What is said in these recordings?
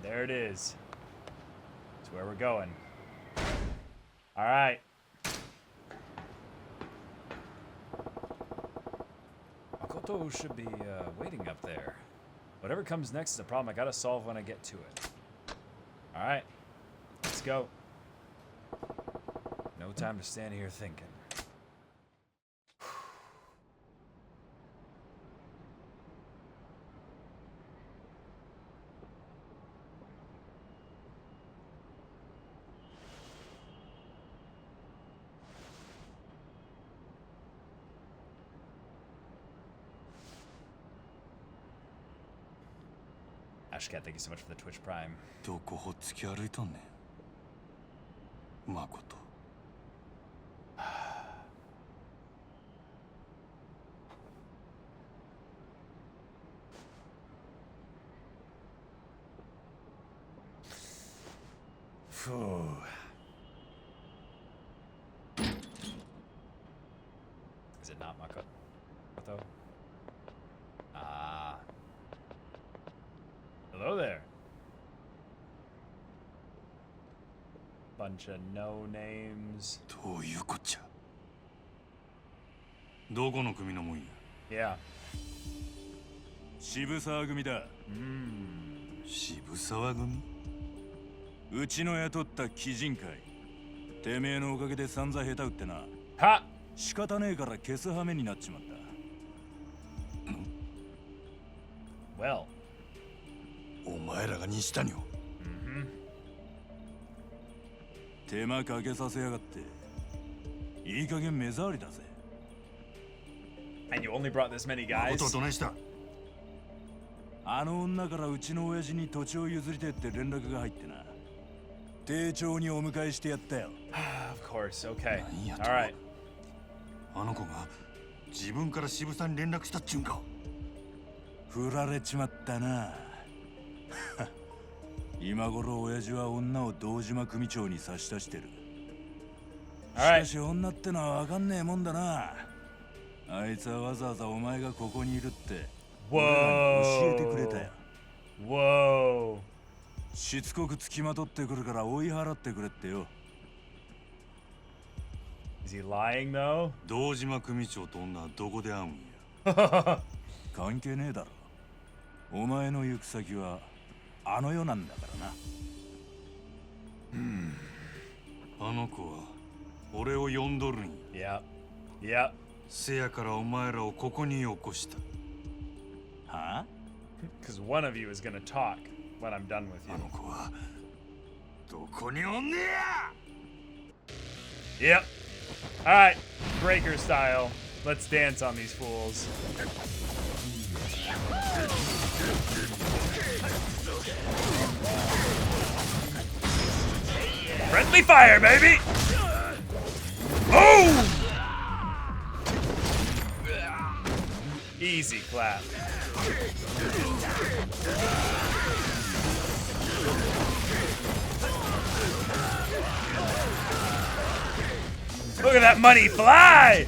There it is. That's where we're going. All right. Makoto should be waiting up there. Whatever comes next is a problem I gotta solve when I get to it. All right. Let's go. No time to stand here thinking. Ashcat, thank you so much for the Twitch Prime. どこほっつき歩いとんねん、誠。Phew. Is it not Makoto? Ah. Hello there. Bunch of no names. どういうこっちゃ。どこの組のもんや。Yeah. 渋沢組だ。渋沢組？うちの雇った鬼人会。てめえのおかげで散々下手打ってな。は！仕方ねえから消す羽目になっちまった。Well. お前らが西谷を。手間かけさせやがって。いい加減目障りだぜ。And you only brought this many guys? 誠はどないした？あの女からうちの親父に土地を譲りてって連絡が入ってな。丁重にお迎えしてやったよ。Of course, okay. Alright. あの子が自分から渋沢に連絡したっちゅうんか。振られちまったな。今頃親父は女を堂島組長に差し出してる。しかし女ってのはわかんねえもんだな。あいつはわざわざお前がここにいるって教えてくれたよ。Whoa. しつこく付きまとってくるから追い払ってくれってよ。Is he lying though? 堂島組長と女はどこで会うんや。関係ねえだろ。お前の行く先はあの世なんだからな。あの子は俺を呼んどるんや。Yep. せやからお前らをここに起こした。はあ？ Because one of you is gonna talk when I'm done with you. あの子はどこにおんねYep. や! Alright, breaker style. Let's dance on these fools. Friendly fire, baby! Boom! Easy clap. Look at that money fly!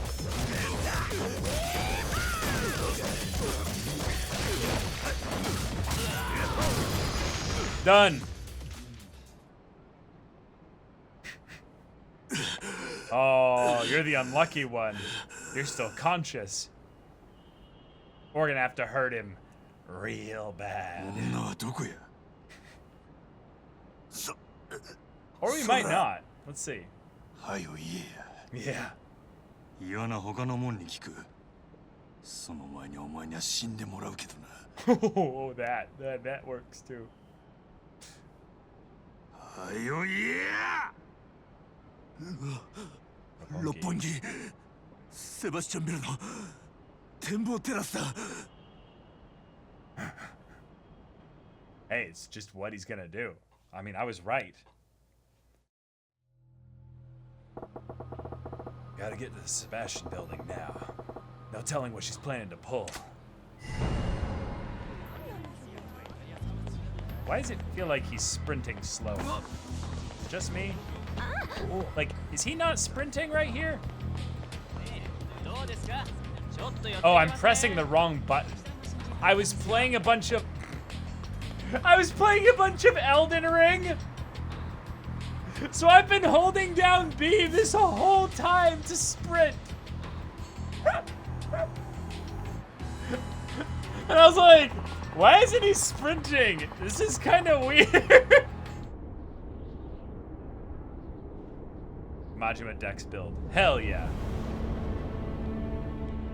Done. Oh, you're the unlucky one. You're still conscious. We're gonna have to hurt him real bad. Or we might not. Let's see. Yeah. 嫌な他のもんに聞く。その前にお前には死んでもらうけどな。Oh, that works too. はよ言えや！六本木、セバスチャンビルの展望テラスだ。Hey, it's just what he's gonna do. I mean, I was right. Gotta get to the Sebastian building now. No telling what she's planning to pull. Why does it feel like he's sprinting slow? Just me? Like, is he not sprinting right here? Oh, I'm pressing the wrong button. I was playing a bunch of... I was playing a bunch of Elden Ring. So I've been holding down B this whole time to sprint. And I was like, why isn't he sprinting? This is kind of weird. Majima Dex build. Hell yeah.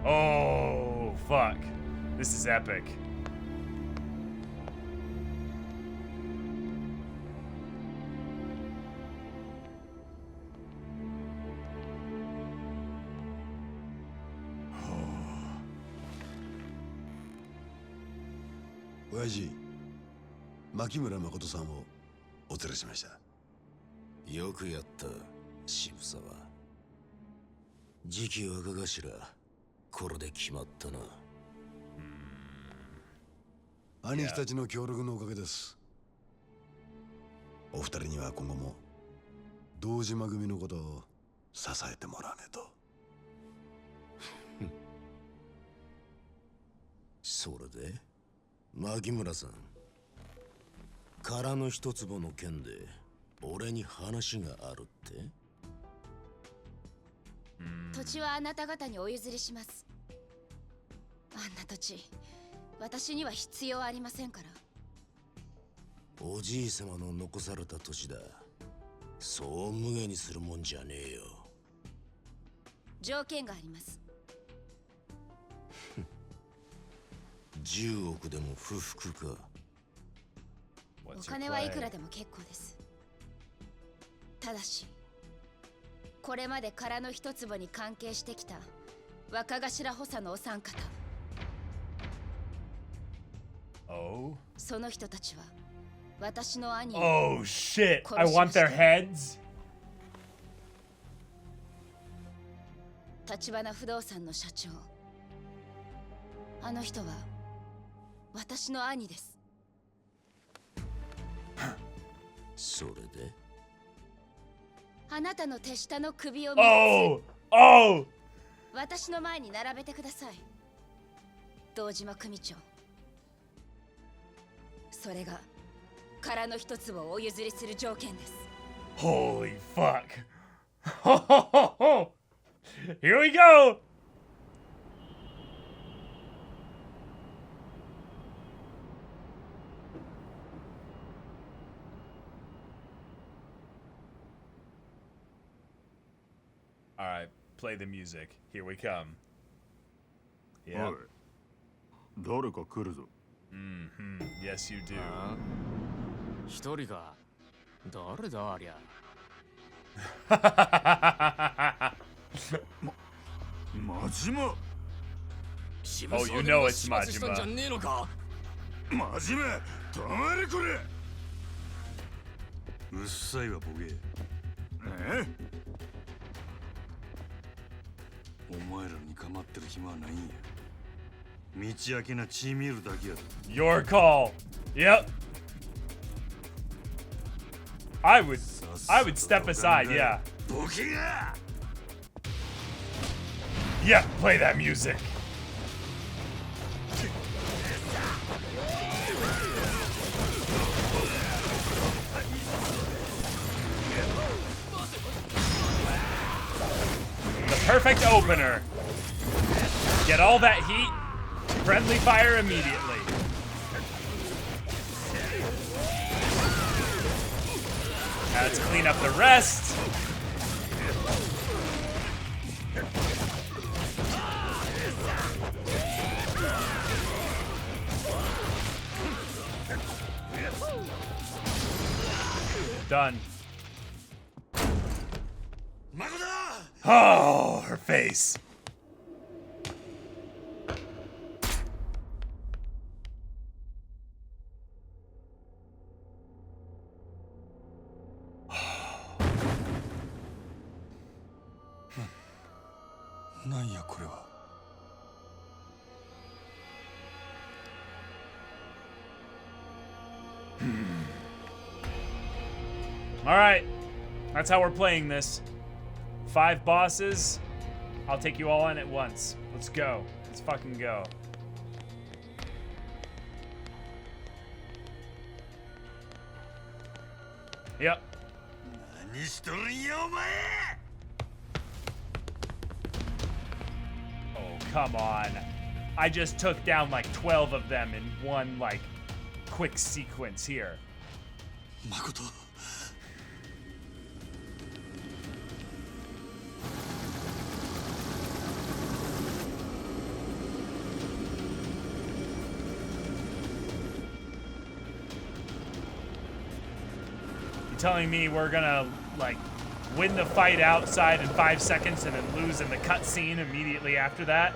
Oh, fuck. This is epic.親父、牧村誠さんをお連れしました。よくやった、渋沢。次期若頭、これで決まったな。兄貴たちの協力のおかげです。お二人には今後も堂島組のことを支えてもらわねえと。それで牧村さん、空の一坪の件で俺に話があるって？土地はあなた方にお譲りします。あんな土地、私には必要ありませんから。おじい様の残された土地だ。そう無下にするもんじゃねえよ。条件があります。10億でも不服か。お金はいくらでも結構です。ただし、これまで空の一坪に関係してきた若頭補佐のお三方、その人たちは私の兄を Oh shit! I want their heads. 橘不動産の社長、あの人は私の兄です。それであなたの手下の首を3つ、Oh! 私の前に並べてください。堂島組長、それが空の一つをお譲りする条件です。 Holy fuck! Here we go! Alright, play the music. Here we come. Yeah. 誰か来るぞ。Mm-hmm. Yes, you do. 一人か。誰だありゃ。マジマ。Oh, you know it's Majima. じゃねえのか。マジマ、止まれこれ。うっさいわボケ。お前らに構ってる暇はないんや。道開けな血見るだけやろ。 Your call. Yep. I would step aside, yeah. ボケが。Yeah, play that music. The perfect opener. Get all that heat, friendly fire immediately. Now let's clean up the rest. Done. Oh, her face. Alright, that's how we're playing this. 5 bosses. I'll take you all in at once. Let's go. Let's fucking go. Yep. 何しとるんやお前 Oh, come on. I just took down like 12 of them in one like quick sequence here. 誠 You telling me we're gonna like win the fight outside in 5 seconds and then lose in the cutscene immediately after that?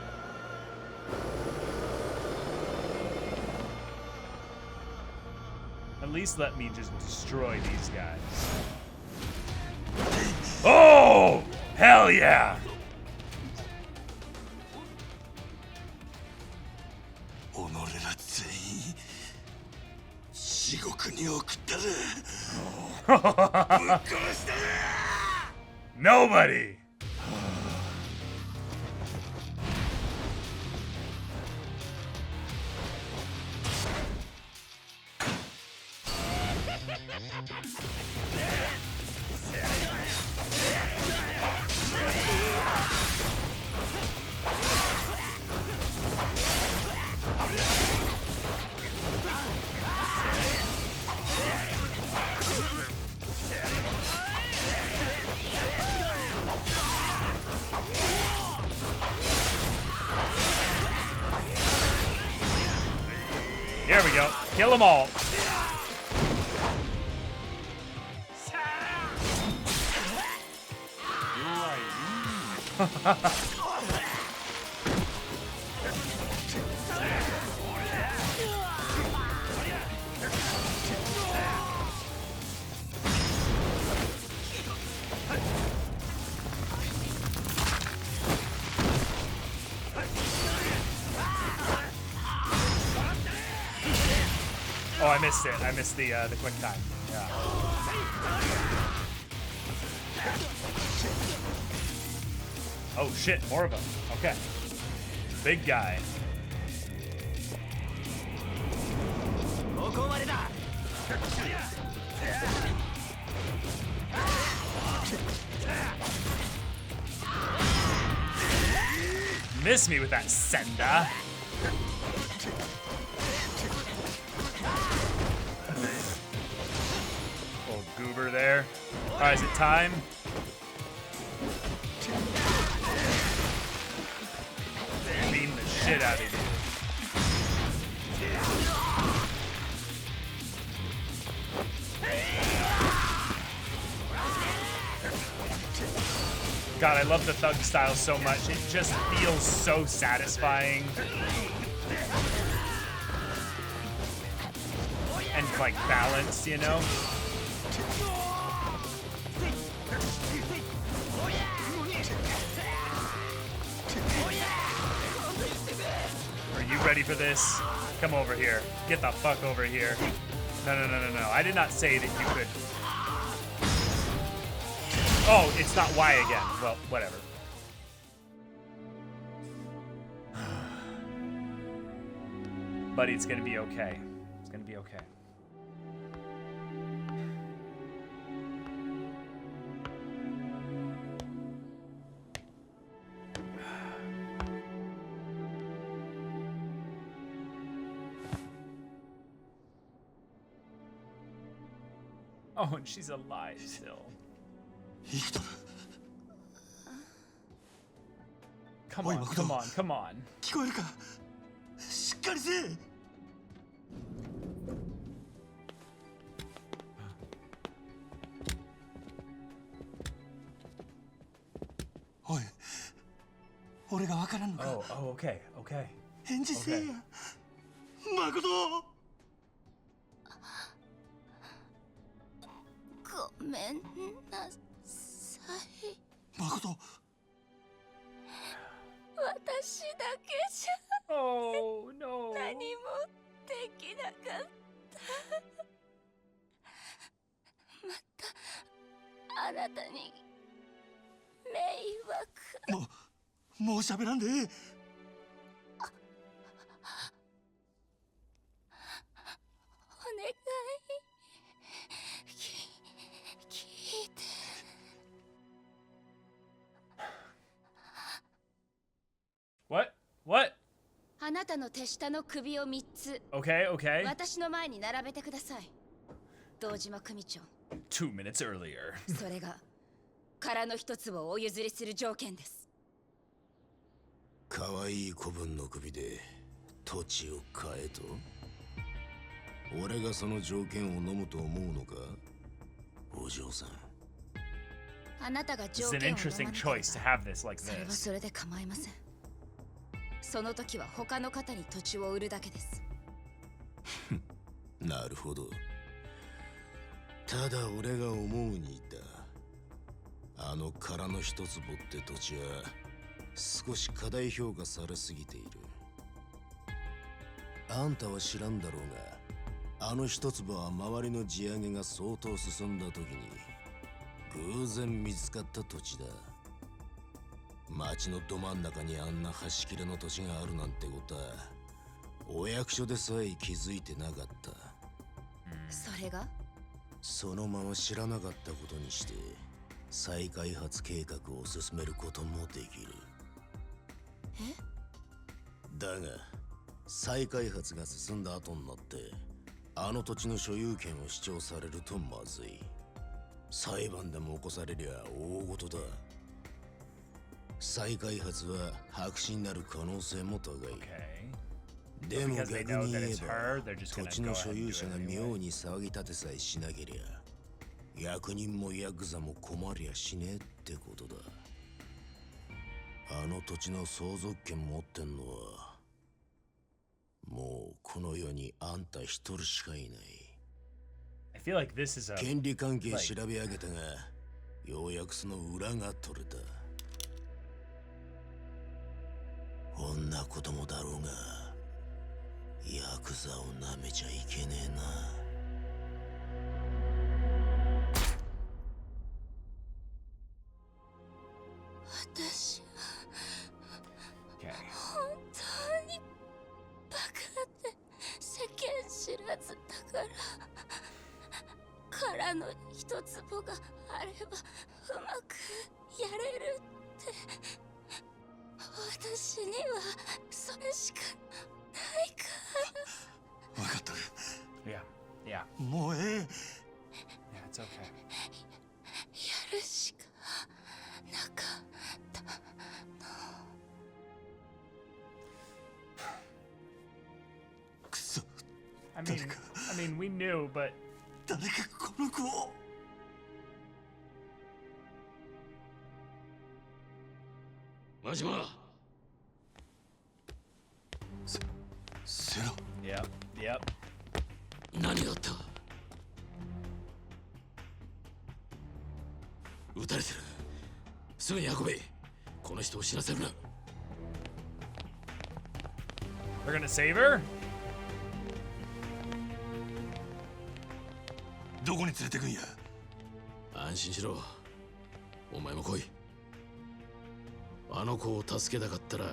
At least let me just destroy these guys. Oh! Hell yeah! 己ら全員地獄に送ったらぶっ殺したら Nobody! Here we go. Kill them all. Oh, I missed it. I missed the quick time. Yeah. Oh shit, more of them. Okay. Big guy. Miss me with that senda. Old goober there. Alright, is it time? Beam the shit out of you. God, I love the thug style so much. It just feels so satisfying. And like balanced, you know? Are you ready for this? Come over here. Get the fuck over here. No, no, no, no, no. I did not say that you could. Oh, it's not Y again. Well, whatever. Buddy, it's gonna be okay. It's gonna be okay. Oh, and she's alive still. Come on, come on, come on. 聞こえるかしっかりせえ おい俺がわからんのか Oh, oh, okay, okay. 返事せえや誠ごめんなさい。誠私だけじ Oh, no. ゃ何もできなかった。またあなたに迷惑。もう喋らんでええ お願い。たの手下の首を3つ Okay, okay. 私の前に並べてください。堂島組長。 2 minutes earlier. それが殻の一粒をお譲りする条件です。可愛い子分の首で土地を買えと？俺がその条件を飲むと思うのか、お嬢さん。あなたが This 条 is an 件を飲まな interesting ければ choice to have this like それは this. それで構いません。その時は他の方に土地を売るだけです。なるほど。ただ俺が思うにだ。あの殻の一坪って土地は少し過大評価されすぎている。あんたは知らんだろうが、あの一坪は周りの地上げが相当進んだ時に偶然見つかった土地だ。町のど真ん中にあんな端切れの土地があるなんてことはお役所でさえ気づいてなかった。それがそのまま知らなかったことにして再開発計画を進めることもできる。だが再開発が進んだ後になってあの土地の所有権を主張されるとまずい。裁判でも起こされりゃ大事だ。再開発は白紙になる可能性も高い。 Okay. でも Because 逆 they に know 言 that え it's ば her, they're just 土 gonna 地 go の ahead 所 and 有 do 者 it が anyway. 妙に騒ぎ立てさえしなけりゃ役人もヤクザも困りゃしねえってことだ。あの土地の相続権持ってんのはもうこの世にあんた一人しかいない。 I feel like this is a 権利関係調べ上げたがようやくその裏が取れた。女子供だろうがヤクザをなめちゃいけねえな。私は okay. 本当にバカで世間知らずだから殻の一坪があればうまくやれるって私にはそれしかないから。分かってる。 Yeah, yeah, もうええ。 yeah. It's okay. やるしかなかったの。くそ。 I mean, we knew, but 誰かこの子を。マジマセロ。 yep, yep. 何があった？撃たれてる。すぐに運べ。この人を死なせるな。 We're gonna save her? どこに連れてくんや。安心しろ。お前も来い。あの子を助けたかったら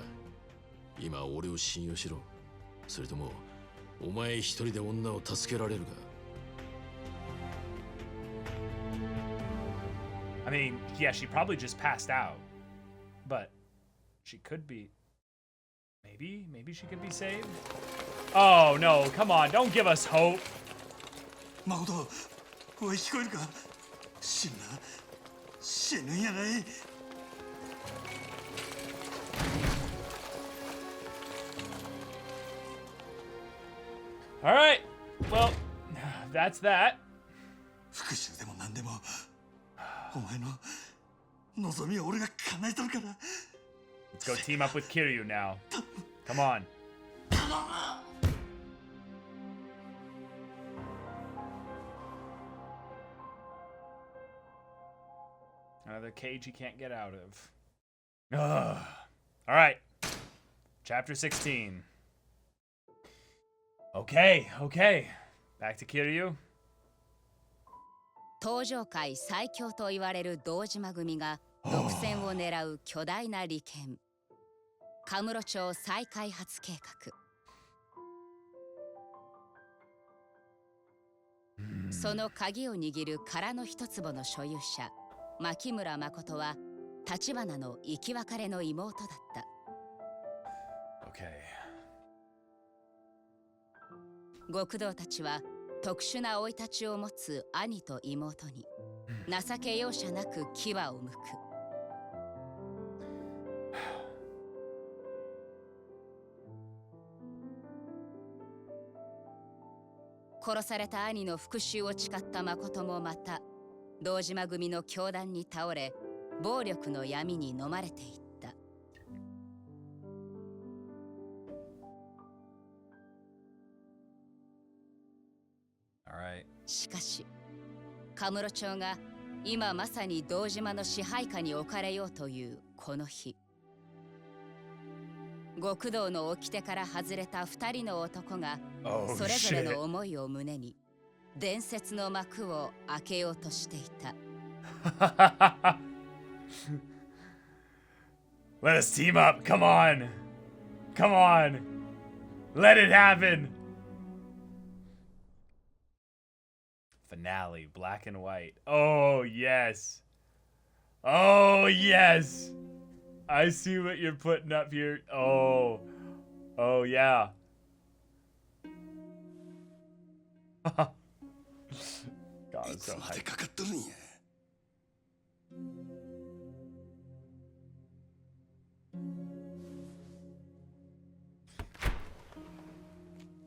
今俺を信用しろ。それともお前一人で女を助けられるか。 I mean, yeah, she probably just passed out. But she could be. Maybe she could be saved? Oh no, come on, don't give us hope. 誠、おい聞こえるか。死ぬな。死ぬんやない。 Alright, well, that's that. 復讐でも何でもお前の望みを俺が叶えとるから。 Let's go team up with Kiryu now. Come on. Another cage he can't get out of. Ugh. All right. Chapter 16. Okay. Back to Kiryu. 登場界最強と言われる堂島組が独占を狙う巨大な利権カムロ町再開発計画。その鍵を握る殻の一坪の所有者牧村誠は立花の生き別れの妹だった。 Okay. 極道たちは特殊な生い立ちを持つ兄と妹に情け容赦なく牙を向く。殺された兄の復讐を誓った誠もまた堂島組の凶弾に倒れ、暴力の闇に飲まれていった。しかしカムロ町が今まさに堂島の支配下に置かれようというこの日、極道の掟から外れた2人の男がそれぞれの思いを胸に伝説の幕を開けようとしていた。Let us team up. Come on. Come on. Let it happen. Finale, black and white. Oh, yes. Oh, yes. I see what you're putting up here. Oh. Oh, yeah. God, I'm so hyped.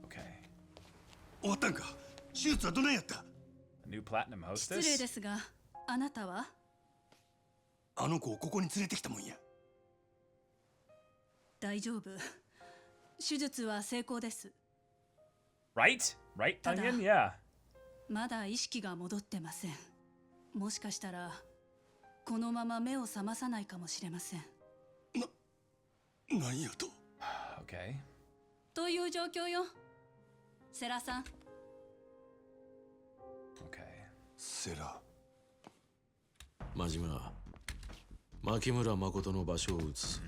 Okay. 終わったんか。手術はどないやった？ A new platinum 失礼 hostess? ですが、あなたは？あの子をここに連れてきたもんや。大丈夫。手術は成功です。Right? Right, ただ Onion? Yeah. まだ意識が戻ってません。もしかしたらこのまま目を覚まさないかもしれません。なんやと。Okay. という状況よ。セラさん。Okay. セラ。真島、牧村誠の場所を移す。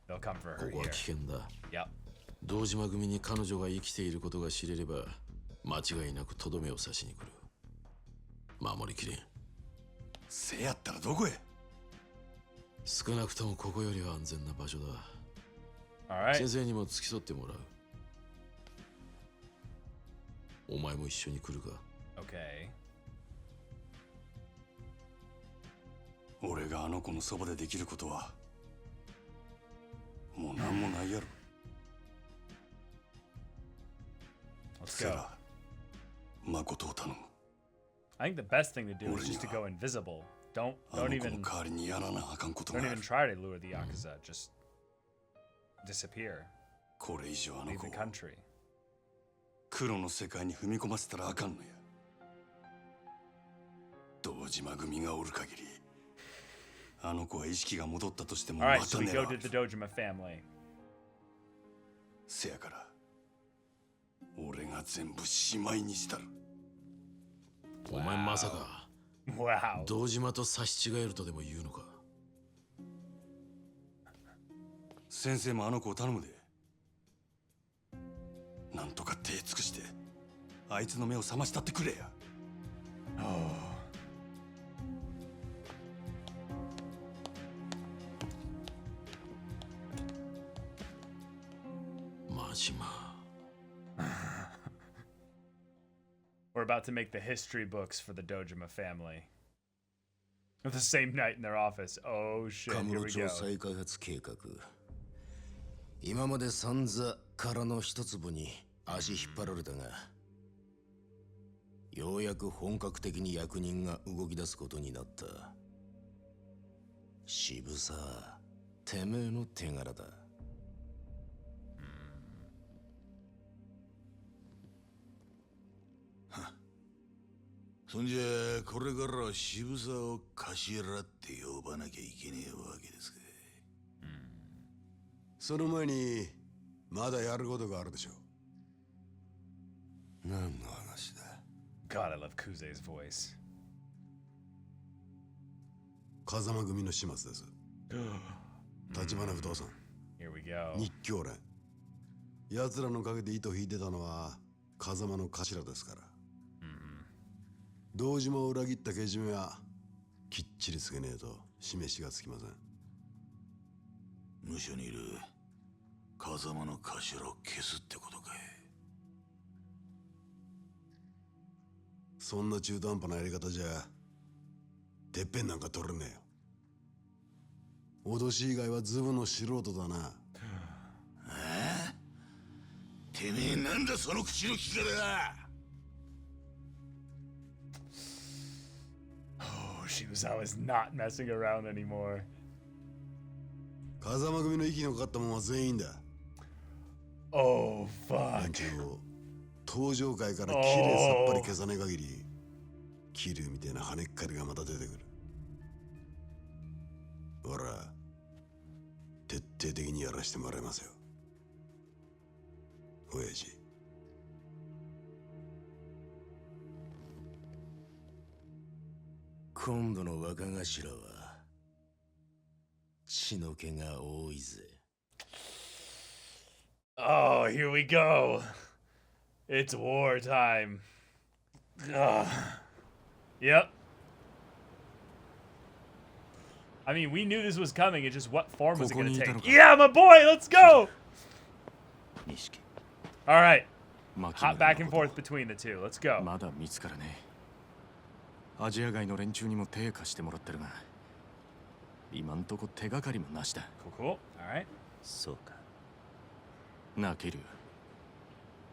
They'll come for こ her こは here. 危険だ。Yep. 堂島組に彼女が生きていることが知れれば、間違いなくとどめを刺しに来る。守りきれん。せやったらどこへ？少なくともここよりは安全な場所だ。All right. 先生にも付き添ってもらう。お前も一緒に来るか？ Okay. 俺があの子のそばでできることはもう何もないやろ。 Let's セ go. ラ、誠を頼む。 I think the best thing to do is just to go invisible. あ Don't の子 even の代わりにやらなあかんことが don't あ even る。 try to lure the Yakuza. Just disappear. これ以上あの Leave 子 the を country. 黒の世界に踏み込ませたらあかんのや。堂島組がおる限り、あの子は意識が戻ったとしても All ま right, た so we 狙 go わ to れ the る。 Dojima family. せやから、俺が全部しまいにしたる。お前まさか Wow. 堂島と差し違えるとでも言うのか？先生もあの子を頼むで。なんとか手尽くしてあいつの目を覚ましたってくれや。真島。We're about to make the history books for the Dojima family. The same night in their office. Oh shit, カム here ロ we 町 go. 再開発計画。今まで散々殻の一粒に足引っ張られたが、ようやく本格的に役人が動き出すことになった。渋さ、てめえの手柄だ。そんじゃこれからは渋さを頭って呼ばなきゃいけねえわけですか。その前にまだやることがあるでしょ。何の話だ。 God, I love Kuze's voice. 風間組の始末です。立花不動産、 Here we go. 日教連。奴らの陰で糸引いてたのは風間の頭ですから。堂島を裏切ったけじめはきっちりつけねえと示しがつきません。無所にいる風間の頭を消すってことかい。そんな中途半端なやり方じゃてっぺんなんか取れねえよ。脅し以外はズブの素人だな。てめえなんだその口の利き方だ。Oh, Shibusawa is not messing around anymore. 風間組の息のかかったもんは全員だ。Oh, fuck. 連中を登場界からきれいさっぱり消さねえ限り、桐生みたいな跳ねっかりがまた出てくる。ほら、徹底的にやらしてもらいますよ。親父。今度の若頭は血の気が多いぜ。Oh, here we go. It's war time. Ugh. Yep. I mean, we knew this was coming. It's just what form was it going to take? Yeah, my boy, let's go. All right. Hop back and forth between the two. Let's go. まだ見つからねえ。アジア外の連中にも手貸してもらってるが、今んとこ手がかりもなしだ。Cool, cool. All right. そうか。なあ、ケリュウ。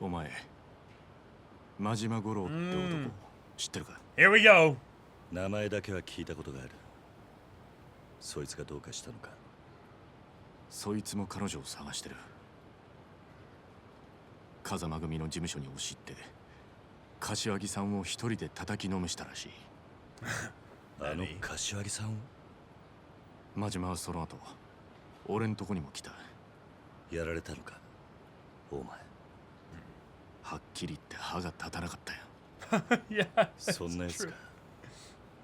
お前、真島五郎って男、知ってるか？ Here we go. 名前だけは聞いたことがある。そいつがどうかしたのか？そいつも彼女を探してる。風間組の事務所に押し入って、柏木さんを一人で叩きのめしたらしい。あの柏木さんを？真島はその後、俺んとこにも来た。やられたのか？お前。はっきり言って歯が立たなかったよ。Yeah. そんなやつが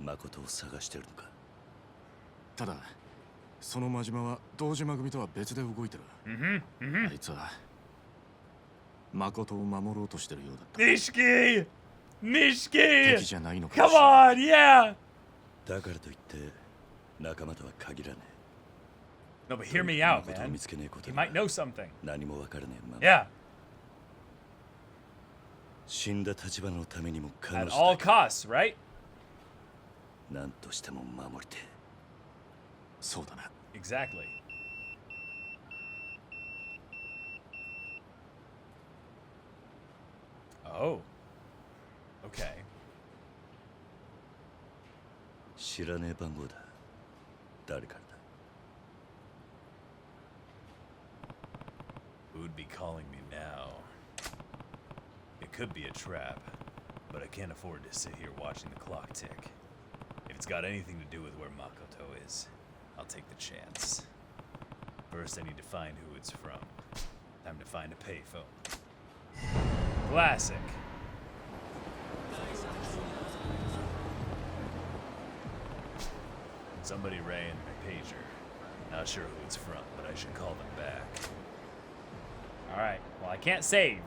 誠を探してるのか？ただ、その真島は堂島組とは別で動いてる。あいつは誠を守ろうとしてるようだった。Nishiki! 敵じゃないのか Come on, yeah! だからといって仲間とは限らねえ。 No, but hear me out, 誠を man. 見つけねえこと He は might know something. 何もわからねえまま。Yeah. 死んだ立花のためにも彼 At 女 all だけ costs, right? 何としても守りてえ。そうだな。Exactly. Oh. Okay. 知らねえ番号だ。誰からだ？ Who'd be calling me now? It could be a trap, but I can't afford to sit here watching the clock tick. If it's got anything to do with where Makoto is, I'll take the chance. First, I need to find who it's from. Time to find a payphone. Classic. Somebody rang my pager. Not sure who it's from, but I should call them back. Alright. Well, I can't save.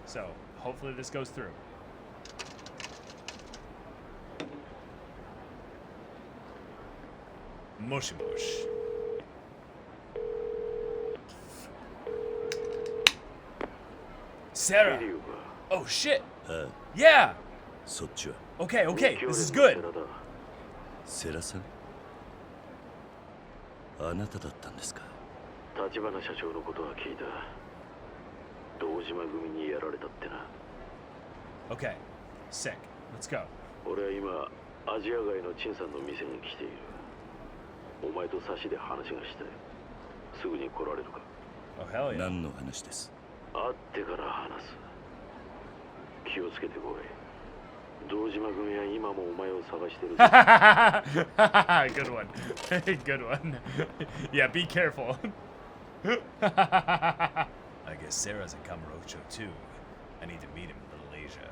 So, hopefully this goes through. Mush mush. Sarah! Oh shit! ああ、 Yeah! そっちは Okay, okay. This is good. 世良さん？あなただったんですか？立花社長のことは聞いた。堂島組にやられたってな。Okay. Sick. Let's go. 俺は今アジア外の陳さんの店に来ている。お前と差しで話がしたい。すぐに来られるか？ Oh, hell yeah. 何の話です？会ってから話す。気をつけてこい。堂島組は今もお前を探してる。Good one. Good one. Yeah, be careful. I guess Sarah's in Kamurocho too. I need to meet him in Little Asia.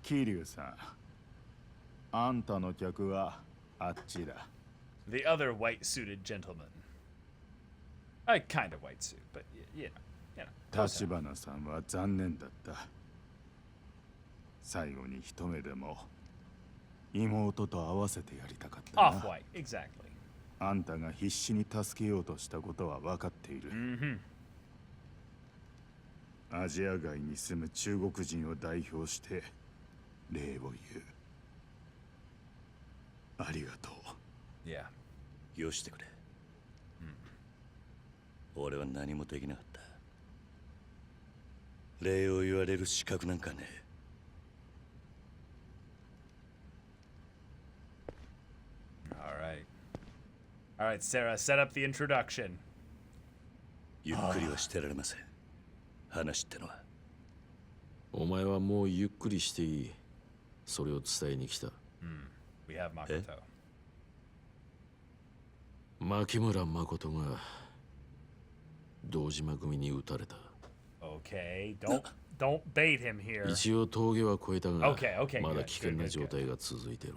桐生さん、あんたの客はあっちだ。The other white-suited gentleman. Kind of white suit, but you know. 立花さんは残念だった。最後に一目でも妹と会わせてやりたかったな。 Off-white, exactly. あんたが必死に助けようとしたことは分かっている。アジア外に住む中国人を代表して礼を言う。ありがとう。いや、よしてくれ。俺は何もできなかった。礼を言われる資格なんかねえ。All right, Sarah, set up the introduction. ゆっくりはしてられません。話ってのは。お前はもうゆっくりしていい。それを伝えに来た。We have Makoto. 牧村誠が堂島組に撃たれた。Okay, don't bait him here. 一応峠は越えたが、 Okay, まだ good, 危険 good, な good, 状 good. 態が続いてる。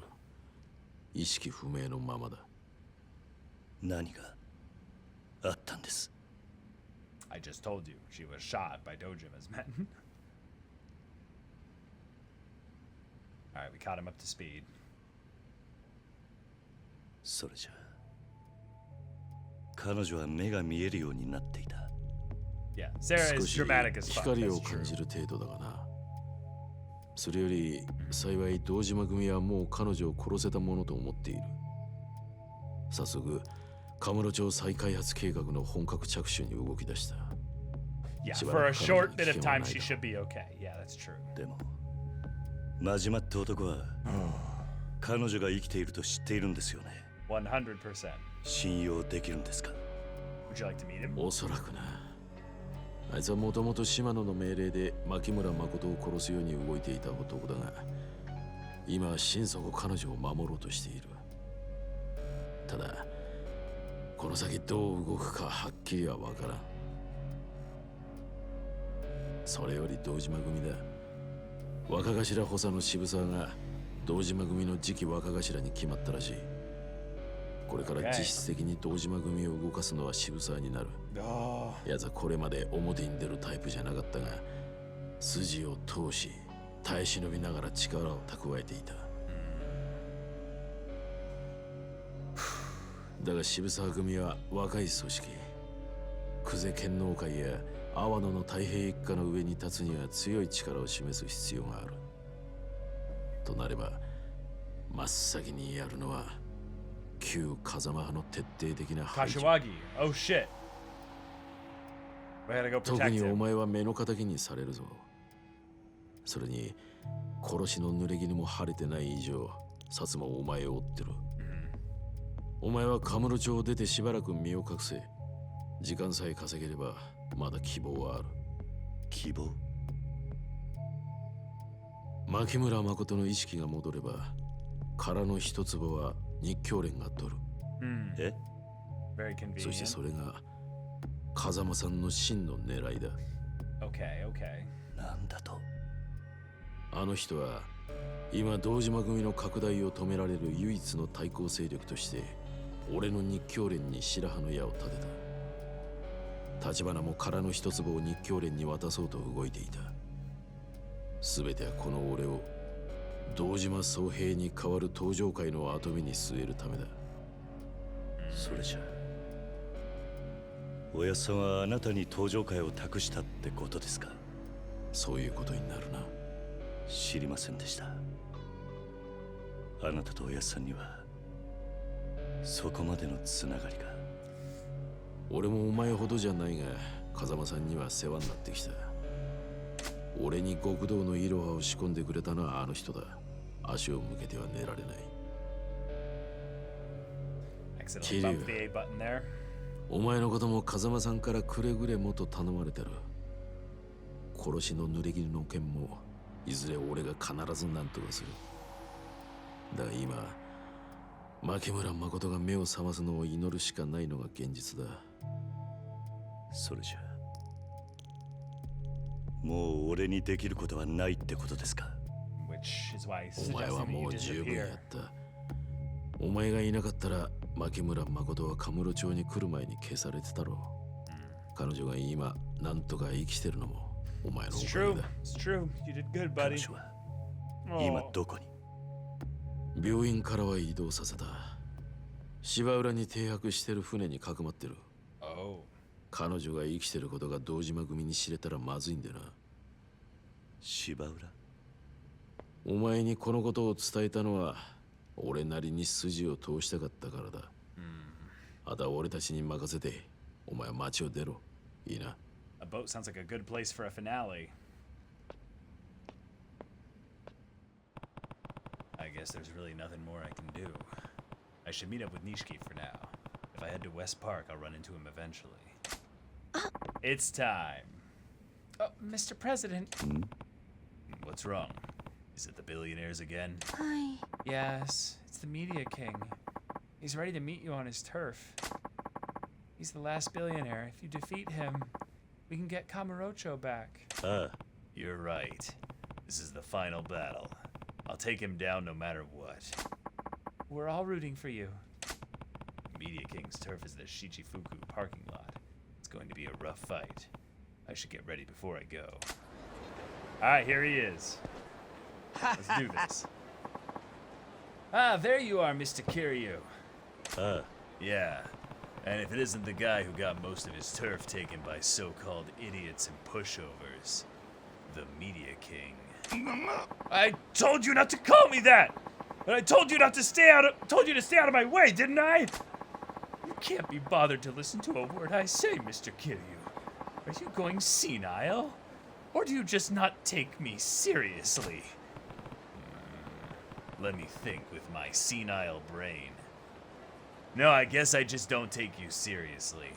意識不明のままだ。何があったんです？ I just told you she was shot by Dojima's men. All right, we caught him up to speed. それじゃ彼女は目が見えるようになっていた。Yeah, Sarah 少 is し dramatic as fuck. 光 That's を感じ true. る程度だがな。それより幸い堂島組はもう彼女を殺せたものと思っている。早速カムロ町再開発計画の本格着手に動き出した。 Yeah, しば for ら a く彼女 short に bit 危 of 険は time, ない she だ should be okay. Yeah, that's true. でも真島って男は彼女が生きていると知っているんですよね。 100%. 信用できるんですか？ Would you like to meet him? おそらくな。あいつはもともと島野の命令で牧村誠を殺すように動いていた男だが、今は心底彼女を守ろうとしている。ただこの先どう動くかはっきりは分からん。それより堂島組だ。若頭補佐の渋沢が堂島組の次期若頭に決まったらしい。これから実質的に堂島組を動かすのは渋沢になる。やつはこれまで表に出るタイプじゃなかったが、筋を通し耐え忍びながら力を蓄えていた。だが渋沢組は若い組織。久世剣能会や阿波野の太平一家の上に立つには強い力を示す必要がある。となれば真っ先にやるのは旧風間派の徹底的な排除。 Kashiwagi. Oh shit. We gotta go 特 protect にお him. 前は目の敵にされるぞ。それに殺しの濡れ衣も晴れてない以上、薩摩お前を追ってる。お前はカムロ町を出てしばらく身を隠せ。時間さえ稼げればまだ希望はある。希望？牧村誠の意識が戻れば殻の一坪は日教連が取る。え？ Very そして convenient. それが風間さんの真の狙いだ。 Okay, okay. なんだと？あの人は今堂島組の拡大を止められる唯一の対抗勢力として俺の日教連に白羽の矢を立てた。橘も殻の一坪を日教連に渡そうと動いていた。全てはこの俺を堂島宗平に代わる登場界の跡目に据えるためだ。それじゃおやっさんはあなたに登場会を託したってことですか？そういうことになるな。知りませんでした。あなたとおやっさんにはそこまでのつながりが。俺もお前ほどじゃないが風間さんには世話になってきた。俺に極道のイロハを仕込んでくれたのはあの人だ。足を向けては寝られない。 Accidentally bumped the A button there. お前のことも風間さんからくれぐれもと頼まれてる。殺しの濡れ衣の件もいずれ俺が必ず何とかする。だが今牧村誠が目を覚ますのを祈るしかないのが現実だ。それじゃもう俺にできることはないってことですか？ Which is why he お前 suggested は that も you う十分や disappear. った。お前がいなかったら牧村誠はカムロ町に来る前に消されてたろう。彼女が今なんとか生きてるのもお前のお It's かげ true. だ。 It's true. You did good, 彼 buddy. 女は今 Oh. どこに？病院からは移動させた。芝浦に停泊してる船にかくまってる。 Oh. 彼女が生きてることが堂島組に知れたらまずいんでな。芝浦？お前にこのことを伝えたのは俺なりに筋を通したかったからだ。あとは俺たちに任せてお前は街を出ろ。いいな。 A boat sounds like a good place for a finale. I guess there's really nothing more I can do. I should meet up with Nishiki for now. If I head to West Park, I'll run into him eventually. It's time. Oh, Mr. President. What's wrong? Is it the billionaires again? Hi. Yes, it's the Media King. He's ready to meet you on his turf. He's the last billionaire. If you defeat him, we can get Kamurocho back. You're right. This is the final battle. I'll take him down no matter what. We're all rooting for you. Media King's turf is the Shichifuku parking lot. It's going to be a rough fight. I should get ready before I go. Alright, here he is. Let's do this. Ah, there you are, Mr. Kiryu. Yeah. And if it isn't the guy who got most of his turf taken by so-called idiots and pushovers, the Media King. I told you not to call me that! And I told you not to stay out of my way, didn't I? You can't be bothered to listen to a word I say, Mr. Kiryu. Are you going senile? Or do you just not take me seriously? Let me think with my senile brain. No, I guess I just don't take you seriously.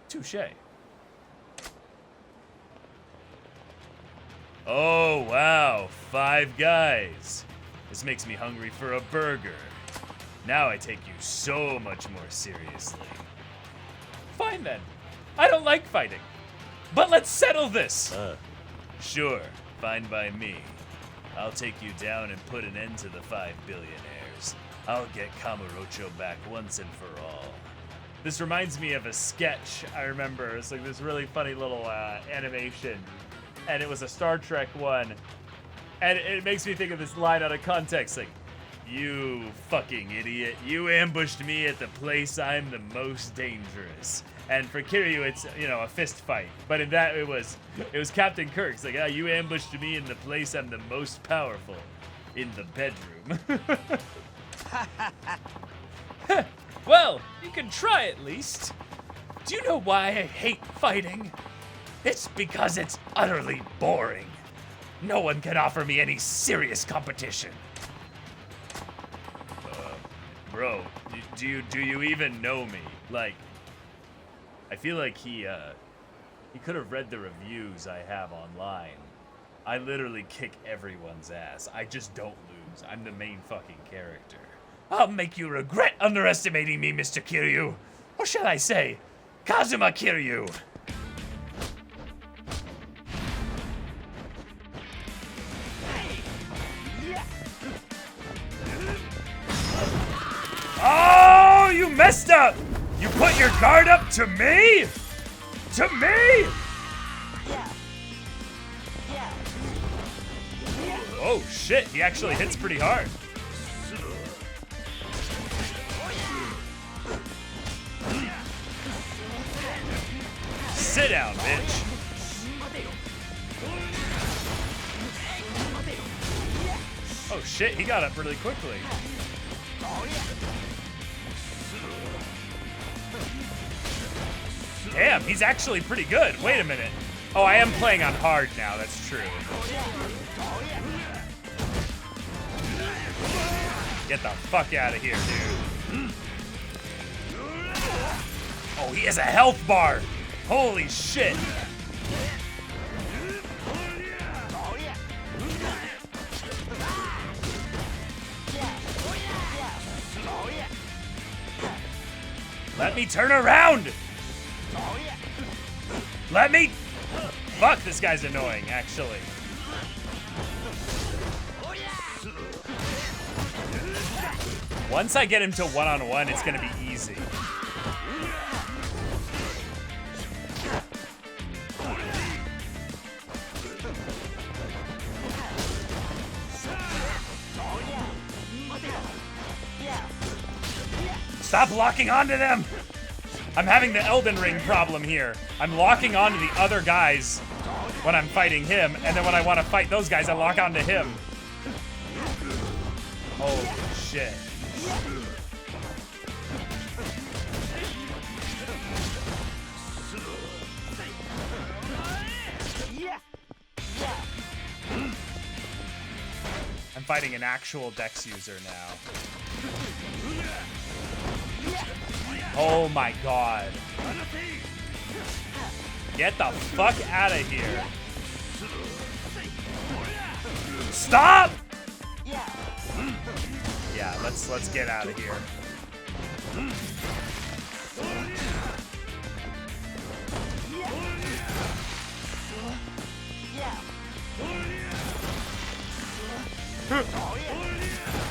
Touché. Oh, wow. 5 guys. This makes me hungry for a burger. Now I take you so much more seriously. Fine then. I don't like fighting. But let's settle this. Sure. Fine by me. I'll take you down and put an end to the 5 billionaires. I'll get Kamurocho back once and for all. This reminds me of a sketch I remember. It's like this really funny little animation. And it was a Star Trek one. And it makes me think of this line out of context. Like, you fucking idiot. You ambushed me at the place I'm the most dangerous. And for Kiryu, it's, you know, a fist fight. But in that, it was Captain Kirk. It's like, you ambushed me in the place I'm the most powerful. In the bedroom. Well, you can try at least. Do you know why I hate fighting? It's because it's utterly boring. No one can offer me any serious competition. Bro, do you even know me? Like, I feel like he could have read the reviews I have online. I literally kick everyone's ass. I just don't lose. I'm the main fucking character. I'll make you regret underestimating me, Mr. Kiryu. Or shall I say, Kazuma Kiryu. Oh, you messed up! You put your guard up to me? To me? Oh shit, he actually hits pretty hard. Sit down, bitch. Oh shit, he got up really quickly. Damn, he's actually pretty good. Wait a minute. Oh, I am playing on hard now, that's true. Get the fuck out of here, dude. Oh, he has a health bar. Holy shit. Let me turn around. Let me... Fuck, this guy's annoying, actually. Once I get him to one-on-one, it's gonna be easy. Stop locking onto them! I'm having the Elden Ring problem here. I'm locking onto the other guys when I'm fighting him, and then when I want to fight those guys, I lock onto him. Holy shit. I'm fighting an actual Dex user now. Oh my god. Get the fuck out of here. Stop! Yeah, let's get out of here.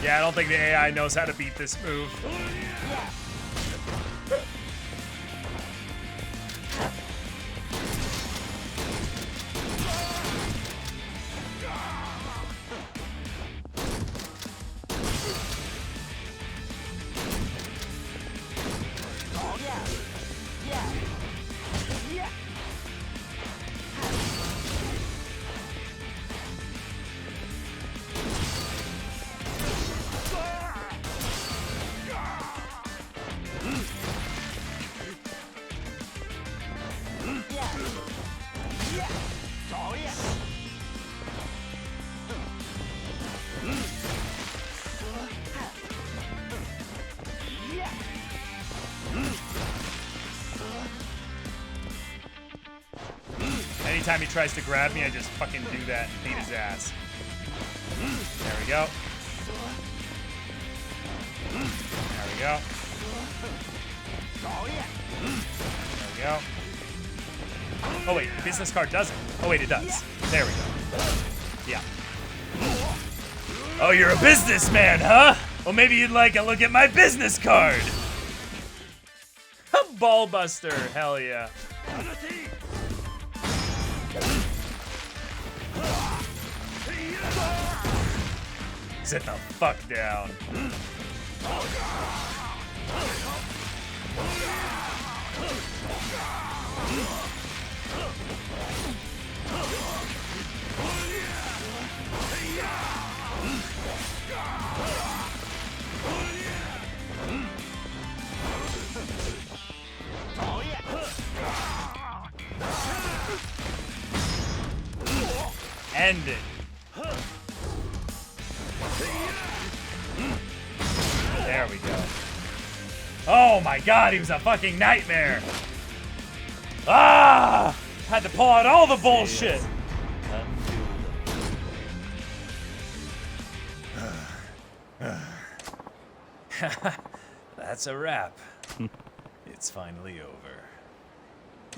Yeah, I don't think the AI knows how to beat this move. Anytime he tries to grab me, I just fucking do that and beat his ass. There we go. There we go. There we go. Oh wait, the business card doesn't. Oh wait, it does. There we go. Yeah. Oh, you're a businessman, huh? Well, maybe you'd like a look at my business card. Ballbuster, hell yeah. Sit the fuck down. End it. There we go. Oh my god, he was a fucking nightmare. Ah! Had to pull out all the bullshit. That's a wrap. It's finally over.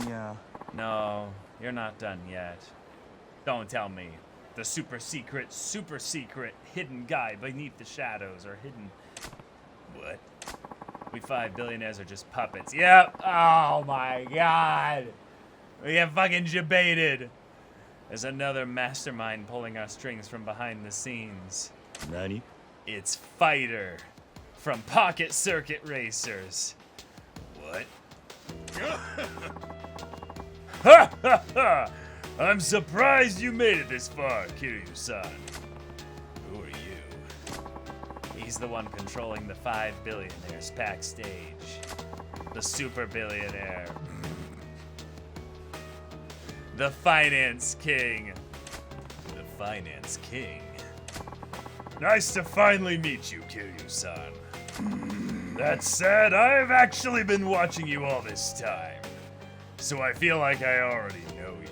Yeah. No, you're not done yet. Don't tell me. The super secret, hidden guy beneath the shadows or hidden... What? We 5 billionaires are just puppets. Yep. Oh my god. We get fucking debated. There's another mastermind pulling our strings from behind the scenes. Nani? It's Fighter from Pocket Circuit Racers. What? Ha ha ha! I'm surprised you made it this far, Kiryu-san. Who are you? He's the one controlling the 5 billionaires backstage. The super billionaire. The finance king. The finance king. Nice to finally meet you, Kiryu-san. That said, I've actually been watching you all this time. So I feel like I already know you.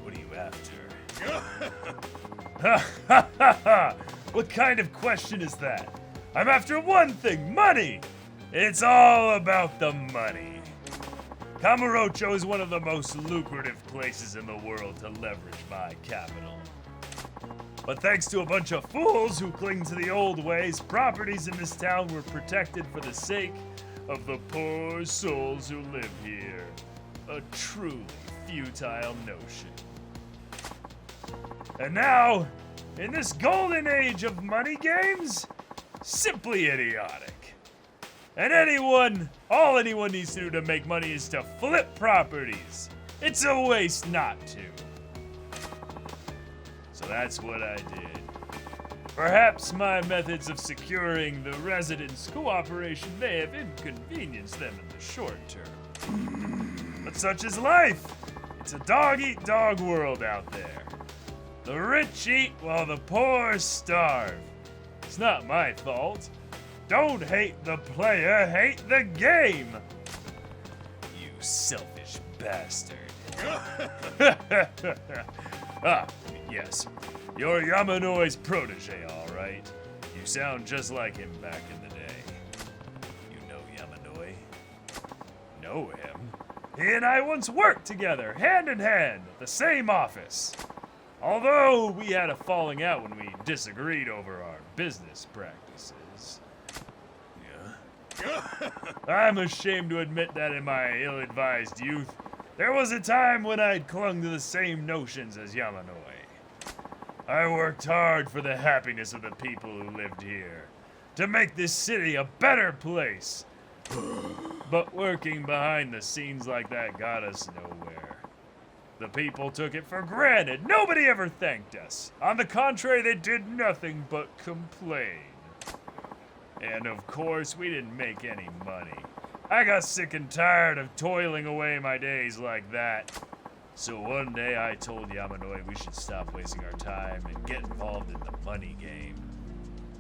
What are you after? What kind of question is that? I'm after one thing, money! It's all about the money. Kamurocho is one of the most lucrative places in the world to leverage my capital. But thanks to a bunch of fools who cling to the old ways, properties in this town were protected for the sake of the poor souls who live here. A truly futile notion. And now, in this golden age of money games, simply idiotic. And all anyone needs to do to make money is to flip properties. It's a waste not to. So that's what I did. Perhaps my methods of securing the residents' cooperation may have inconvenienced them in the short term. But such is life. It's a dog-eat-dog world out there. The rich eat while the poor starve. It's not my fault. Don't hate the player, hate the game. You selfish bastard. Ah, yes. You're Yamanoi's protege, all right. You sound just like him back in the day. You know Yamanoi? Know him? He and I once worked together, hand in hand, at the same office. Although we had a falling out when we disagreed over our business practices. Yeah? I'm ashamed to admit that in my ill-advised youth, there was a time when I'd clung to the same notions as Yamanoi. I worked hard for the happiness of the people who lived here, to make this city a better place. But working behind the scenes like that got us nowhere. The people took it for granted. Nobody ever thanked us. On the contrary, they did nothing but complain. And of course, we didn't make any money. I got sick and tired of toiling away my days like that. So one day I told Yamanoi we should stop wasting our time and get involved in the money game.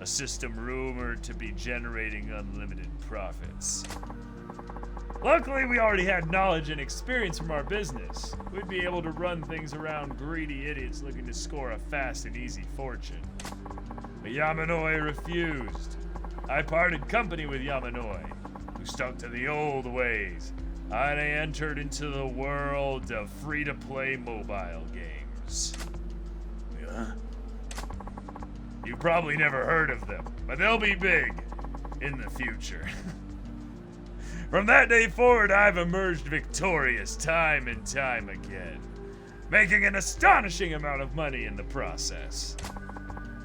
A system rumored to be generating unlimited profits. Luckily, we already had knowledge and experience from our business. We'd be able to run things around greedy idiots looking to score a fast and easy fortune. But Yamanoi refused. I parted company with Yamanoi, who stuck to the old ways. I entered into the world of free-to-play mobile games. Yeah? You probably never heard of them, but they'll be big in the future. From that day forward, I've emerged victorious time and time again, making an astonishing amount of money in the process.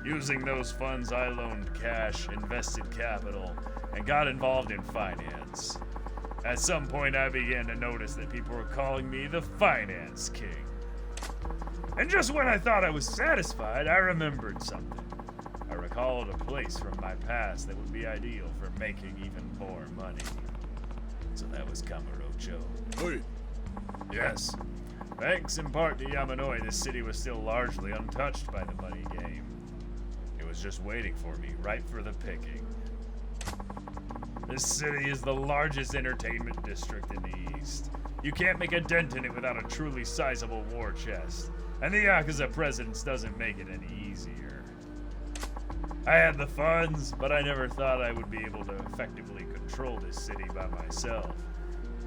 Using those funds, I loaned cash, invested capital, and got involved in finance. At some point, I began to notice that people were calling me the Finance King. And just when I thought I was satisfied, I remembered something. I recalled a place from my past that would be ideal for making even more money. So that was Kamurocho. Hey. Yes. Thanks in part to Yamanoi, this city was still largely untouched by the money game. It was just waiting for me, ripe for the picking. This city is the largest entertainment district in the East. You can't make a dent in it without a truly sizable war chest. And the Yakuza presence doesn't make it any easier. I had the funds, but I never thought I would be able to effectively control this city by myself.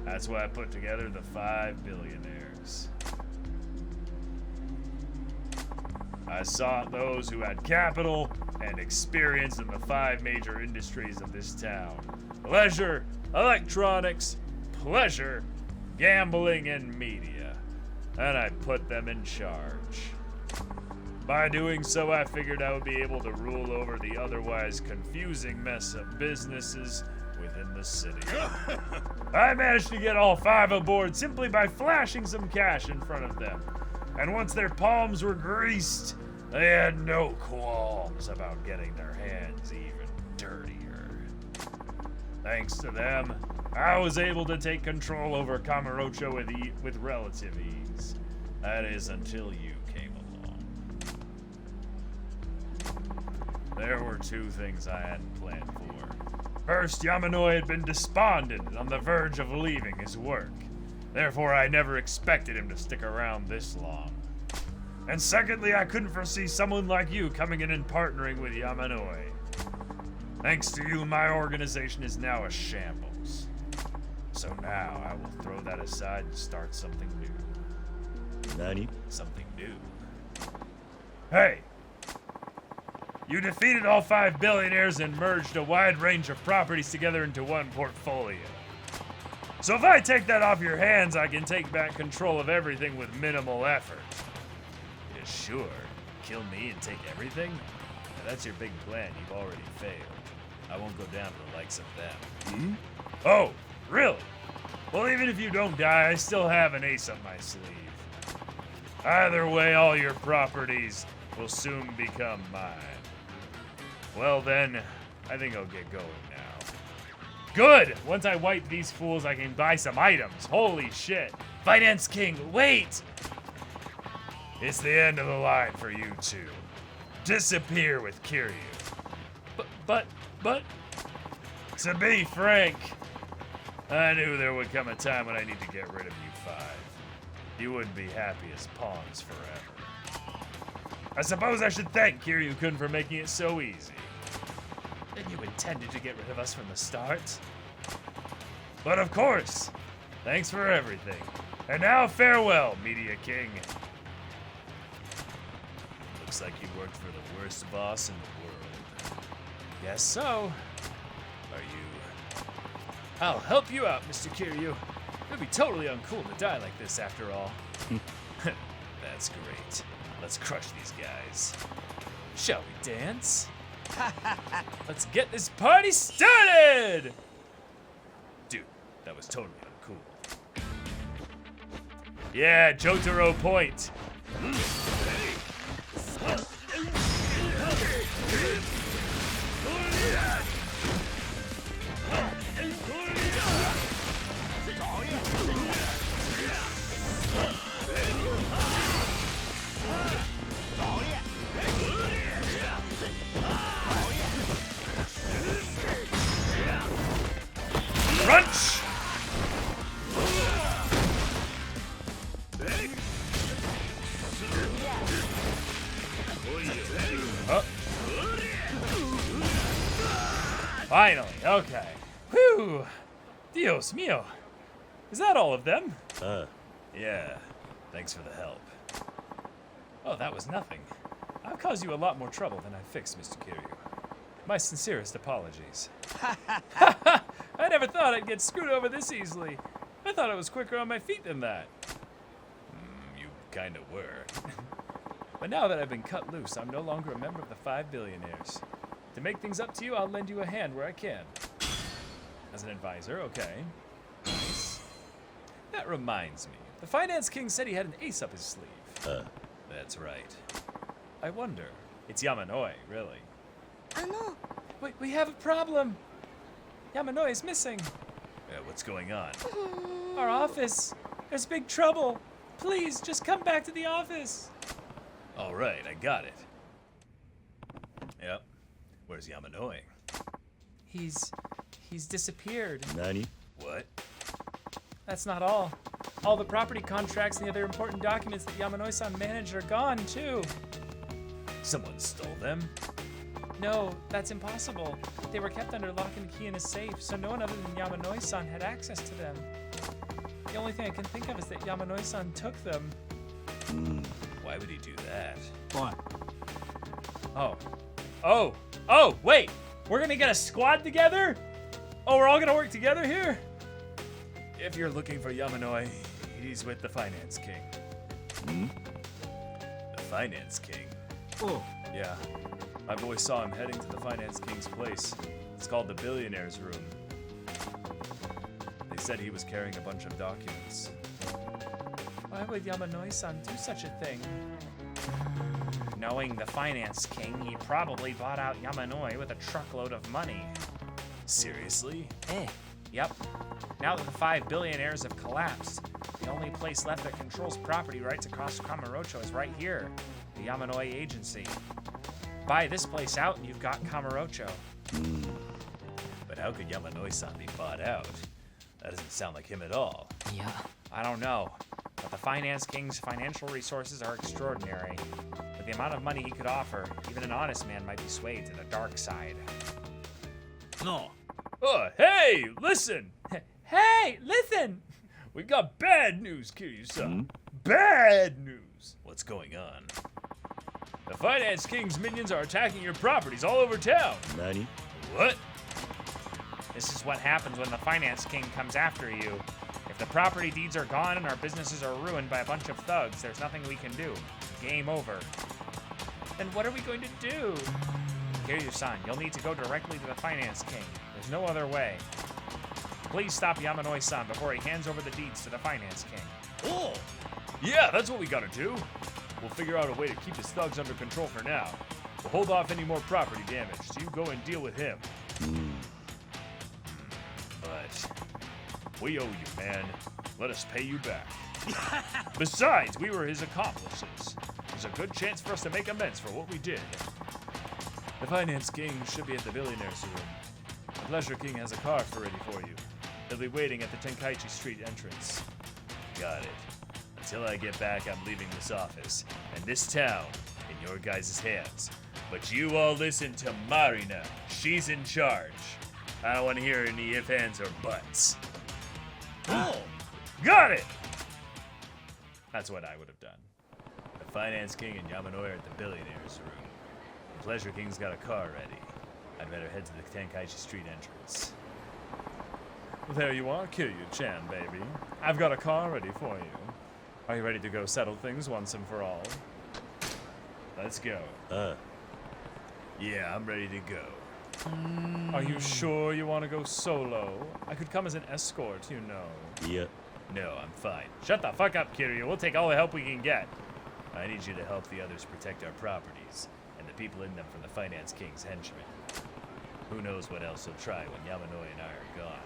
That's why I put together the 5 billionaires. I sought those who had capital and experience in the 5 major industries of this town. Leisure, electronics, pleasure, gambling, and media. And I put them in charge. By doing so, I figured I would be able to rule over the otherwise confusing mess of businesses within the city. I managed to get all 5 aboard simply by flashing some cash in front of them. And once their palms were greased, they had no qualms about getting their hands even dirtier. Thanks to them, I was able to take control over Kamurocho with relative ease. That is, until you came along. There were 2 things I hadn't planned for. First, Yamanoi had been despondent and on the verge of leaving his work. Therefore, I never expected him to stick around this long. And secondly, I couldn't foresee someone like you coming in and partnering with Yamanoi. Thanks to you, my organization is now a shambles. So now I will throw that aside and start something new. Nani? Something new. Hey! You defeated all 5 billionaires and merged a wide range of properties together into one portfolio. So if I take that off your hands, I can take back control of everything with minimal effort. Yeah, sure. Kill me and take everything? Now, that's your big plan. You've already failed. I won't go down to the likes of them. Hmm? Oh, really? Well, even if you don't die, I still have an ace up my sleeve. Either way, all your properties will soon become mine. Well then, I think I'll get going now. Good! Once I wipe these fools, I can buy some items. Holy shit. Finance King, wait! It's the end of the line for you two. Disappear with Kiryu. But, to be frank, I knew there would come a time when I need to get rid of you five. You wouldn't be happy as pawns forever. I suppose I should thank Kiryu-kun for making it so easy. Then you intended to get rid of us from the start? But of course, thanks for everything. And now farewell, Media King. Looks like you worked for the worst boss in the world. Guess so. Are you... I'll help you out, Mr. Kiryu. It'd be totally uncool to die like this after all. That's great. Let's crush these guys. Shall we dance? Let's get this party started! Dude, that was totally uncool. Yeah, Jotaro point. Crunch! Oh. Finally, okay. Whew! Dios mío. Is that all of them? Yeah, thanks for the help. Oh, that was nothing. I've caused you a lot more trouble than I fixed, Mr. Kiryu. My sincerest apologies. I never thought I'd get screwed over this easily. I thought I was quicker on my feet than that. You kinda were. But now that I've been cut loose, I'm no longer a member of the 5 billionaires. To make things up to you, I'll lend you a hand where I can. As an advisor, okay. Nice. That reminds me. The Finance King said he had an ace up his sleeve. That's right. I wonder. It's Yamanoi, really. Wait, we have a problem. Yamanoi is missing. Yeah, what's going on? Our office. There's big trouble. Please, just come back to the office. All right, I got it. Yep. Where's Yamanoi? He's disappeared. Nani? What? That's not all. All the property contracts and the other important documents that Yamanoi-san managed are gone, too. Someone stole them? No, that's impossible. They were kept under lock and key in a safe, so no one other than Yamanoi-san had access to them. The only thing I can think of is that Yamanoi-san took them. Why would he do that? Why? Oh, wait! We're gonna get a squad together? Oh, we're all gonna work together here? If you're looking for Yamanoi, he's with the Finance King. The Finance King? Oh, Yeah. My boy saw him heading to the Finance King's place. It's called the Billionaire's Room. They said he was carrying a bunch of documents. Why would Yamanoi-san do such a thing? Knowing the Finance King, he probably bought out Yamanoi with a truckload of money. Seriously? Yep. Now that the 5 billionaires have collapsed, the only place left that controls property rights across Kamurocho is right here, the Yamanoi Agency. Buy this place out and you've got Kamurocho. But how could Yamanoi-san be bought out? That doesn't sound like him at all. Yeah. I don't know, but the Finance King's financial resources are extraordinary. With the amount of money he could offer, even an honest man might be swayed to the dark side. no. Oh, hey, listen! Hey, listen! We got bad news, Kiryu-san. Bad news! What's going on? The Finance King's minions are attacking your properties all over town. Nani? What? This is what happens when the Finance King comes after you. If the property deeds are gone and our businesses are ruined by a bunch of thugs, there's nothing we can do. Game over. Then what are we going to do? Kiryu-san, you'll need to go directly to the Finance King. There's no other way. Please stop Yamanoi-san before he hands over the deeds to the Finance King. Oh! Yeah, that's what we gotta do. We'll figure out a way to keep his thugs under control for now. We'll hold off any more property damage, so you go and deal with him. But we owe you, man. Let us pay you back. Besides, we were his accomplices. There's a good chance for us to make amends for what we did. The Finance King should be at the billionaire's room. The Pleasure King has a car ready for you. He'll be waiting at the Tenkaichi Street entrance. Got it. Until I get back, I'm leaving this office and this town in your guys' hands. But you all listen to Marina. She's in charge. I don't want to hear any ifs, ands, or buts. Oh! Got it! That's what I would have done. The Finance King and Yamanoi are at the billionaire's room. The Pleasure King's got a car ready. I'd better head to the Tenkaichi Street entrance. Well, there you are, Kiryu-chan, baby. I've got a car ready for you. Are you ready to go settle things once and for all? Let's go. Yeah, I'm ready to go. Are you sure you want to go solo? I could come as an escort, you know. Yeah. No, I'm fine. Shut the fuck up, Kiryu. We'll take all the help we can get. I need you to help the others protect our properties and the people in them from the Finance King's henchmen. Who knows what else he'll try when Yamanoi and I are gone.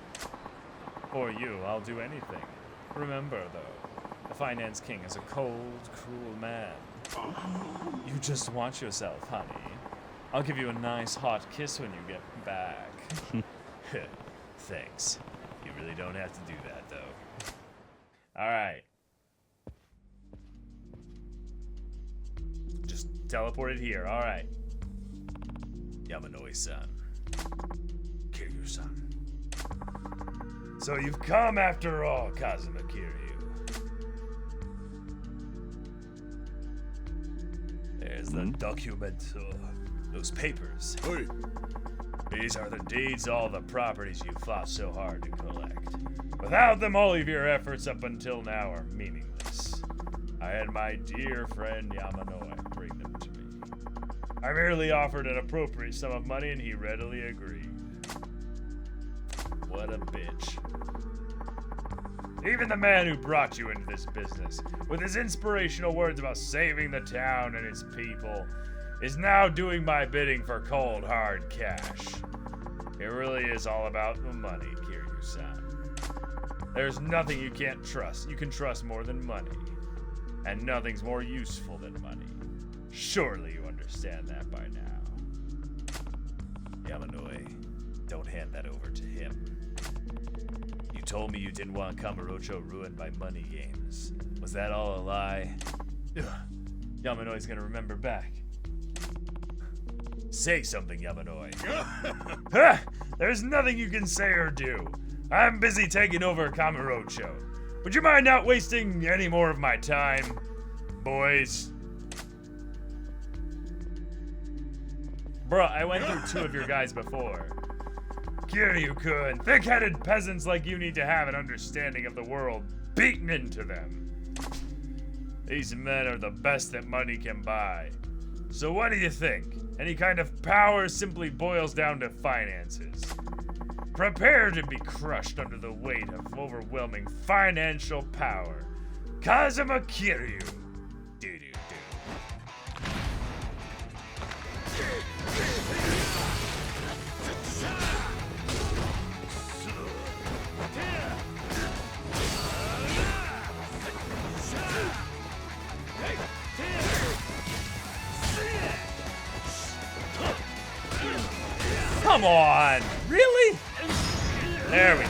For you, I'll do anything. Remember, though, the Finance King is a cold, cruel man. You just watch yourself, honey. I'll give you a nice hot kiss when you get back. Thanks. You really don't have to do that, though. All right. Just teleported here. All right. Yamanoi-san. Kiryu-san. So you've come after all, Kazuma Kiryu. There's the document, those papers. Hey. These are the deeds to all the properties you fought so hard to collect. Without them, all of your efforts up until now are meaningless. I had my dear friend Yamanoi bring them to me. I merely offered an appropriate sum of money and he readily agreed. What a bitch. Even the man who brought you into this business, with his inspirational words about saving the town and its people, is now doing my bidding for cold, hard cash. It really is all about the money, Kiryu-san. There's nothing you can't trust. You can trust more than money. And nothing's more useful than money. Surely you understand that by now. Yamanoi, don't hand that over to him. You told me you didn't want Kamurocho ruined by money games. Was that all a lie? Ugh. Yamanoi's gonna remember back. Say something, Yamanoi. Ha! There's nothing you can say or do. I'm busy taking over Kamurocho. Would you mind not wasting any more of my time, boys? Bruh, I went through 2 of your guys before. Kiryu-kun, thick-headed peasants like you need to have an understanding of the world beaten into them. These men are the best that money can buy. So what do you think? Any kind of power simply boils down to finances. Prepare to be crushed under the weight of overwhelming financial power. Kazuma Kiryu. Come on! Really? There we go.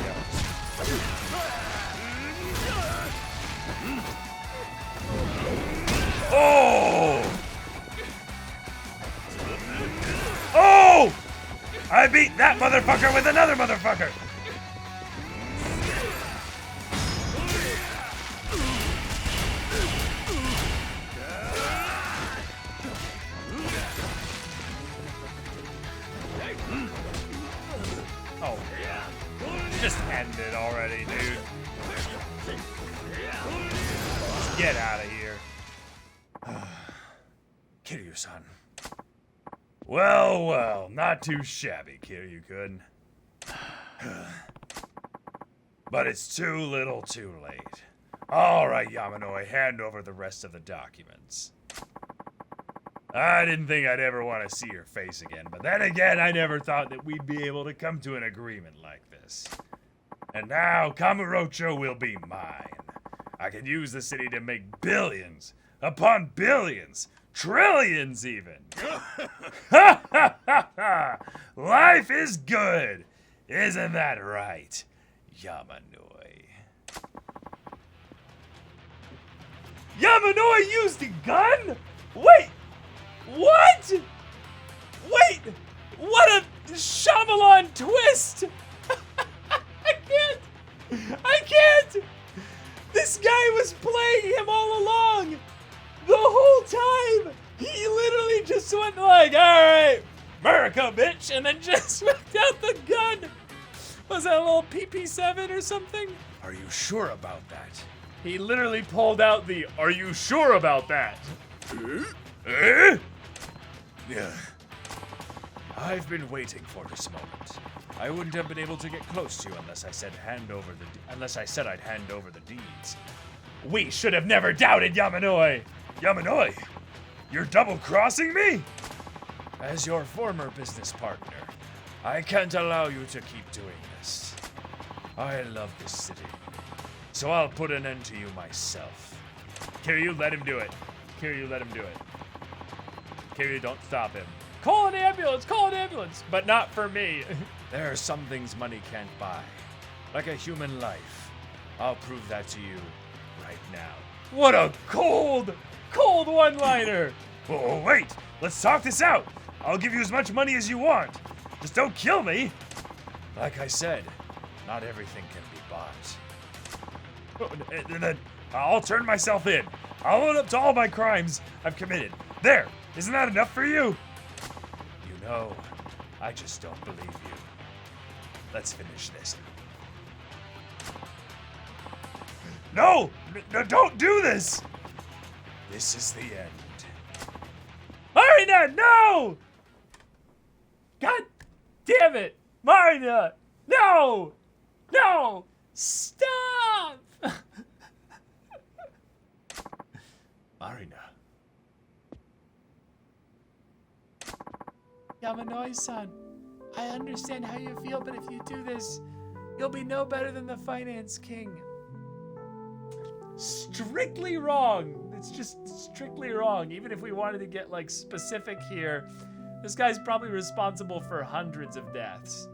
Oh! Oh! I beat that motherfucker with another motherfucker! Oh, yeah. Just end it already, dude. Just get out of here. Kiryu-san. Well, well, not too shabby, Kiryu-kun. But it's too little too late. All right, Yamanoi, hand over the rest of the documents. I didn't think I'd ever want to see your face again, but then again, I never thought that we'd be able to come to an agreement like this. And now, Kamurocho will be mine. I can use the city to make billions upon billions, trillions even. Ha ha ha ha! Life is good, isn't that right, Yamanoi? Yamanoi used a gun? Wait, what? Wait, what a Shyamalan twist! I can't! This guy was playing him all along! The whole time! He literally just went like, alright, America, bitch! And then just whipped out the gun! Was that a little PP7 or something? Are you sure about that? He literally pulled out the, are you sure about that? Yeah. I've been waiting for this moment. I wouldn't have been able to get close to you unless I said I'd hand over the deeds. We should have never doubted Yamanoi! Yamanoi, you're double-crossing me? As your former business partner, I can't allow you to keep doing this. I love this city, so I'll put an end to you myself. Kiryu, let him do it. Kiryu, let him do it. Kiryu, don't stop him. Call an ambulance! Call an ambulance! But not for me. There are some things money can't buy, like a human life. I'll prove that to you right now. What a cold one-liner! Oh, wait! Let's talk this out! I'll give you as much money as you want. Just don't kill me! Like I said, not everything can be bought. And then I'll turn myself in. I'll own up to all my crimes I've committed. There! Isn't that enough for you? You know, I just don't believe you. Let's finish this. No! No, don't do this! This is the end. Marina, no! God damn it! Marina! No! No! Stop! Marina. Yamanoi-san, I understand how you feel, but if you do this, you'll be no better than the finance king. Strictly wrong. It's just strictly wrong. Even if we wanted to get like specific here, this guy's probably responsible for hundreds of deaths.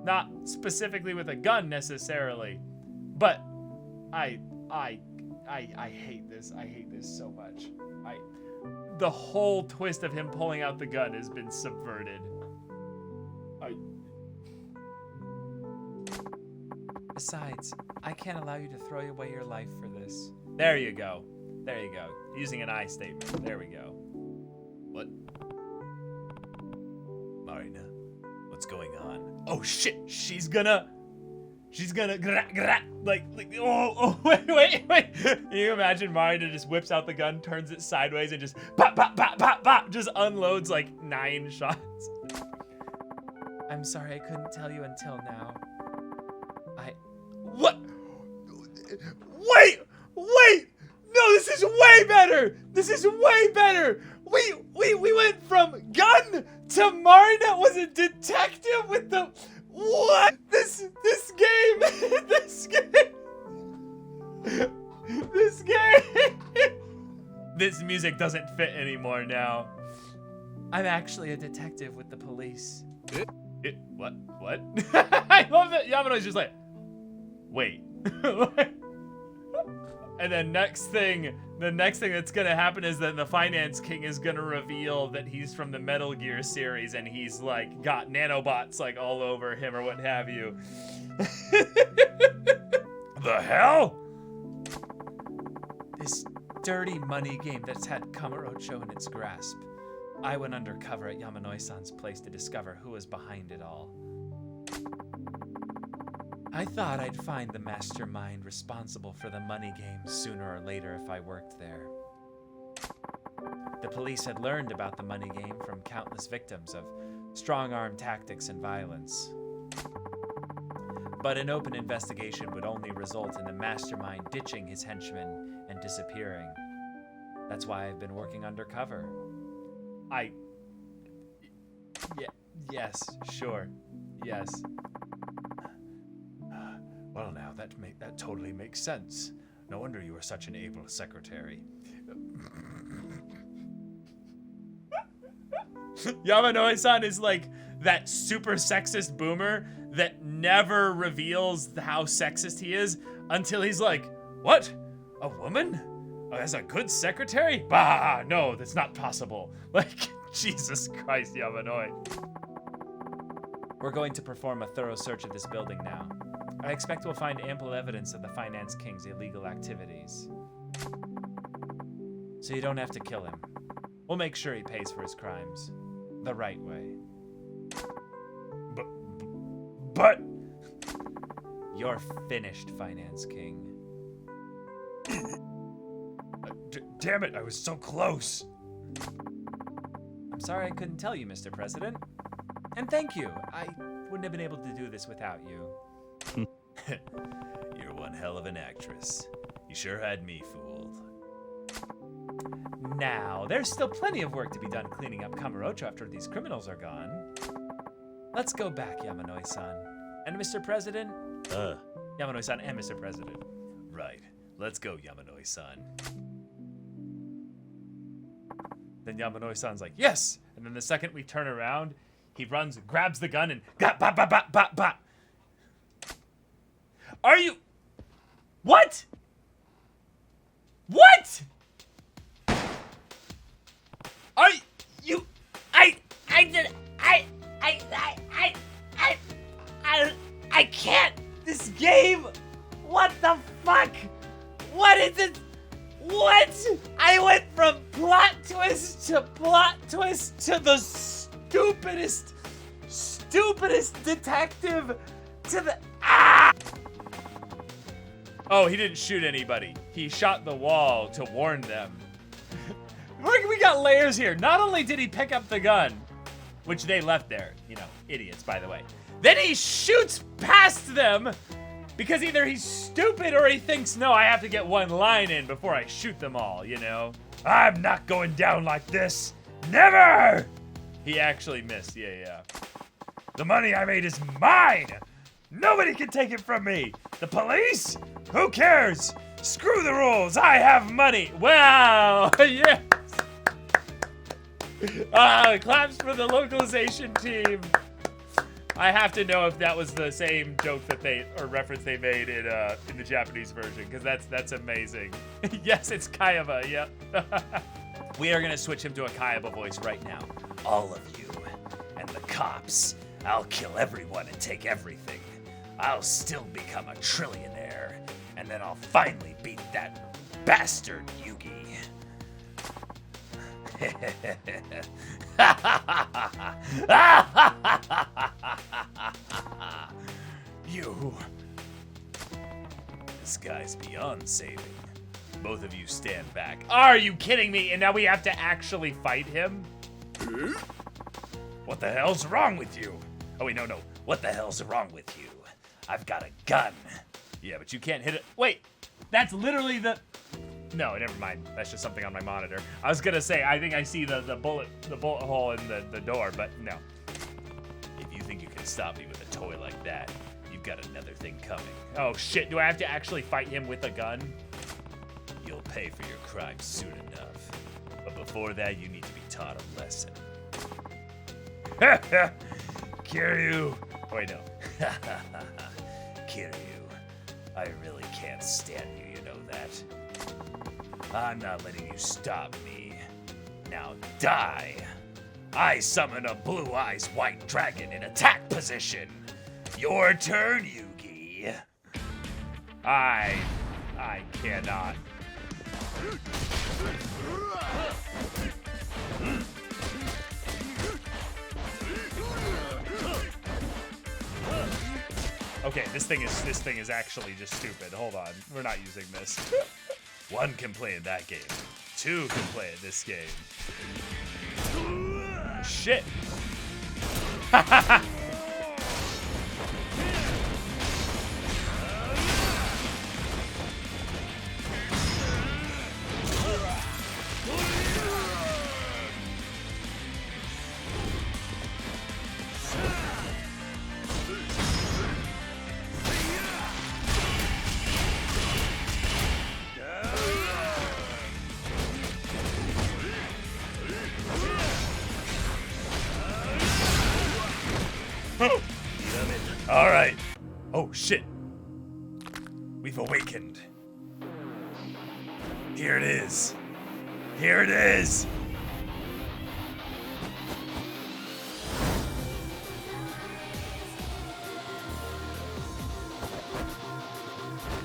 Not specifically with a gun necessarily, but I hate this. I hate this so much. The whole twist of him pulling out the gun has been subverted. Besides, I can't allow you to throw away your life for this. There you go. There you go. Using an I statement. There we go. What? Marina, what's going on? Oh shit! She's gonna like wait. Can you imagine Marina just whips out the gun, turns it sideways, and just pop, just unloads like 9 shots. I'm sorry I couldn't tell you until now. What? Wait! No, this is way better! This is way better! We went from gun to Marina was a detective with the what? This game This music doesn't fit anymore now. I'm actually a detective with the police. What? I love that Yamano's just like, wait. And then the next thing that's gonna happen is that the Finance King is gonna reveal that he's from the Metal Gear series and he's like got nanobots like all over him or what have you. The hell? This dirty money game that's had Kamurocho in its grasp. I went undercover at Yamanoi-san's place to discover who was behind it all. I thought I'd find the mastermind responsible for the money game sooner or later if I worked there. The police had learned about the money game from countless victims of strong-arm tactics and violence. But an open investigation would only result in the mastermind ditching his henchmen and disappearing. That's why I've been working undercover. Yes, sure, yes. Well, now that totally makes sense. No wonder you were such an able secretary. Yamanoi-san is like that super sexist boomer that never reveals how sexist he is until he's like, what? A woman? As a good secretary? Bah, no, that's not possible. Like, Jesus Christ, Yamanoi. We're going to perform a thorough search of this building now. I expect we'll find ample evidence of the Finance King's illegal activities. So you don't have to kill him. We'll make sure he pays for his crimes. The right way. But... You're finished, Finance King. Damn it, I was so close. I'm sorry I couldn't tell you, Mr. President. And thank you. I wouldn't have been able to do this without you. You're one hell of an actress. You sure had me fooled. Now, there's still plenty of work to be done cleaning up Kamurocho after these criminals are gone. Let's go back, Yamanoi-san. And Mr. President? Yamanoi-san and Mr. President. Right. Let's go, Yamanoi-san. Then Yamanoi-san's like, yes! And then the second we turn around, he runs, grabs the gun, and ba. Are you... What? What? Are you... I can't... This game... What the fuck? What is it? What? I went from plot twist to the stupidest detective to the... Oh, he didn't shoot anybody. He shot the wall to warn them. We got layers here. Not only did he pick up the gun, which they left there, you know, idiots, by the way. Then he shoots past them because either he's stupid or he thinks, no, I have to get one line in before I shoot them all, you know? I'm not going down like this. Never! He actually missed, yeah. The money I made is mine! Nobody can take it from me! The police? Who cares? Screw the rules, I have money! Wow, yes! Claps for the localization team. I have to know if that was the same joke that or reference they made in the Japanese version, because that's amazing. Yes, it's Kayaba, yep. We are gonna switch him to a Kayaba voice right now. All of you, and the cops. I'll kill everyone and take everything. I'll still become a trillionaire, and then I'll finally beat that bastard Yugi. You. This guy's beyond saving. Both of you stand back. Are you kidding me? And now we have to actually fight him? What the hell's wrong with you? Oh wait, no. What the hell's wrong with you? I've got a gun. Yeah, but you can't hit it. Wait, that's literally the... No, never mind. That's just something on my monitor. I was gonna say, I think I see the bullet hole in the door, but no. If you think you can stop me with a toy like that, you've got another thing coming. Oh shit, do I have to actually fight him with a gun? You'll pay for your crimes soon enough. But before that, you need to be taught a lesson. Kiryu. Wait, no. Kiryu, I really can't stand you, you know that? I'm not letting you stop me. Now die! I summon a blue eyes white dragon in attack position. Your turn, Yugi. I cannot. Okay, this thing is actually just stupid. Hold on, we're not using this. One can play in that game. two can play at this game. Shit. All right. Oh, shit. We've awakened. Here it is. Here it is.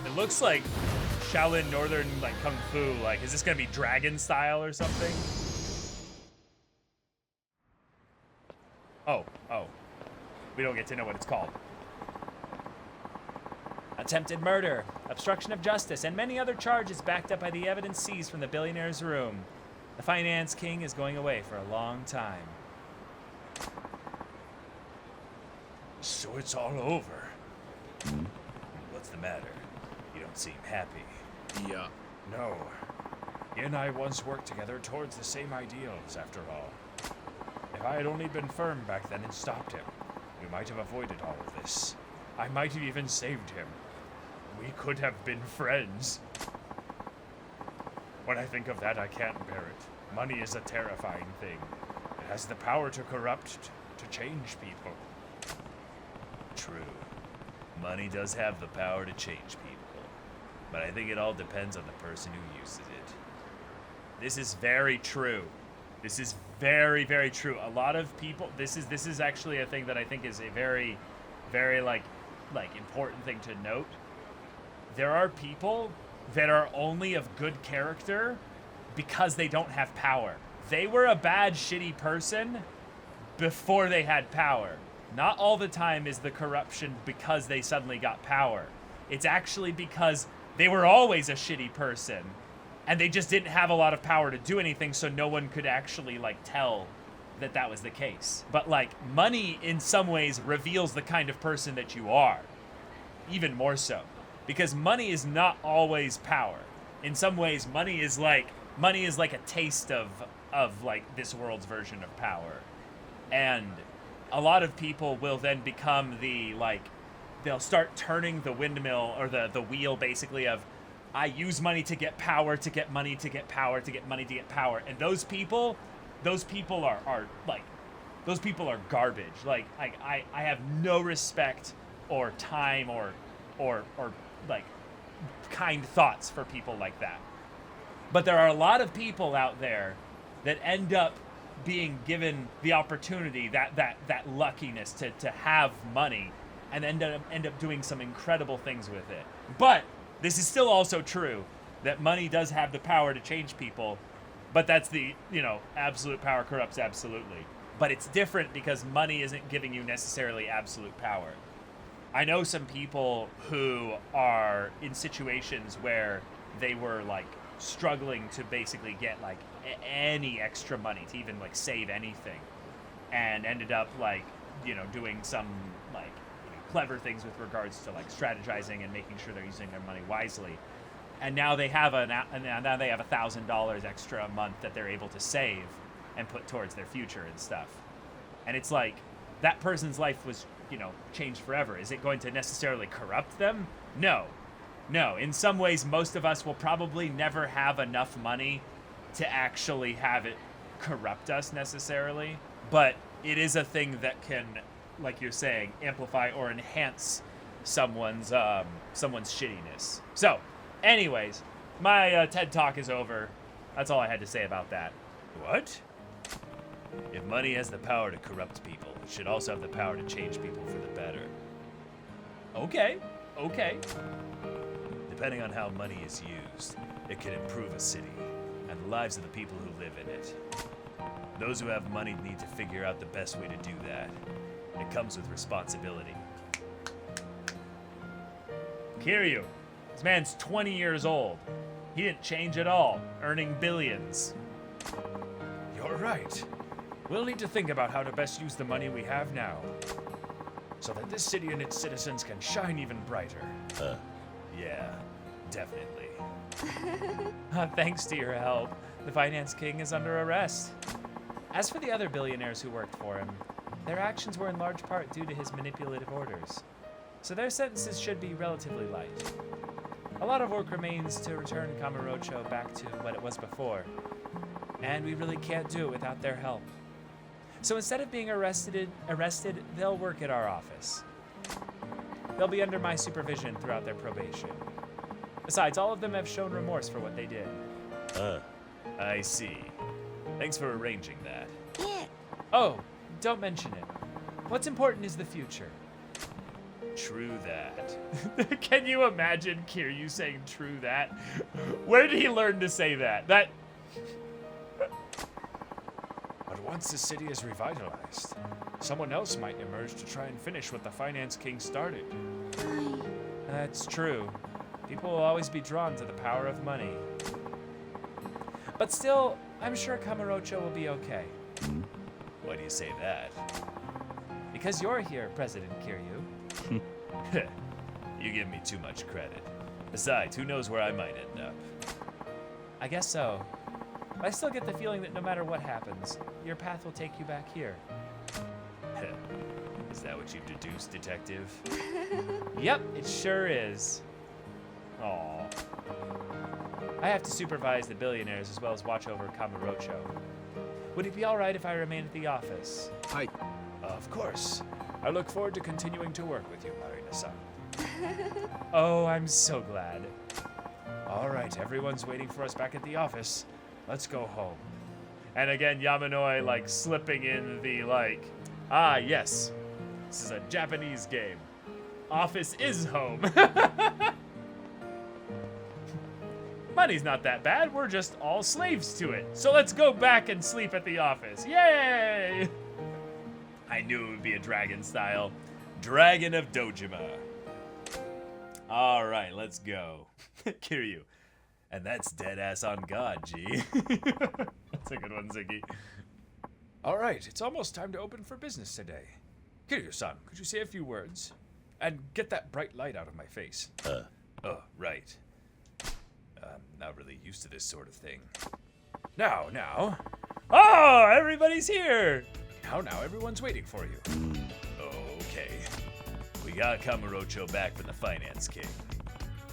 It looks like Shaolin Northern, like, Kung Fu. Like, is this gonna be dragon style or something? Oh. We don't get to know what it's called. Attempted murder, obstruction of justice, and many other charges backed up by the evidence seized from the billionaire's room. The finance king is going away for a long time. So it's all over. What's the matter? You don't seem happy. Yeah. No. He and I once worked together towards the same ideals, after all. If I had only been firm back then and stopped him, we might have avoided all of this. I might have even saved him. We could have been friends. When I think of that, I can't bear it. Money is a terrifying thing. It has the power to corrupt, to change people. True. Money does have the power to change people. But I think it all depends on the person who uses it. This is very true. This is very, very true. A lot of people, this is actually a thing that I think is a very, very like important thing to note. There are people that are only of good character because they don't have power. They were a bad, shitty person before they had power. Not all the time is the corruption because they suddenly got power. It's actually because they were always a shitty person and they just didn't have a lot of power to do anything, so no one could actually like tell that that was the case. But like money in some ways reveals the kind of person that you are, even more so, because money is not always power. In some ways, money is like a taste of like this world's version of power, and a lot of people will then become they'll start turning the windmill or the wheel basically of, I use money to get power, to get money, to get power, to get money, to get power. And those people are garbage. Like I have no respect or time or like kind thoughts for people like that. But there are a lot of people out there that end up being given the opportunity, that luckiness to have money, and end up doing some incredible things with it. But this is still also true that money does have the power to change people, but that's the, absolute power corrupts absolutely. But it's different because money isn't giving you necessarily absolute power. I know some people who are in situations where they were like struggling to basically get like any extra money to even like save anything, and ended up like, doing some like clever things with regards to like strategizing and making sure they're using their money wisely. And now they have $1,000 extra a month that they're able to save and put towards their future and stuff. And it's like that person's life was, changed forever. Is it going to necessarily corrupt them? No. In some ways, most of us will probably never have enough money to actually have it corrupt us necessarily. But it is a thing that can, like you're saying, amplify or enhance someone's shittiness. So, anyways, my TED Talk is over. That's all I had to say about that. What? If money has the power to corrupt people, it should also have the power to change people for the better. Okay. Depending on how money is used, it can improve a city and the lives of the people who live in it. Those who have money need to figure out the best way to do that. It comes with responsibility. Kiryu, this man's 20 years old. He didn't change at all, earning billions. You're right. We'll need to think about how to best use the money we have now, so that this city and its citizens can shine even brighter. Yeah, definitely. Thanks to your help, the Finance King is under arrest. As for the other billionaires who worked for him, their actions were in large part due to his manipulative orders, so their sentences should be relatively light. A lot of work remains to return Kamurocho back to what it was before, and we really can't do it without their help. So instead of being arrested, they'll work at our office. They'll be under my supervision throughout their probation. Besides, all of them have shown remorse for what they did. I see. Thanks for arranging that. Oh, don't mention it. What's important is the future. True that. Can you imagine Kiryu saying true that? Where did he learn to say that? But once the city is revitalized, someone else might emerge to try and finish what the Finance King started. That's true. People will always be drawn to the power of money. But still, I'm sure Kamurocho will be okay. Why do you say that? Because you're here, President Kiryu. You give me too much credit. Besides, who knows where I might end up? I guess so. But I still get the feeling that no matter what happens, your path will take you back here. Is that what you've deduced, Detective? Yep, it sure is. Aww. I have to supervise the billionaires as well as watch over Kamurocho. Would it be alright if I remain at the office? Hi. Of course. I look forward to continuing to work with you, Marina-san. Oh, I'm so glad. All right, everyone's waiting for us back at the office. Let's go home. And again, Yamanoi, like, slipping in the, like, ah, yes. This is a Japanese game. Office is home. Money's not that bad. We're just all slaves to it. So let's go back and sleep at the office. Yay! I knew it would be a dragon style. Dragon of Dojima. All right, let's go. Kiryu. And that's dead ass on God, G. That's a good one, Ziggy. All right, it's almost time to open for business today. Kiryu-san, could you say a few words? And get that bright light out of my face. Oh, right. I'm not really used to this sort of thing. Now. Oh, everybody's here. Now, everyone's waiting for you. Okay. We got Kamurocho back from the Finance King.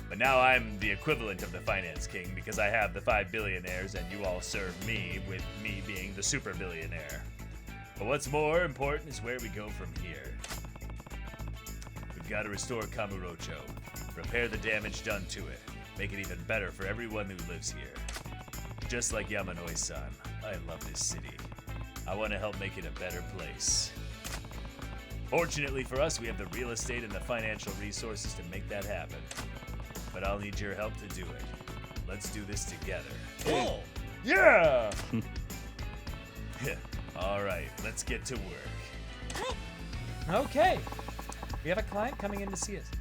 But now I'm the equivalent of the Finance King because I have the 5 billionaires and you all serve me, with me being the super billionaire. But what's more important is where we go from here. We've got to restore Kamurocho, repair the damage done to it, make it even better for everyone who lives here. Just like Yamanoi-san, I love this city. I want to help make it a better place. Fortunately for us, we have the real estate and the financial resources to make that happen. But I'll need your help to do it. Let's do this together. Oh, yeah! All right, let's get to work. Okay. We have a client coming in to see us.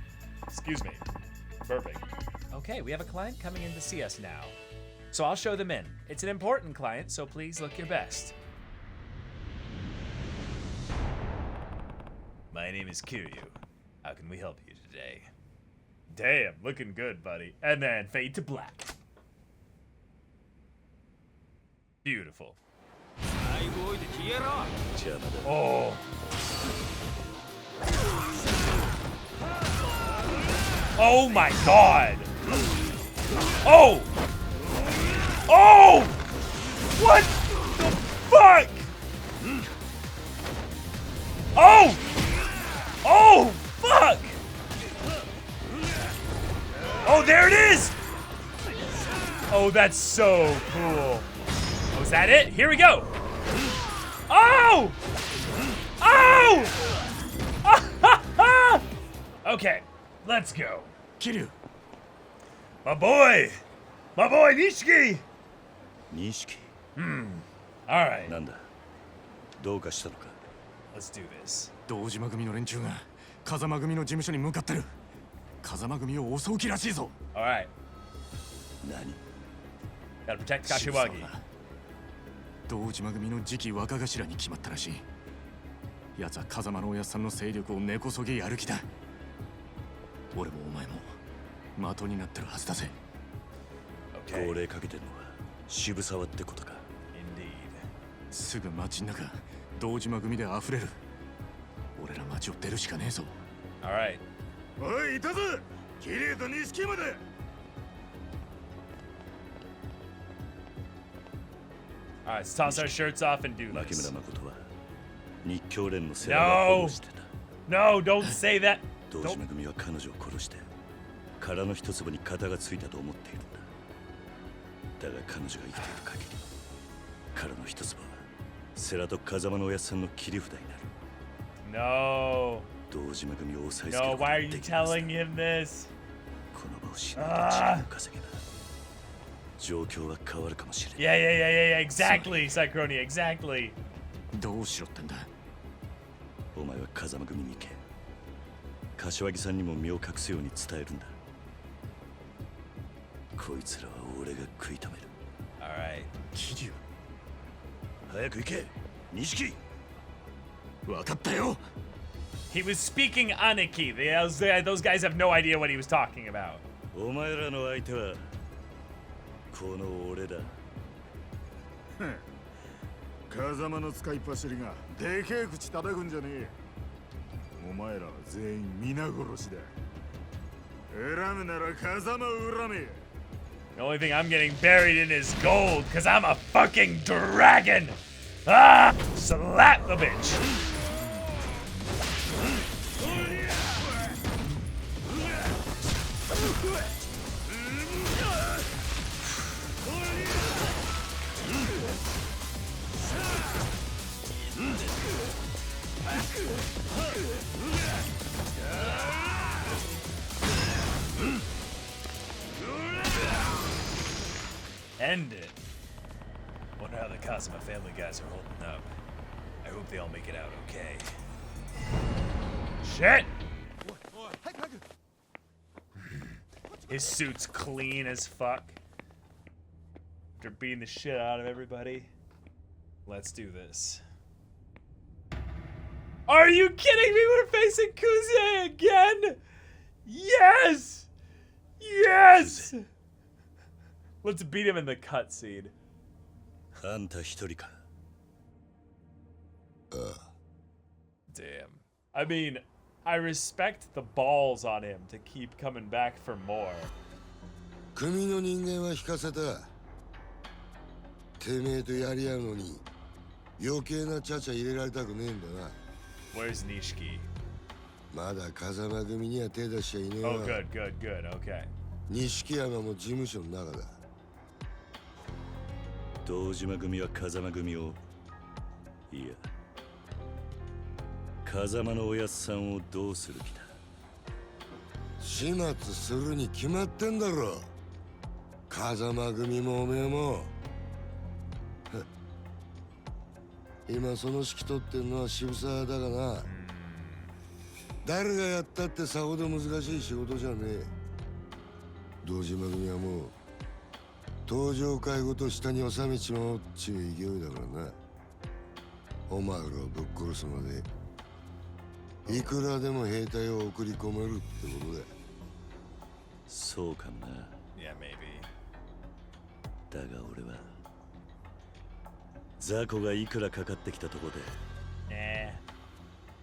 Excuse me. Burping. Okay, we have a client coming in to see us now. So I'll show them in. It's an important client, so please look your best. My name is Kiryu. How can we help you today? Damn, looking good, buddy. And then fade to black. Beautiful. Oh. Oh my god. Oh. Oh. What the fuck? Oh. Oh, fuck. Oh, there it is. Oh, that's so cool. Oh, is that it? Here we go. Oh! Oh! Okay, let's go. Kiryu! My boy! My boy, Nishiki! Nishiki? All right. なんだどうかしたのか Let's do this. 堂島組の連中が風間組の事務所に向かってる。風間組を襲う気らしいぞ。All right. 何 Gotta protect Kashiwagi. 堂島組の次期若頭に決まったらしい。奴は風間のおやっさんの勢力を根こそぎやる気だ。俺もお前も的になってるはずだぜ。号令かけてるのは渋沢ってことか。すぐ街の中、堂島組で溢れる。俺ら街を出るしかねえぞ。Alright. おい、いたぞ。桐生と錦まで。Alright, let's toss our shirts off and do 牧 this. 村誠は日教連の背中を殺してた。 No, don't say that. 堂島組は彼女を殺して殻の一粒に型がついたと思っているんだ。だが彼女が生きている限り殻の一粒は世良と風間のおやっさんの切り札になる。 No. 堂島組を抑えつけ No, ること why が are you できるはずだ。 telling him this? この場をしのいで時間を稼げば状況は変わるかもしれない。 Yeah, exactly, Cycronia, exactly. どうしろってんだ。お前は風間組に行け。柏木さんにも身を隠すように伝えるんだ。こいつらは俺が食い止める。 Alright. 桐生、早く行け、錦。分かったよ。 He was speaking Aniki. Those guys have no idea what he was talking about. お前らの相手はこの俺だ。風間の使いっ走りがでけえ口叩くんじゃねえ。お前らは全員皆殺しだ。恨むなら風間を恨め。 The only thing I'm getting buried in is gold, because I'm a fucking dragon! Ah! Slap the bitch! End it. Wonder how the Kazuma family guys are holding up. I hope they all make it out okay. Shit! His suit's clean as fuck. After beating the shit out of everybody. Let's do this. Are you kidding me? We're facing Kuze again? Yes! Yes! Let's beat him in the cutscene. あんた一人か。Damn. I mean, I respect the balls on him to keep coming back for more. 組の人間は引かせた。てめえとやり合うのに余計なちゃちゃ入れられたくねえんだな。 Where's Nishiki? まだ風間組には手出しちゃいねえわ。 Oh, good, good, good. Okay. 錦山も事務所の中だ。堂島組は風間組を、いや、風間のおやっさんをどうする気だ。始末するに決まってんだろ。風間組もおめえも。今その指揮取ってんのは渋沢だがな。誰がやったってさほど難しい仕事じゃねえ。堂島組はもう登場会ごと下に収めちまおうっちゅう勢いだからな。お前らをぶっ殺すまでいくらでも兵隊を送り込めるってことだ。そうかもな。Yeah, maybe. だが俺は雑魚がいくらかかってきたとこで、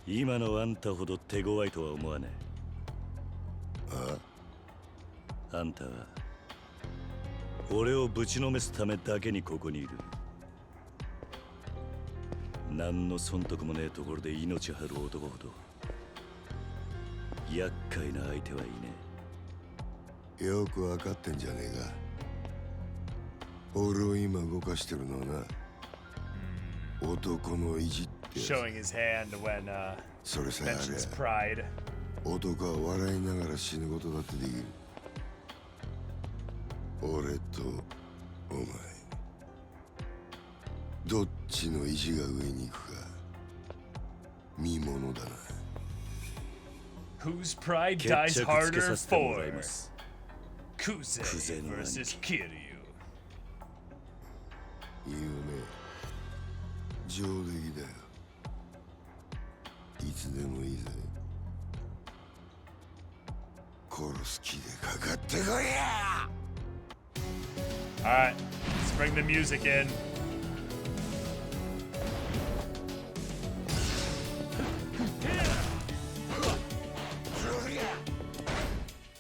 今のあんたほど手強いとは思わねえ。あんたは俺をぶちのめすためだけにここにいる。何の損得もねえところで命張る男ほど厄介な相手はいねよくわかってんじゃねえか。俺を今動かしてるのはな、男の意地ってやつ。 Showing his hand when それさえあ mentions れ pride. 男は笑いながら死ぬことだってできる。俺とお前どっちの意地が上に行くか見ものだな。 Whose pride 決 dies 着つけ harder させてもら for? います。 Kuze クゼの兄貴。 versus Kiryu. 上出来だよ。いつでもいいぜ。殺す気でかかってこいや。 Alright, let's bring the music in.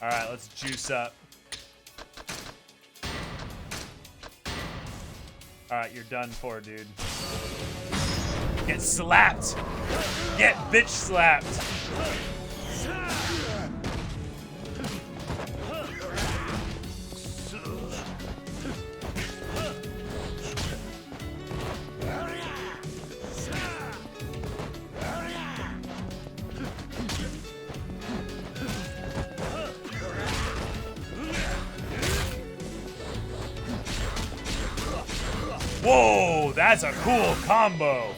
Alright, let's juice up. Alright, you're done for, dude. Get slapped! Get bitch slapped! Whoa, that's a cool combo.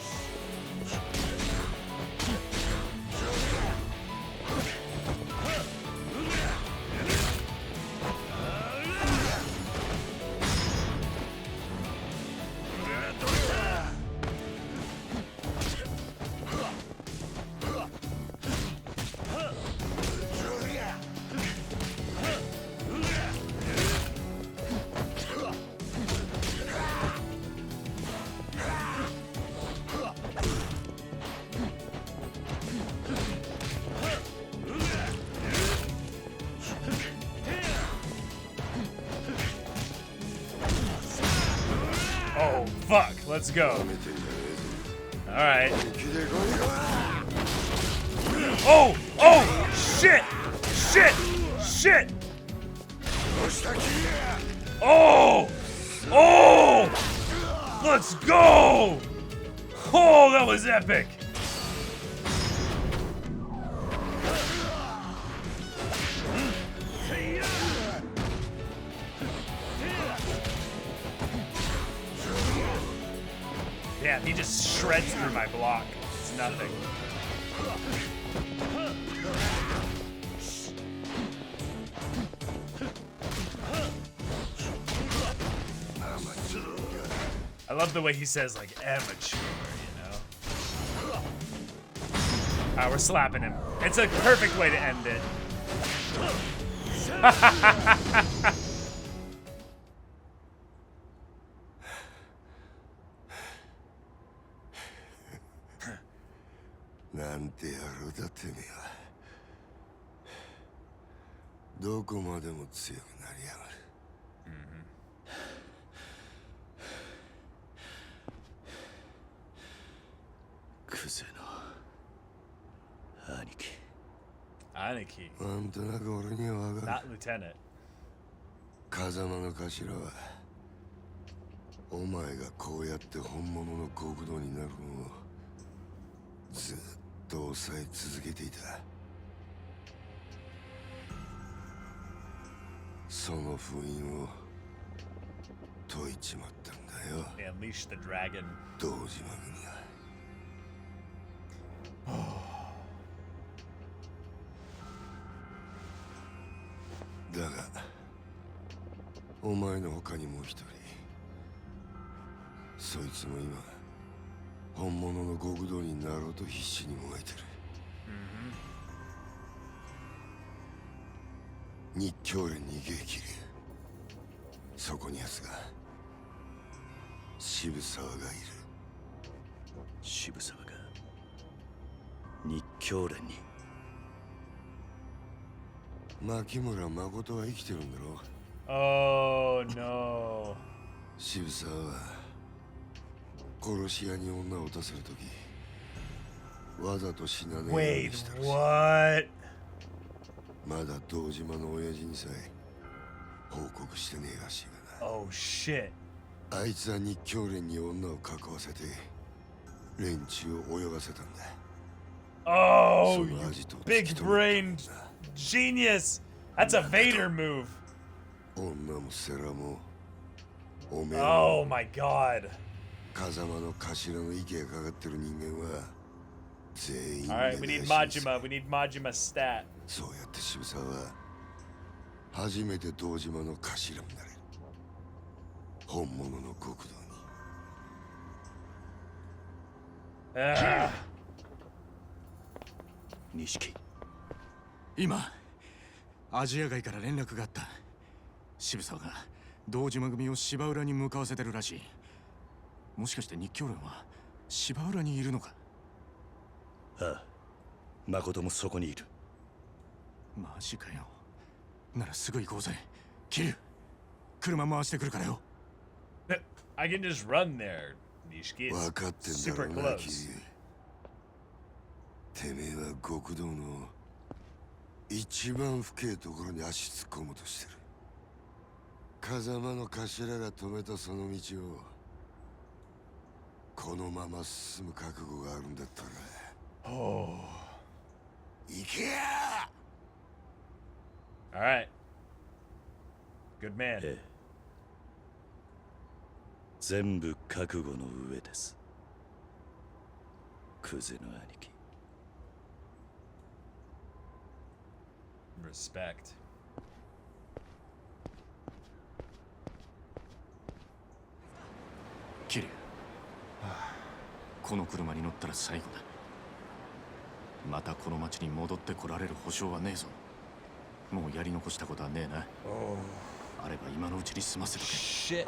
Oh, fuck. Let's go. Alright. Oh! Oh! Shit! Shit! Shit! Oh! Oh! Let's go! Oh, that was epic! Yeah, he just shreds through my block. It's nothing. I love the way he says, like, amateur, you know? Alright, we're slapping him. It's a perfect way to end it.なんて野郎だてめえは。どこまでも強くなりやがる。クゼの兄貴。兄貴。なんとなく俺にはわかる。Not lieutenant. 風間の頭は、お前がこうやって本物の極道になるのをずっと抑え続けていた。その封印を解いちまったんだよ。Unleash the dragon. 堂島組が。だが、お前の他にもう一人、そいつも今、本物の極道になろうと必死にもがいてる。日教連に逃げ切る。そこに奴が、渋沢がいる。渋沢が日教連に。牧村誠は生きてるんだろ。Oh no. 渋沢は殺し屋に女を撃たせるとき、わざと死なねえようにしたらしい。What? まだ堂島の親父にさえ報告してねえらしいがな。Oh shit. あいつは日教連に女を囲わせて連中を泳がせたんだ。Oh, you big brained genius. That's a Vader move. 女もセラもおめえ Oh my god. 風間の頭の息がかかってる人間は全員 Alright, we need Majima. We need Majima's stat. そうやって渋沢は初めて堂島の頭になれる。本物の極道に。錦。今アジア街から連絡があった。渋沢が堂島組を芝浦に向かわせてるらしい。もしかして日教連は芝浦にいるのか？ああ、誠もそこにいる。マジかよ。ならすぐ行こうぜ。キル、車回してくるからよ。I can just run there. Nishiki is 分かってんだ super ろうな、キ close. リ。てめえは極道の一番深いところに足突っ込もうとしてる。風間の頭が止めたその道をこのまま進む覚悟があるんだったら、行けや！ All right. Good man. ええ、全部覚悟の上です。クゼの兄貴。Respect. キル、この車に乗ったら最後だ。またこの町に戻ってこられる保証はねえぞ。もうやり残したことはねえな。あれば今のうちに済ませるけ。 Shit.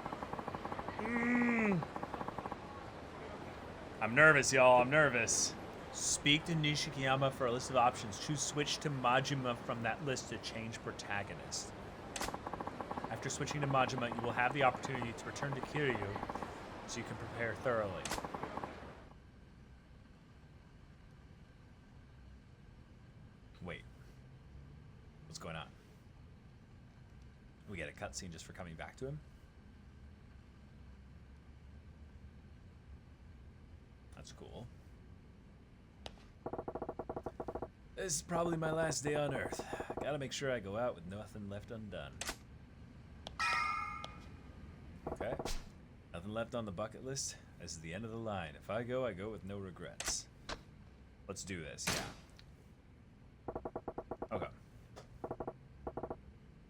I'm nervous, y'all. I'm nervous. Speak to Nishikiyama for a list of options. Choose switch to Majima from that list to change protagonist. After switching to Majima, you will have the opportunity to return to Kiryu so you can prepare thoroughly. Wait. What's going on? We get a cutscene just for coming back to him? That's cool. This is probably my last day on Earth. Gotta make sure I go out with nothing left undone. Okay. Nothing left on the bucket list. This is the end of the line. If I go with no regrets. Let's do this, yeah. Okay.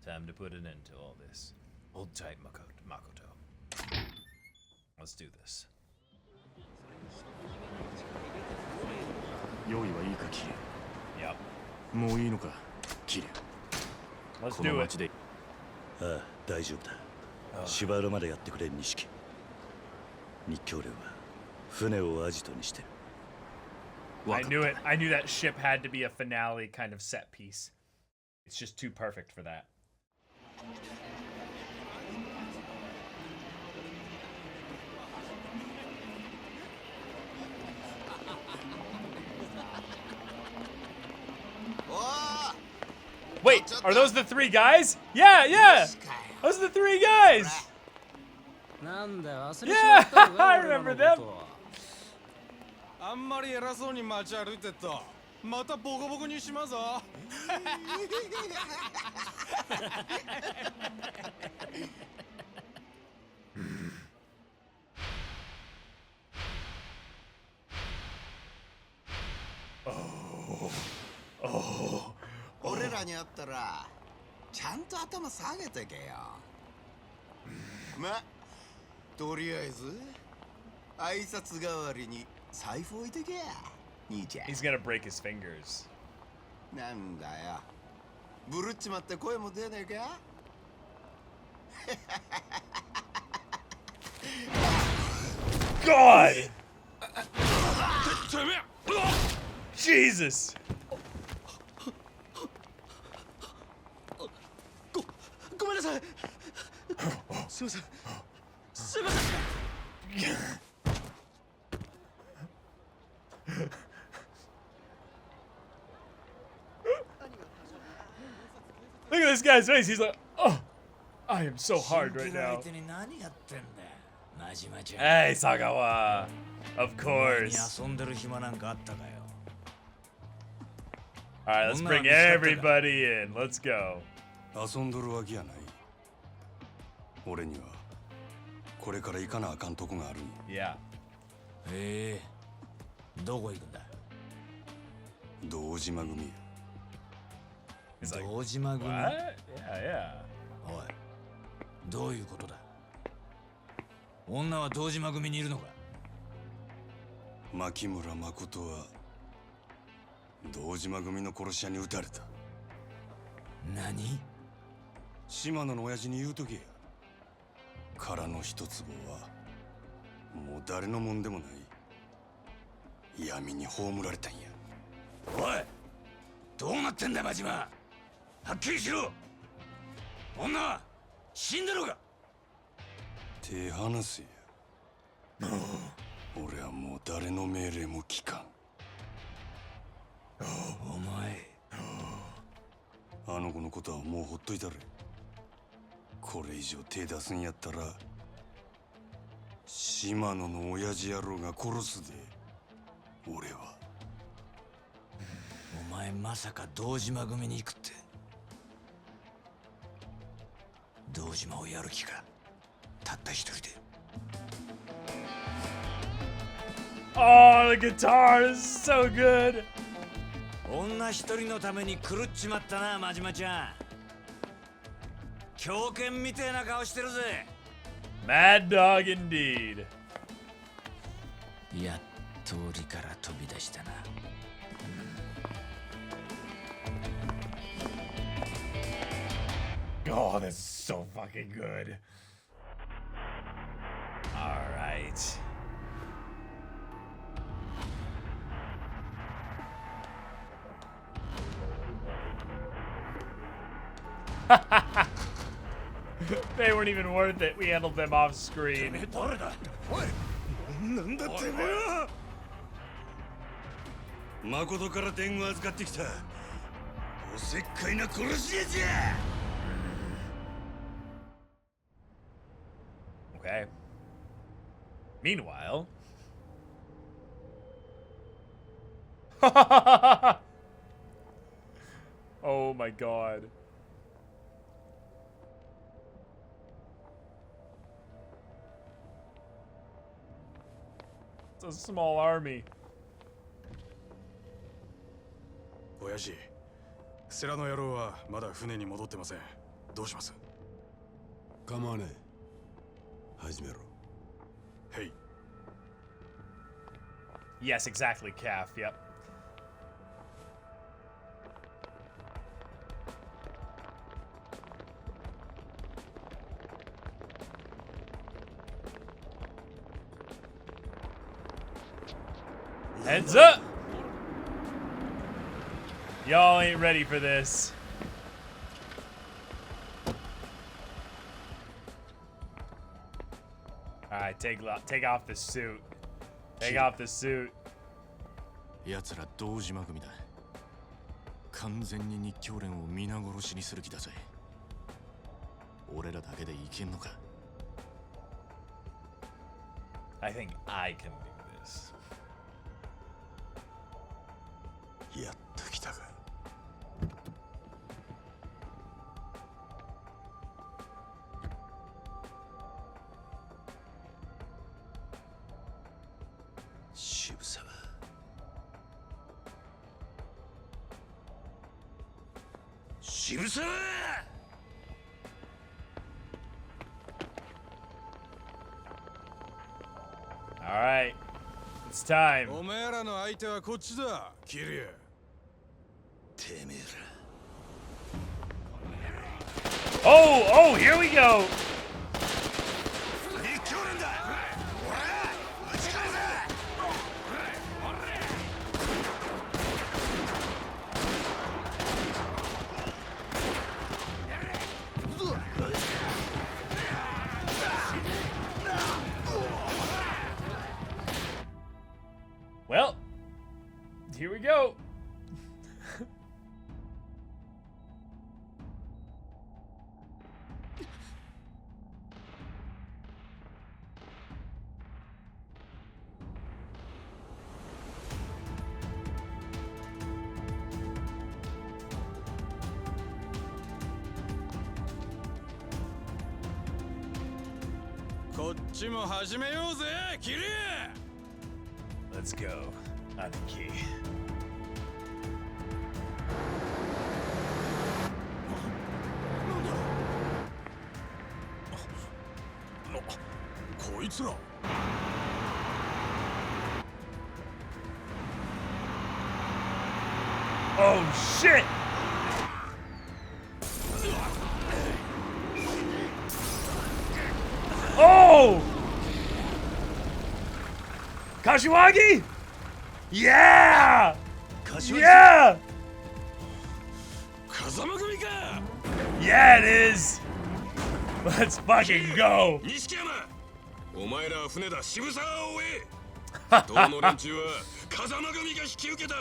Time to put an end to all this. Hold tight, Makoto. Let's do this. 用意はいいか、キル。 Yep. もういいのか、キル。 Let's この do 町 it. で。ああ、大丈夫だ。芝浦までやってくれ、錦。日教連は船をアジトにしてる。I knew it. I knew that ship had to be a finale kind of set piece. It's just too perfect for that. Wait, are those the three guys? Yeah, yeah. Those are the three guys. Yeah, I remember them. あんまり偉そうに街歩いてっとまたボコボコにしまぞ。俺らに会ったらちゃんと頭下げてけよ。ま、とりあえず挨拶代わりに財布置いてけや、兄ちゃん。 He's gonna break his fingers. なんだよ、ブルっちまって声も出ねえか。God! Jesus! ごめんなさい。すいません。すいません。 Look at this guy's face. He's like, oh, I am so hard right now. Hey, Sagawa. Of course. Alright, let's bring everybody in. Let's go. 遊んどるわけやない。俺にはこれから行かなあかんとこがあるんや。Yeah. どこ行くんだ？堂島組や。He's like, 堂島組。 what? Yeah, おい、どういうことだ？女は堂島組にいるのか？牧村誠は堂島組の殺し屋に撃たれた。何？島野の親父に言うとけや。殻の一坪はもう誰のもんでもない。闇に葬られたんや。おい、どうなってんだ真島。はっきりしろ。女は死んだのか。手離せや。俺はもう誰の命令も聞かん。お前、あの子のことはもうほっといたれ。これ以上手出すんやったら島野の親父野郎が殺すで。俺は。お前まさか堂島組に行くって。堂島をやる気か。たった一人で。Oh, the guitar is so good. 女一人のために狂っちまったな、真島ちゃん。狂犬みてえな顔してるぜ。Mad dog indeed. やっと檻から飛び出したな。Oh, that's so fucking good. All right. They weren't even worth it. We handled them off screen. なんだってめえは。誠から伝言預かってきたおせっかいな殺し屋じゃ。Okay. Meanwhile. Oh my god. It's a small army. 親父、セラの野郎はまだ船に戻ってません。どうします？構わねえ。始めろ。へい。Yes, exactly, Calf. Yep. Heads up! Y'all ain't ready for this. Alright, take off the suit. Take off the suit. 奴ら堂島組だ。完全に日教連を皆殺しにする気だぜ。俺らだけでいけんのか。I think I can do this. やっと来たか。渋沢。渋沢。All right, it's time. お前らの相手はこっちだ、キリア。てめえら。Oh, here we go. 日教連だ。おら、打ち返せ。Well, here we go.こっちも始めようぜ、キリア。Let's go. I'm the key. こいつら。Oh shit! Oh! Kashiwagi? Yeah! Yeah! Yeah, it is! Let's fucking go! お前らは船だ、渋沢を追え。どの連中は風間組が引き受けた。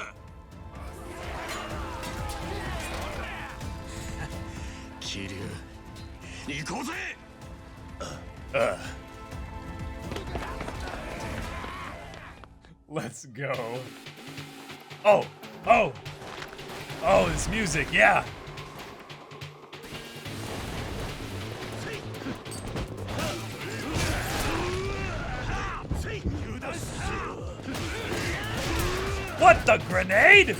桐生、行こうぜ。Let's go. Oh, oh, oh, this music, yeah. What the grenade?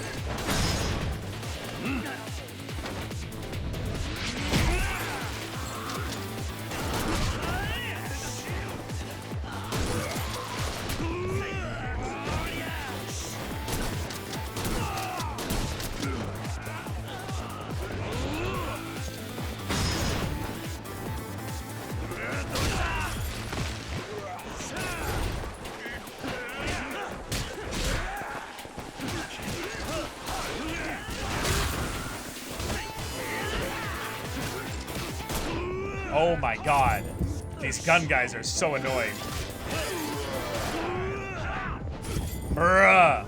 Oh my god. These gun guys are so annoying. Bruh.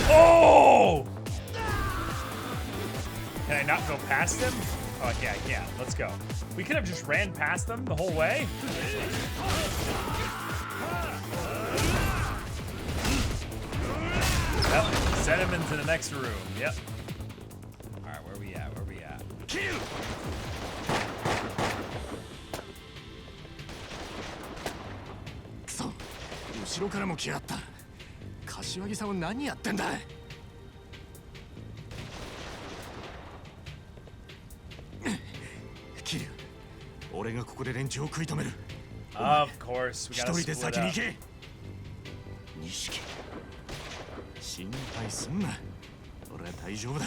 Oh! Can I not go past them? Oh, yeah, I can. Let's go. We could have just ran past them the whole way. Yep. Send him into the next room. Yep. Alright, where we at? Where we at? Kill! くそ、後ろからも来やがった。柏木さんは何やってんだ。桐生、俺がここで連中を食い止める。Of course, we 一 gotta 人で split 先に行 up. け。錦、心配すんな。俺は大丈夫だ。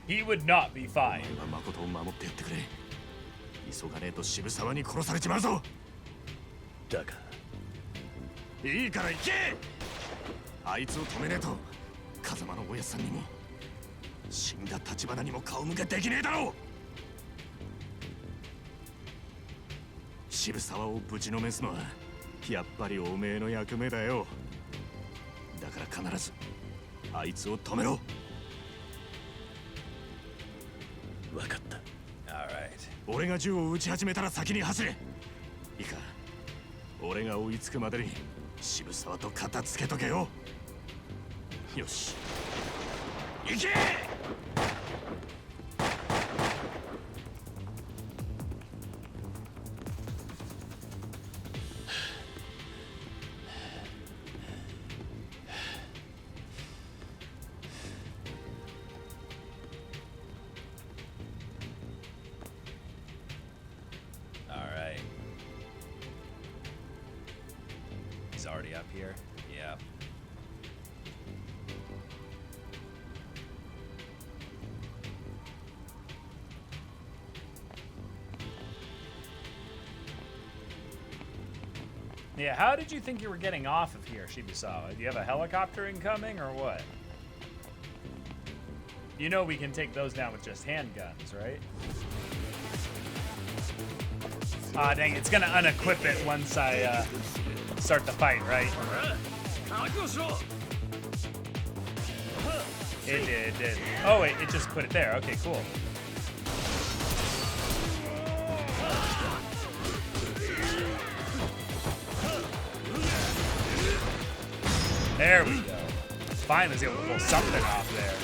He would not be お fine. 前は誠を守ってやってくれ。急がねえと渋沢に殺されちまうぞ。だがいいから行け。あいつを止めねえと風間のおやさんにも死んだ橘にも顔向けできねえだろう。渋沢をぶちのめすのはやっぱりおめえの役目だよ。だから必ずあいつを止めろ。分かった。 Alright. 俺が銃を撃ち始めたら先に走れ。いいか、俺が追いつくまでに渋沢と片付けとけよ。よし、行け。Alright. He's already up here? Yeah. Yeah, how did you think you were getting off of here, Shibusawa? Do you have a helicopter incoming or what? You know we can take those down with just handguns, right? Ah, dang, it's gonna unequip it once I start the fight, right? It did, it did. Oh, wait, it just put it there. Okay, cool. There we go. Finally was able to pull something off there.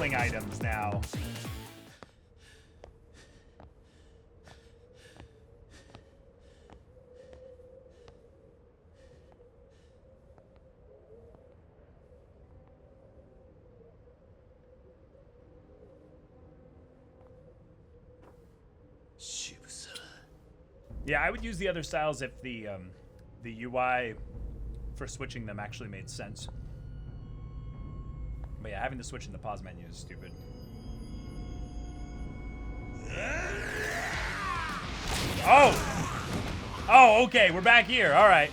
healing items now. Yeah, I would use the other styles if the UI for switching them actually made sense. But yeah, having to switch in the pause menu is stupid. Oh! Oh, okay, we're back here. All right.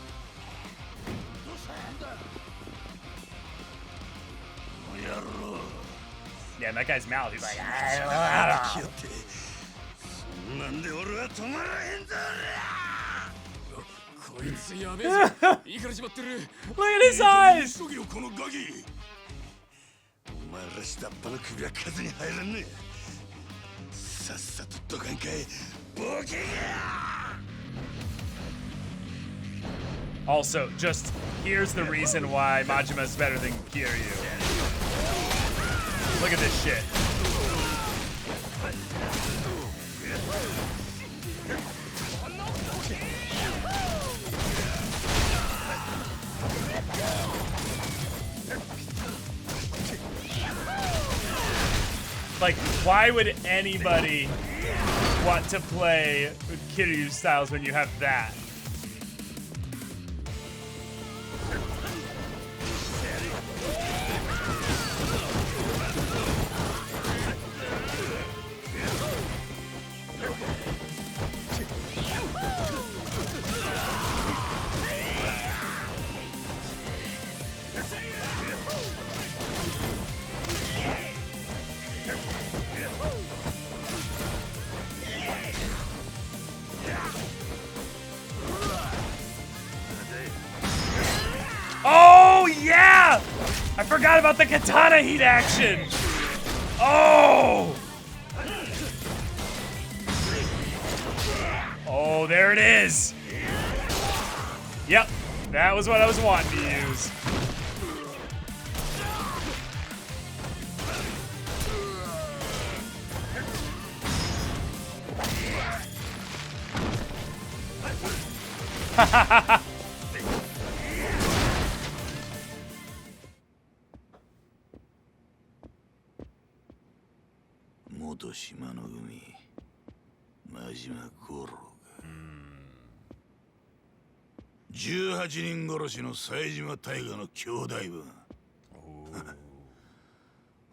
Yeah, that guy's mouth, he's like... Look at his eyes! Also, just here's the reason why Majima is better than Kiryu. Look at this shit. Like, why would anybody want to play with Kiryu styles when you have that? Oh, yeah! I forgot about the katana heat action. Oh! Oh, there it is. Yep, that was what I was wanting to use. Ha ha ha ha! Majima Goro 18人殺しの冴島大河の兄弟分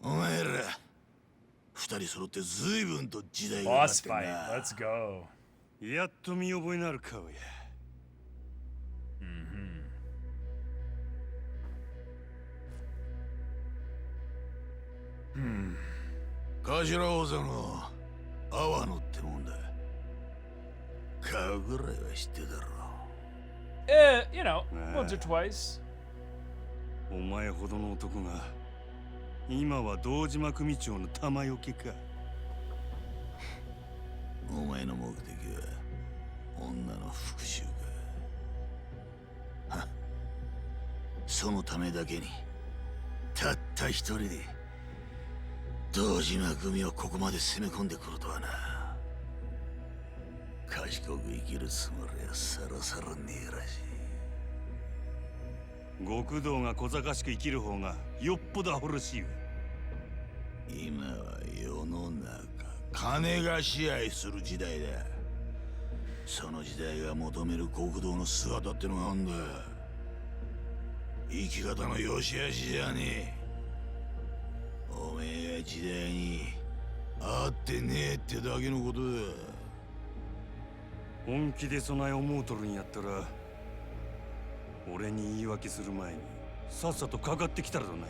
お前ら二人揃って随分と時代が経ってんな Boss fight, let's go. やっと見覚えのある顔や頭王座の阿波野ってもんだ顔ぐらいは知ってたろ You know, once or twice. お前ほどの男が今は堂島組長の玉よけかお前の目的は女の復讐かはそのためだけにたった一人で堂島組をここまで攻め込んでくるとはな賢く生きるつもりはさらさらねえらしい極道が小賢しく生きる方がよっぽどアホらしいよ今は世の中金が支配する時代だその時代が求める極道の姿ってのがあんだ生き方の良し悪しじゃねえおめえが時代に合ってねえってだけのことだ本気で備え思うとるんやったら俺に言い訳する前にさっさとかかってきたらどないや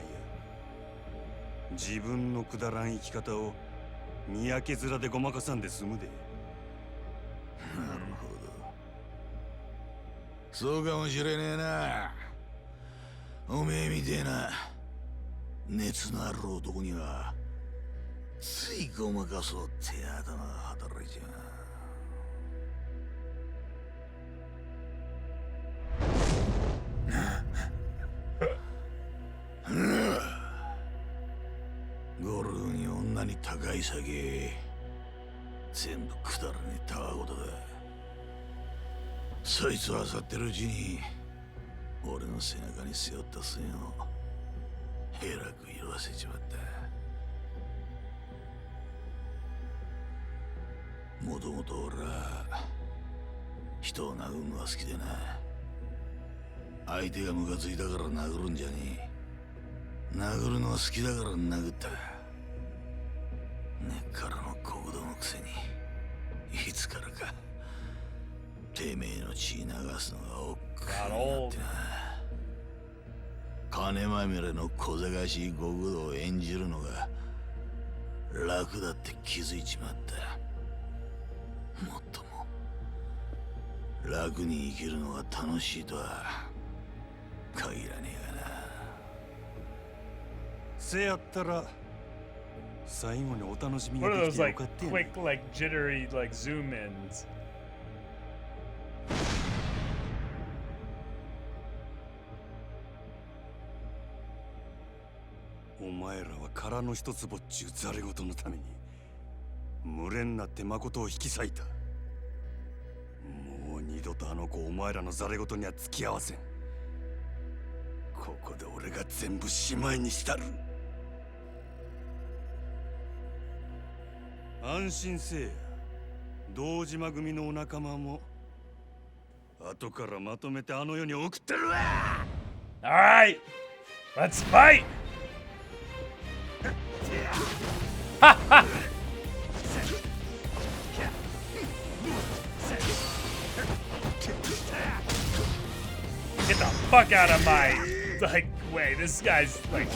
自分のくだらん生き方を見分け面でごまかさんで済むでなるほどそうかもしれねえなおめえみてえな熱のある男にはついごまかそうって頭が働いちゃうゴルなに高い酒全部くだらねえたわごとだ。そいつを漁ってるうちに俺の背中に背負った線をえらく色あせちまった。もともと俺は人を殴るのは好きでな。相手がムカついたから殴るんじゃねえ。殴るのは好きだから殴った。根っからの国道のくせにいつからかてめえの血流すのが億劫になってな。金まみれの小賢しい極道を演じるのが楽だって気づいちまった。もっとも楽に生きるのが楽しいとは限らねえがな。せやったら最後にお楽しみ What が are で those きてよ like かったやん。 quick, like jittery, like zoom ins? お前らは殻の一つぼっちゅうざれ言のために群れになって誠を引き裂いた。もう二度とあの子お前らのざれ言には付き合わせん。ここで俺が全部しまいにしたる。安心せえや。堂島組のお仲間も後からまとめてあの世に送ってるわ。 Alright, let's fight! Get the fuck out of my like way. This guy's like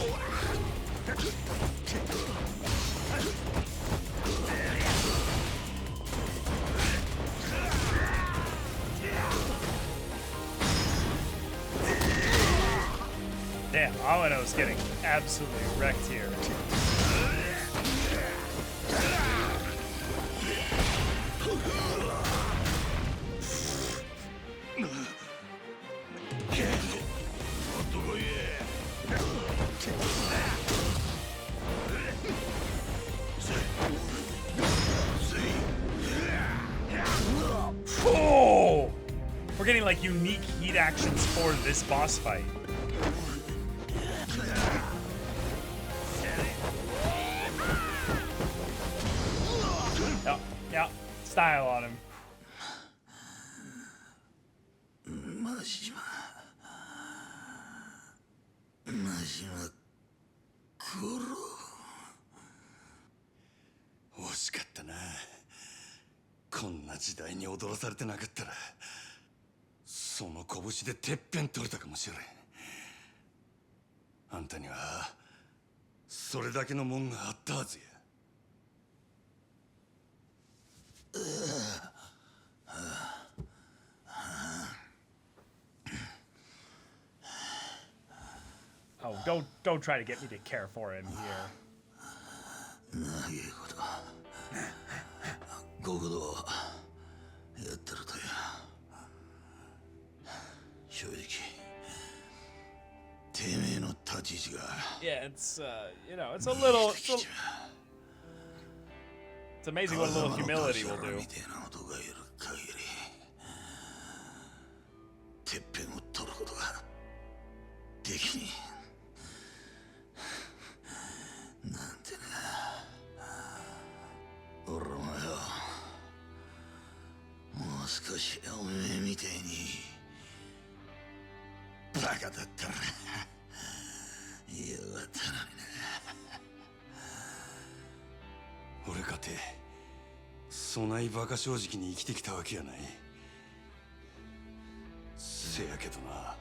damn, Amano's getting absolutely wrecked here. Oh! We're getting like unique heat actions for this boss fight. Yeah, style on him. Majima. 惜しかったな。こんな時代に踊らされてなかったらその拳でてっぺん取れたかもしれん。あんたにはそれだけのもんがあったはずや。Oh, don't try to get me to care for him here. 長いこと極道やってるとや正直てめえの立ち位置が Yeah, it's you know, it's a little it's amazing what a little humility will do. みたいな男がいる限りてっぺんを取ることができになんてな。俺もよもう少しおめえみたいにバカだったらよかったのにな。俺かてそないバカ正直に生きてきたわけやない。せやけどな、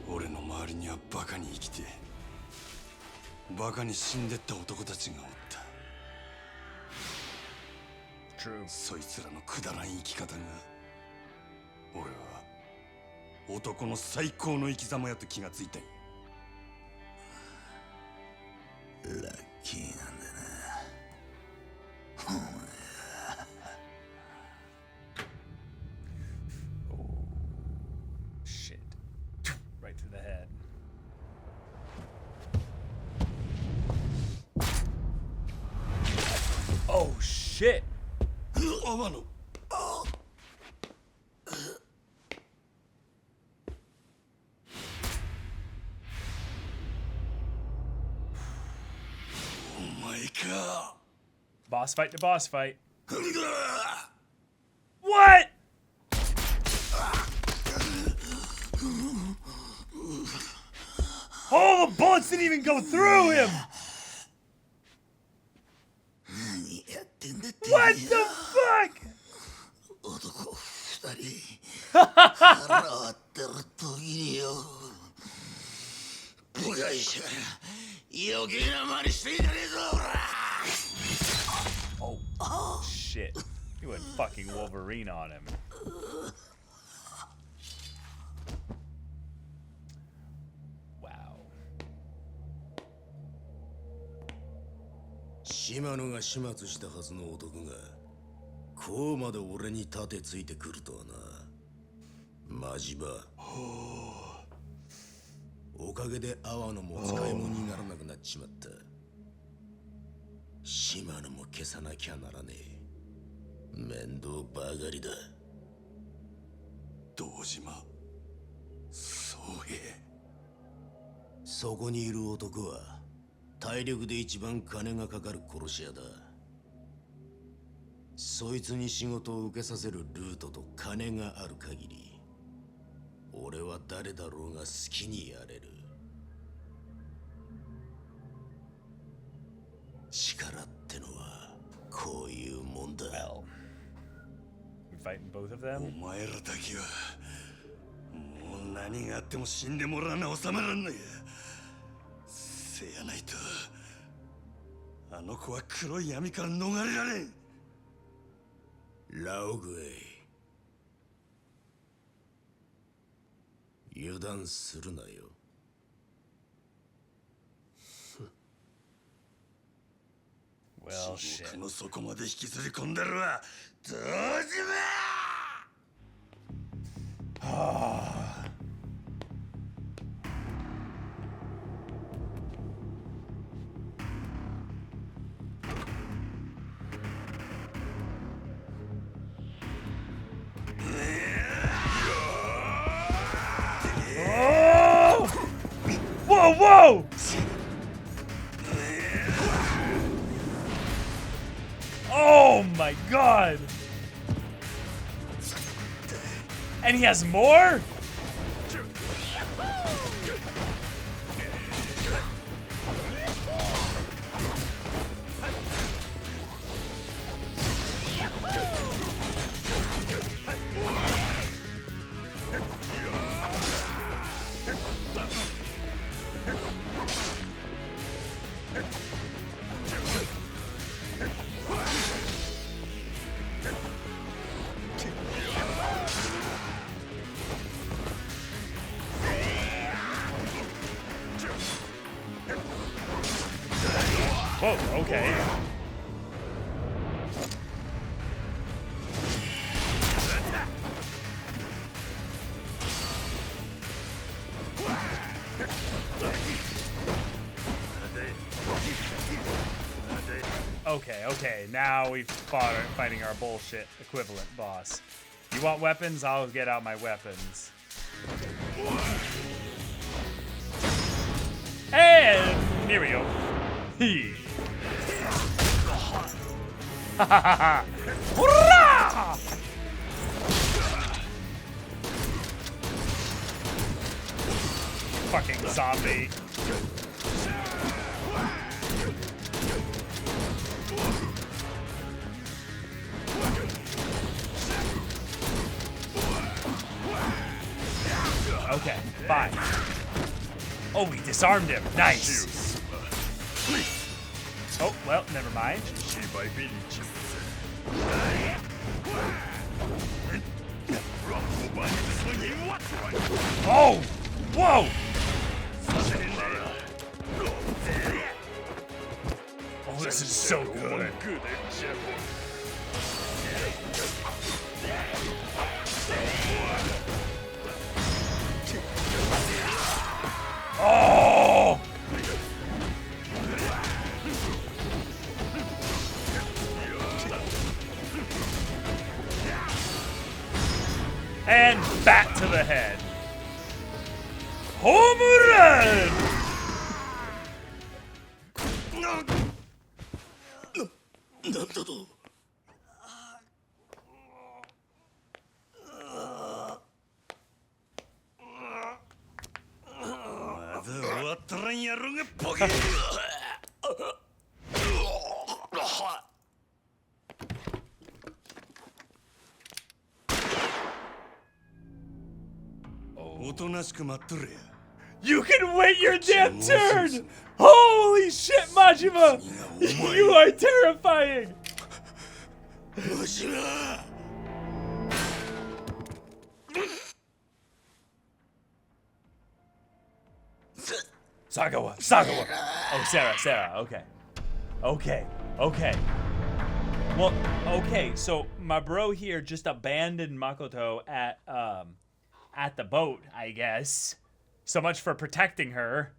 俺の周りにはバカに生きてバカに死んでった男たちがおった。そいつらのくだらん生き方が俺は男の最高の生き様やと気がついたんや。ラッキーなんだなお前。Shit. Right through the head. shit. Boss fight to boss fight. What? Oh, the bullets didn't even go through him. What the fuck? Oh, shit. You went fucking Wolverine on him. Wow. 島野が始末したはずの男がこうまで俺に盾ついてくるとはな。マジバ。おかげで阿波野も使い物にならなくなっちまった。島野も消さなきゃならねえ。面倒ばかりだ。堂島宗平。そこにいる男は体力で一番金がかかる殺し屋だ。そいつに仕事を受けさせるルートと金がある限り、俺は誰だろうが好きにやれる。力ってのはこういうもんだ。Well, you fighting both of them? お前らだけはもう何があっても死んでもらわな収まらんのや。せやないとあの子は黒い闇から逃れられん。ラオグエイ、油断するなよ。地獄の底まで引きずり込んだるわ堂島。Whoa, whoa! Oh my god! And he has more? Whoa, okay. Okay, now we've fighting our bullshit equivalent boss. You want weapons? I'll get out my weapons. And here we go. He. Hurrah! Fucking zombie. Okay, fine. Oh, we disarmed him. Nice. Oh, well, never mind. Oh! Whoa! Oh, this is so good. Oh! head. Home run! You can wait your damn turn! Holy shit, Majima! You are terrifying! Majima! Sagawa. Oh, Sarah, okay. Okay. Well, okay, so my bro here just abandoned Makoto at the boat, I guess. So much for protecting her.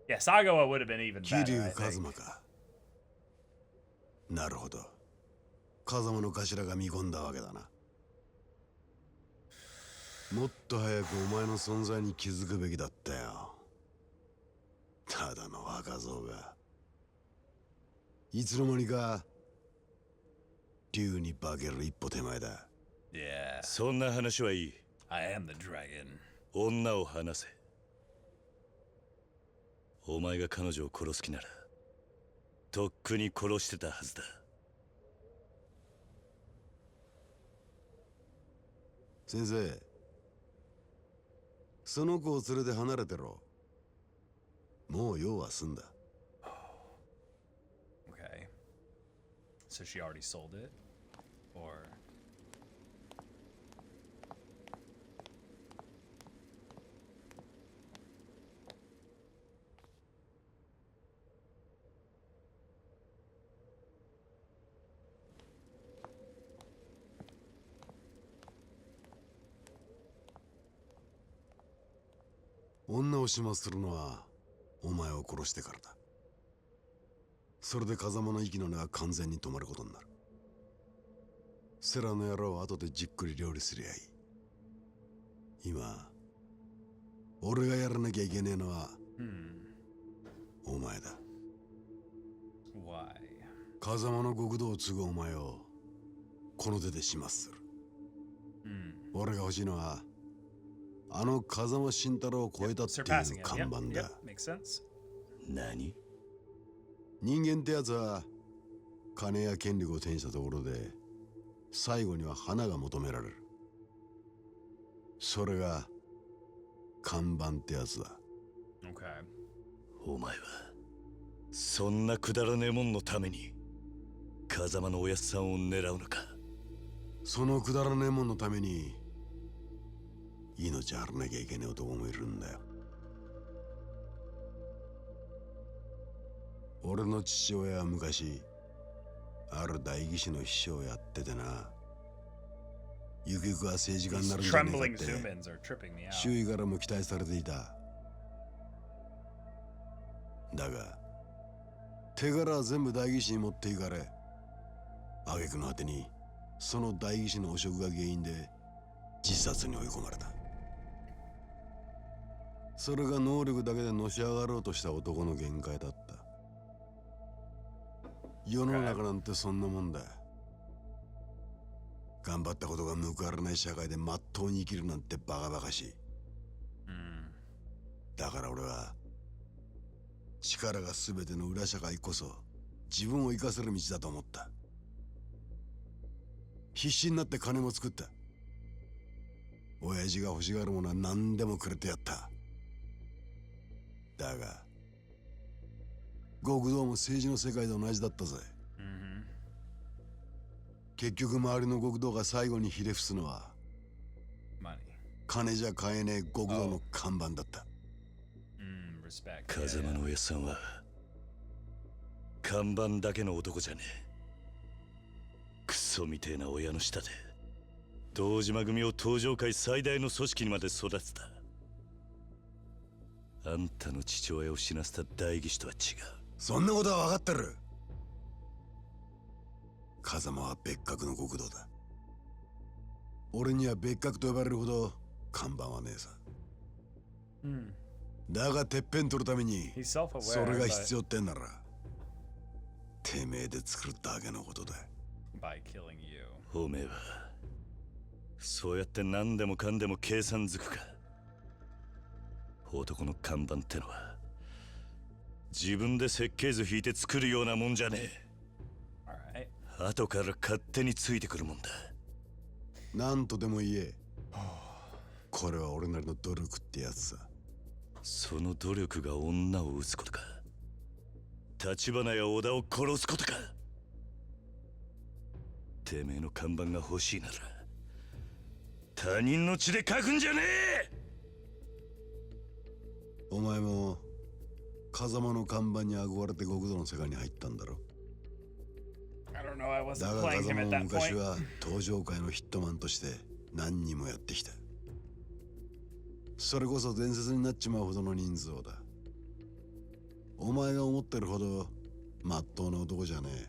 Yeah, Sagawa would have been even better, I think. なるほど。風間の頭が見込んだわけだな。もっと早くお前の存在に気づくべきだったよ。ただの若造が。いつの間にか竜に化ける一歩手前だ。Yeah. そんな話はいい。I am the dragon. 女を離せ。お前が彼女を殺す気なら、とっくに殺してたはずだ。先生、その子を連れて離れてろ。もう用は済んだ。Okay. So she already sold it? Or... 女を始末するのはお前を殺してからだ。それで風間の息の根が完全に止まることになる。セラの野郎は後でじっくり料理すりゃいい。今俺がやらなきゃいけねえのは、お前だ。Why? 風間の極道を継ぐお前をこの手で始末する。俺が欲しいのはあの風間慎太郎を超えたっていう看板だ。何？人間ってやつは金や権力を手にしたところで最後には花が求められる。それが看板ってやつだ。お前はそんなくだらねえもんのために風間のおやっさんを狙うのか。そのくだらねえもんのために命張らなきゃいけねえ男もいるんだよ。俺の父親は昔ある代議士の秘書をやっててな。ゆくゆくは政治家になるんじゃねえかって周囲からも期待されていた。だが手柄は全部代議士に持っていかれ、挙句の果てにその代議士の汚職が原因で自殺に追い込まれた。それが能力だけでのし上がろうとした男の限界だった。世の中なんてそんなもんだ。頑張ったことが報われない社会でまっとうに生きるなんてバカバカしい。だから俺は力が全ての裏社会こそ自分を生かせる道だと思った。必死になって金も作った。親父が欲しがるものは何でもくれてやった。だが極道も政治の世界と同じだったぜ。結局周りの極道が最後にひれ伏すのは金じゃ買えねえ極道の看板だった。風間のおやっさんは看板だけの男じゃねえ。クソみてえな親の下で堂島組を東上界最大の組織にまで育てた。あんたの父親を死なせた代議士とは違う。そんなことは分かってる。風間は別格の極道だ。俺には別格と呼ばれるほど看板はねえさ。だがてっぺん取るためにそれが必要ってんならてめえで作るだけのことだ。おめえはそうやって何でもかんでも計算づくか。男の看板ってのは自分で設計図引いて作るようなもんじゃねえ。後から勝手についてくるもんだ。なんとでも言え。これは俺なりの努力ってやつさ。その努力が女を撃つことか。橘や織田を殺すことか。てめえの看板が欲しいなら他人の血で書くんじゃねえ。お前も風間の看板に憧れて極道の世界に入ったんだろ。だが風間も昔は登場界のヒットマンとして何人もやってきた。それこそ伝説になっちまうほどの人数だ。お前が思ってるほどまっとうな男じゃねえ。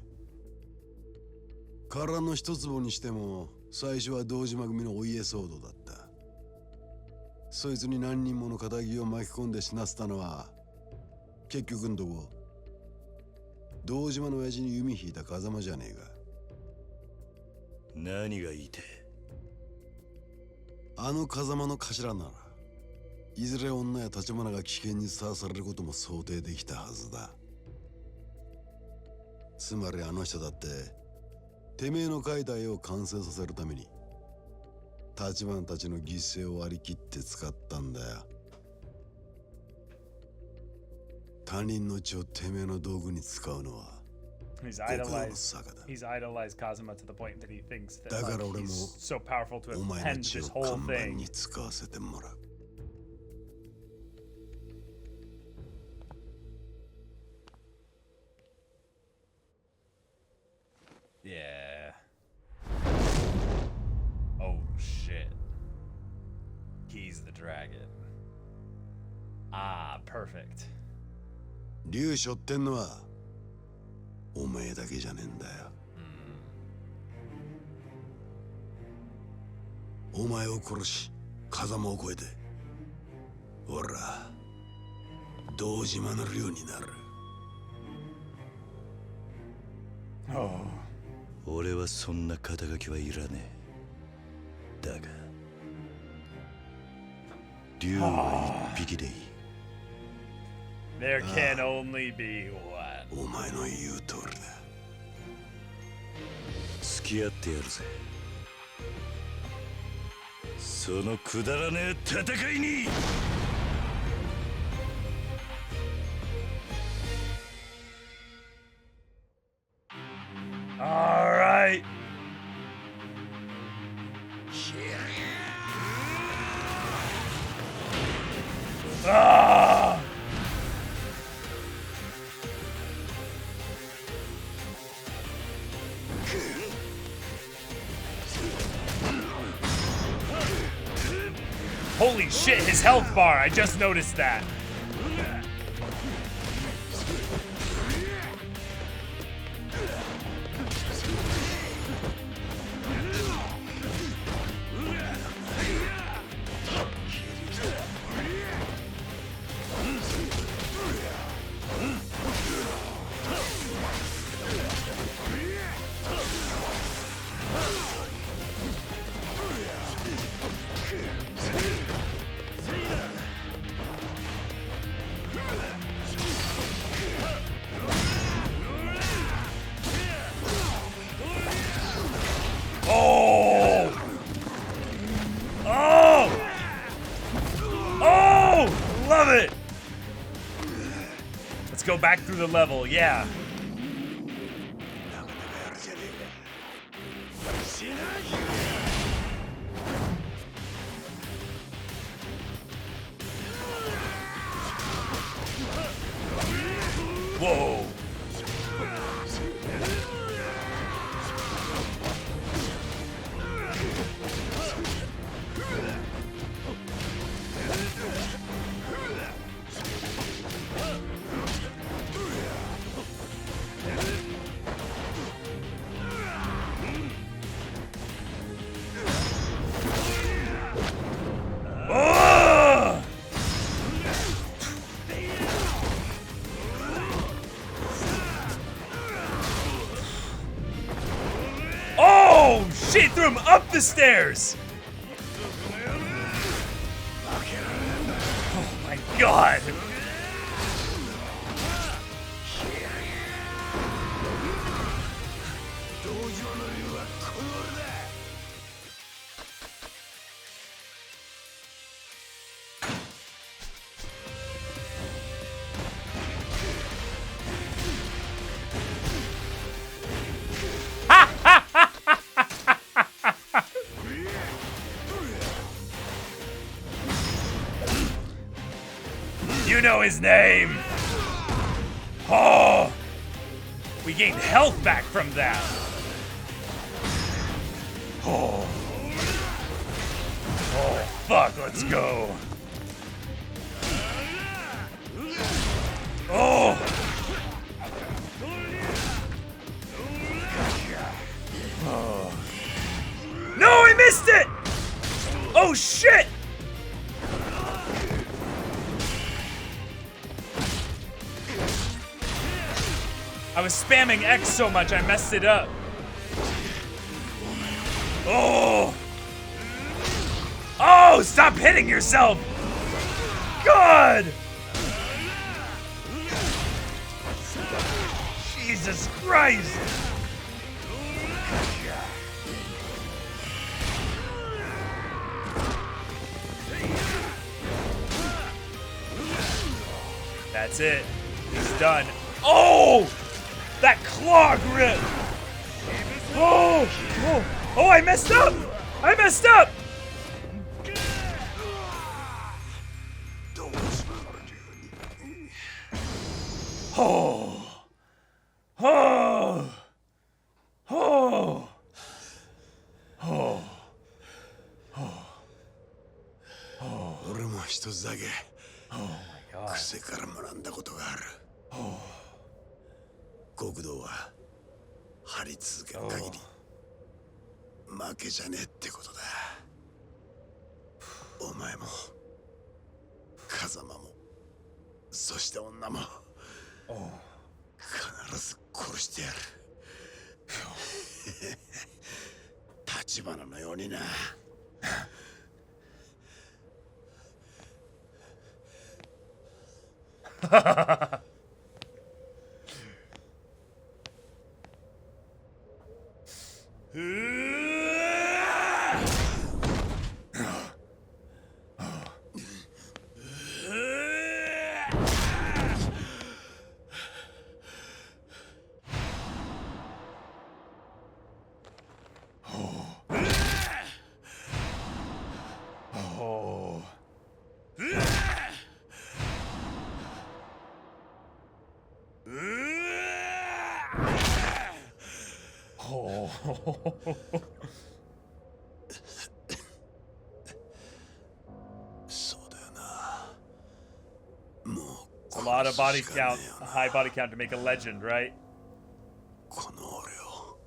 殻の一坪にしても最初は堂島組のお家騒動だった。そいつに何人もの仇を巻き込んで死なせたのは結局んとこ堂島の親父に弓引いた風間じゃねえか。何が言いてあの風間の頭ならいずれ女や橘が危険にさらされることも想定できたはずだ。つまりあの人だっててめえの描いた絵を完成させるために橘たちの犠牲を割り切って使ったんだよ。他人の血をてめえの道具に使うのはHe's idolized Kazuma to the point that he thinks that like, he's so powerful to have penned this whole thing. Yeah. Oh shit. He's the dragon. Ah, perfect. 竜背負ってんのはおめえだけじゃねえんだよ。お前を殺し風間を越えて俺ら堂島の竜になる。俺はそんな肩書きはいらねえ。だが竜は一匹でいい。There can only be one. お前の言う通りだ。付き合ってやるぜ。そのくだらねえ戦いに。All right. Ah! Holy shit, his health bar. I just noticed that. Go back through the level, yeah. Whoa. him up the stairs! Oh my god! You know his name! Oh! We gained health back from that! Oh! Oh, fuck, let's go! Oh! Oh. No, I missed it! Oh, shit! I was spamming X so much I messed it up. Oh! Oh, stop hitting yourself! God! Jesus Christ! That's it. He's done. Oh! That claw grip! Oh! Oh! Oh, I messed up! I messed up! Oh! Oh! Oh! Oh! Oh! 俺も一つだけ Oh my god. 癖から学んだことがある。極道は張り続ける限り負けじゃねえってことだ。お前も風間もそして女も必ず殺してやる。立花のようにな。It's a lot of body count, a high body count to make a legend, right? この俺を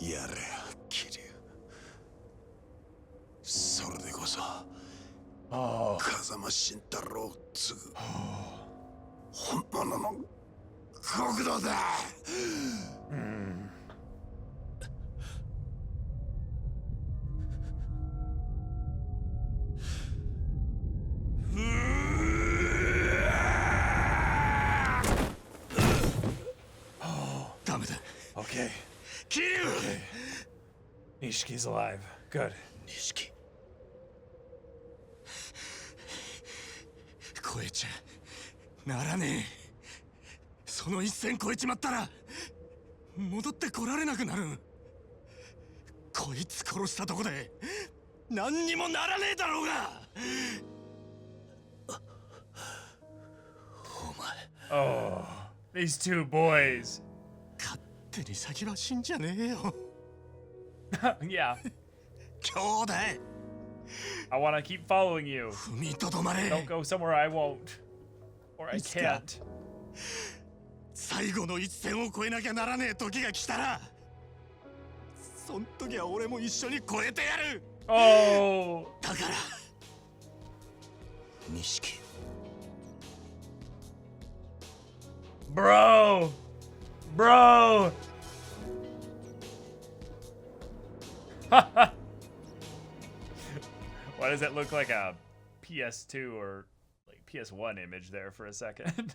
やれ桐生。それでこそ風間慎太郎を継ぐ本物の極道だ。ダメだ。 Okay. Kiryu! Okay. Nishiki's alive. Good. 錦超えちゃならねえ。その一線超えちまったら戻ってこられなくなる。こいつ殺したとこで何にもならねえだろうが。お前。Oh, these two boys. 勝手に先は死んじゃねえよ。Yeah. 兄弟。I want to keep following you. 踏みとどまれ。 Don't go somewhere I won't. Or I can't. 最後の一線を越えなきゃならねえ時が来たら、そん時は俺も一緒に越えてやる。Oh. だから錦。Bro. Bro. Why does it look like a PS2 or like PS1 image there for a second?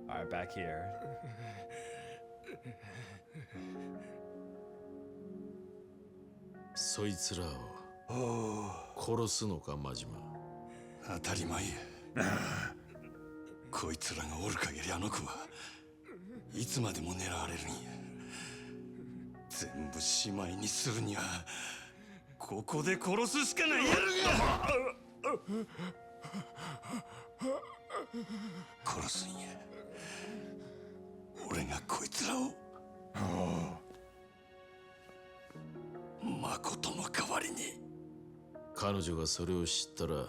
Alright, back here. そいつらを殺すのか、マジマ。当たり前や。こいつらがおる限りあの子はいつまでも狙われるんや。全部しまいにするにはここで殺すしかないやるが。殺すんや。俺がこいつらを誠の代わりに。彼女がそれを知ったら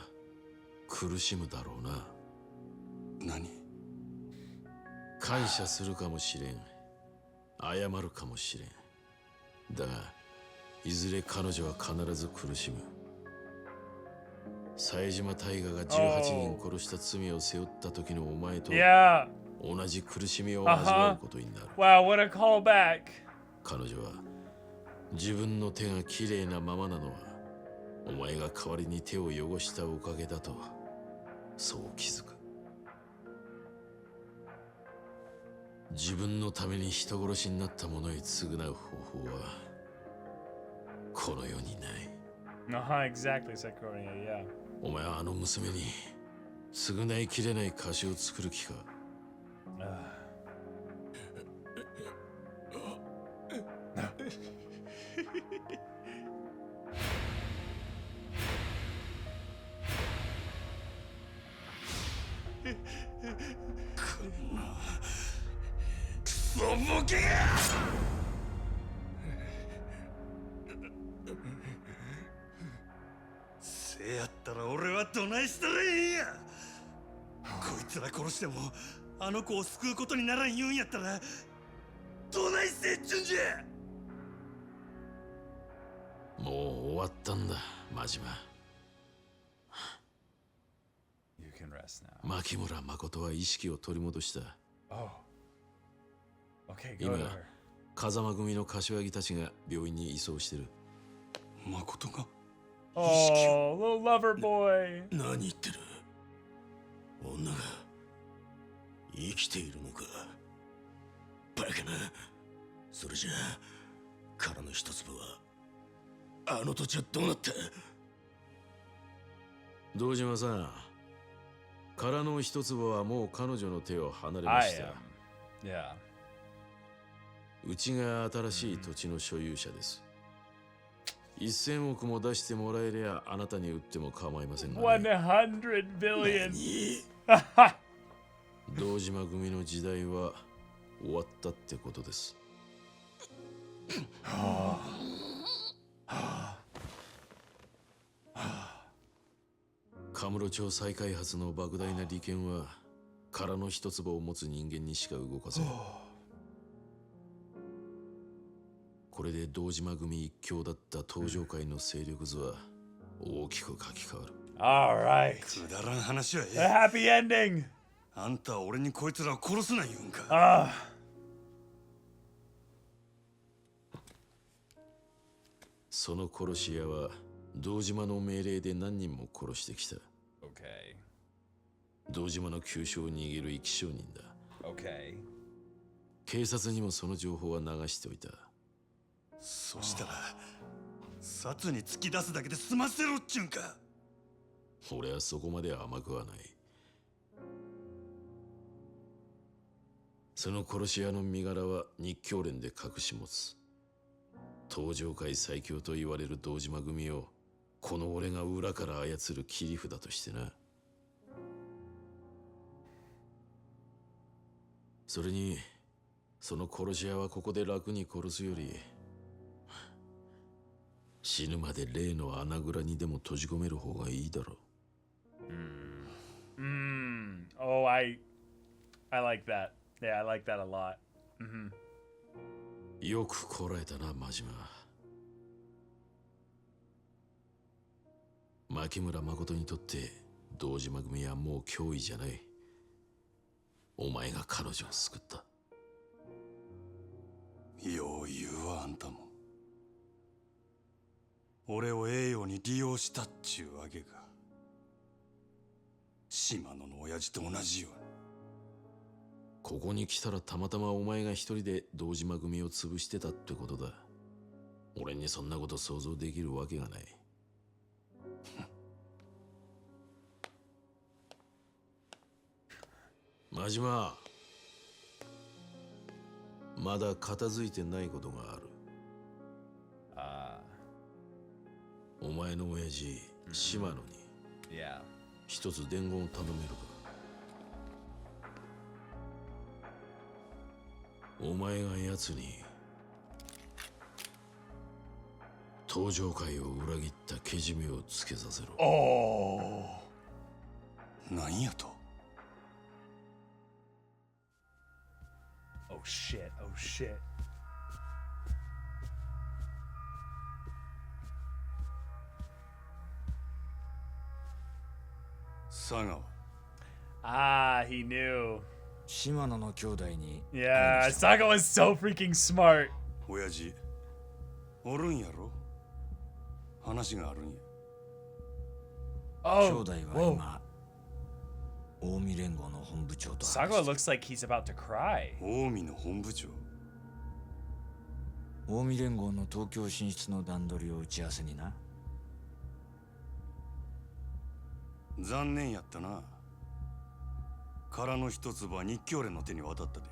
苦しむだろうな。何？感謝するかもしれん。謝るかもしれん。だがいずれ彼女は必ず苦しむ。冴島大河が18人殺した罪を背負った時のお前と同じ苦しみを味わうことになる。Wow, what a callback. 彼女は自分の手がきれいなままなのはお前が代わりに手を汚したおかげだとそう気づく。自分のために人殺しになった者へ償う方法はこの世にない。Exactly, Sakura, yeah. お前はあの娘に償いきれない貸しを作る気か。クソボケが！せやったら俺はどないしたらいいんや。こいつら殺してもあの子を救うことにならん言うんやったらどないせっちゅんじゃ。もう終わったんだ、マジマ。牧村誠は意識を取り戻した。今、風間組の柏木たちが病院に移送してる。誠がOh, little lover boy. 何言ってる？女が生きているのか？バカな。それじゃあ殻の一粒はあの土地はどうなった？堂島さん、殻の一粒はもう彼女の手を離れました。うちが新しい土地の所有者です、1000億も出してもらえりゃあなたに売っても構いませんが、ね、100 billion 堂島組の時代は終わったってことです。カムロ町再開発の莫大な利権は殻の一粒を持つ人間にしか動かせん。これで堂島組一強だった東上界の勢力図は大きく書き換わる。Alright. くだらん話はええ。 A happy ending. あんたは俺にこいつらを殺すな言うんか。その殺し屋は堂島の命令で何人も殺してきた。堂島の急所を握る生き証人だ。警察にもその情報は流しておいた。そしたら殺に突き出すだけで済ませろっちゅうんか。俺はそこまで甘くはない。その殺し屋の身柄は日教連で隠し持つ。東上界最強と言われる堂島組をこの俺が裏から操る切り札としてな。それにその殺し屋はここで楽に殺すより死ぬまで例の穴蔵にでも閉じ込める方がいいだろう。Oh, I like that. Yeah, I like that a lot. よくこらえたな、マジマ。牧村誠にとって堂島組はもう脅威じゃない。お前が彼女を救った。よう言うわ、あんたも。俺を栄養に利用したっちゅうわけか。島野の親父と同じように。ここに来たらたまたまお前が一人で堂島組を潰してたってことだ。俺にそんなこと想像できるわけがない。真島、まだ片付いてないことがある。お前の親父、島野に一つ伝言を頼めるか。お前が奴に登場会を裏切ったけじめをつけさせろ。なんやと。Oh shit, oh shit. Sagawa. Ah, he knew. 島野の兄弟に。Yeah, Saga was so freaking smart. 親父、おるんやろ。話があるんや。兄弟は今、近江連合の本部長と。Saga looks like he's about to cry. 近江の本部長。近江連合の東京進出の段取りを打ち合わせにな。残念やったな。殻の一粒は日教連の手に渡ったで。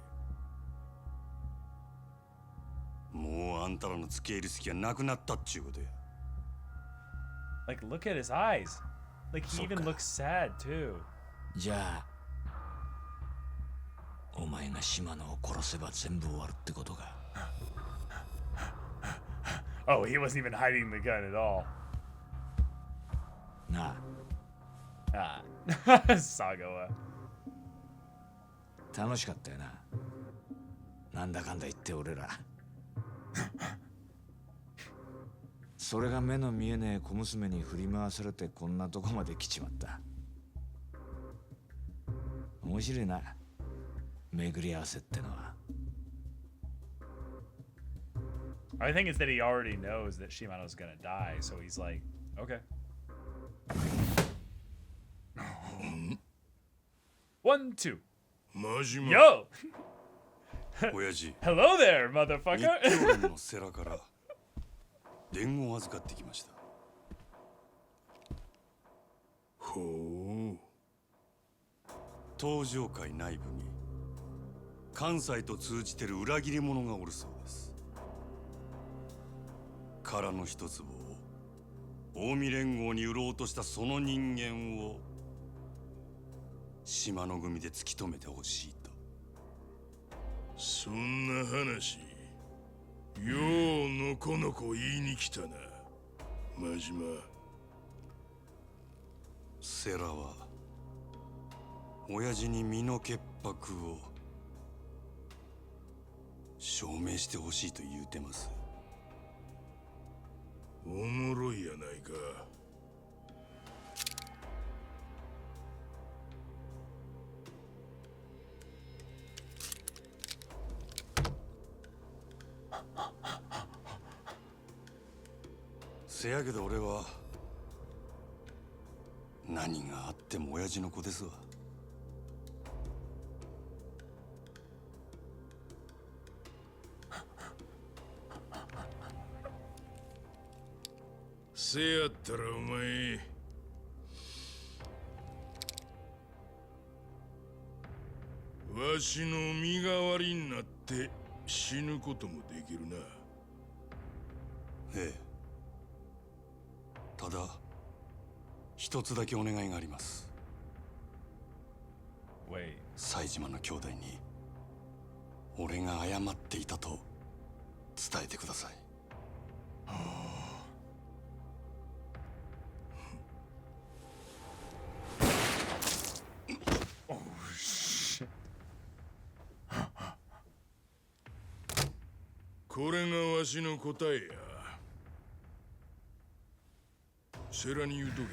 もうあんたらの付け入る隙はなくなったっちゅうことや。Like, look at his eyes. Like, he even looks sad, too. じゃあ、お前が島野を殺せば全部終わるってことか。Oh, he wasn't even hiding the gun at all. なあ。Saga は。楽しかったよな。なんだかんだ言って俺ら。それが目の見えねえ小娘に振り回されてこんなとこまで来ちまった。面白いな、巡り合わせってのは。I think it's that he already knows that Shimano's gonna die, so he's like, okay. 1, 2. Yo! 親父。Hello there, motherfucker! 日教連の世良から伝言を預かってきました。ほう。登場会内部に関西と通じてる裏切り者がおるそうです。殻の一粒を近江連合に売ろうとしたその人間を島の組で突き止めてほしいと。そんな話、ようのこのこ言いに来たな、真島。世良は親父に身の潔白を証明してほしいと言うてます。おもろいやないか。せやけど俺は何があっても親父の子ですわ。せやったらお前、わしの身代わりになって死ぬこともできるな。ええ。ただ一つだけお願いがあります。冴島の兄弟に俺が謝っていたと伝えてください。これがわしの答えや。世良に言うとけ。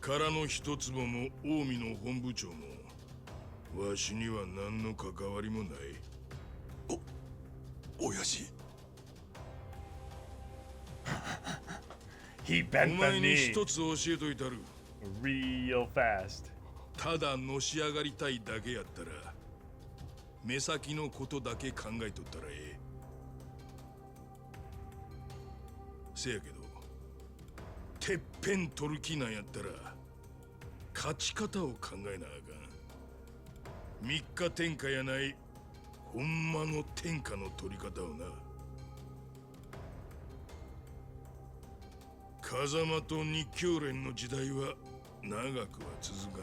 殻の一坪も近江の本部長もわしには何の関わりもない。親父。He bent お the 前に knee 一つ教えといたる。 real fast. ただのし上がりたいだけやったら、目先のことだけ考えとったらええ。せやけど、てっぺん取る気なんやったら、勝ち方を考えなあかん。三日天下やない、ほんまの天下の取り方をな。風間と日教連の時代は長くは続かん。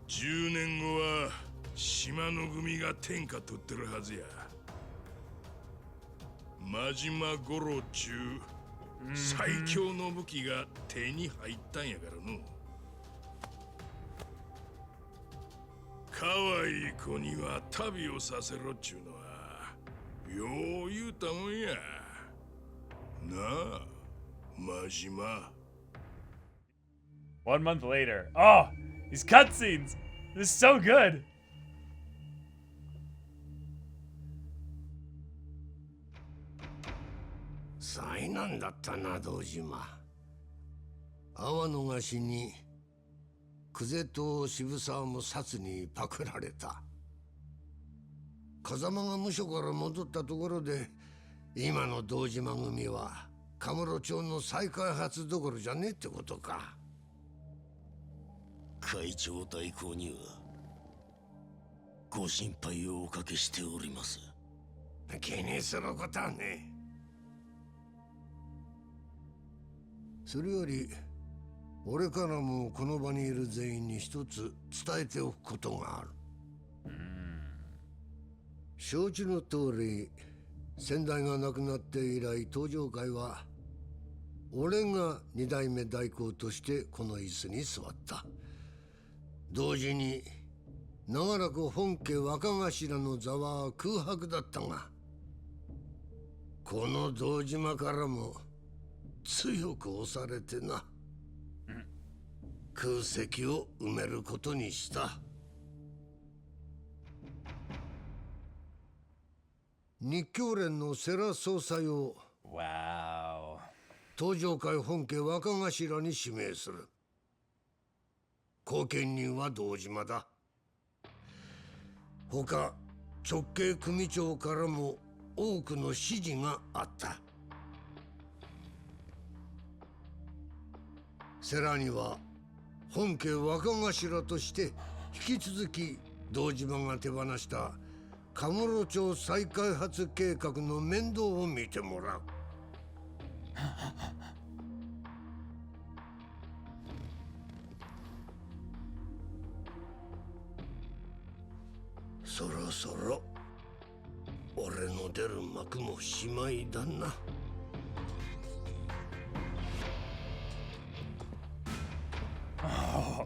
10年後は島の組が天下取ってるはずや。真島五郎中最強の武器が手に入ったんやからの。可愛い子には旅をさせろっちゅうのはよう言うたもんやなあ、真島。 1 month later. Oh, these cutscenes. This is so good. 災難だったな、堂島。阿波野が死に久世と渋沢も殺にパクられた。風間が無所から戻ったところで、今の堂島組はカムロ町の再開発どころじゃねえってことか。会長代行にはご心配をおかけしております。気にすることはねえ。それより俺からもこの場にいる全員に一つ伝えておくことがある。承知の通り、先代が亡くなって以来登場会は俺が二代目代行としてこの椅子に座った。同時に長らく本家若頭の座は空白だったが、この堂島からも強く押されてな、空席を埋めることにした。日教連の世良総裁を登場会本家若頭に指名する。後見人は堂島だ。他直系組長からも多くの指示があった。世良には本家若頭として引き続き堂島が手放したカムロ町再開発計画の面倒を見てもらう。そろそろ俺の出る幕もしまいだな。Oh,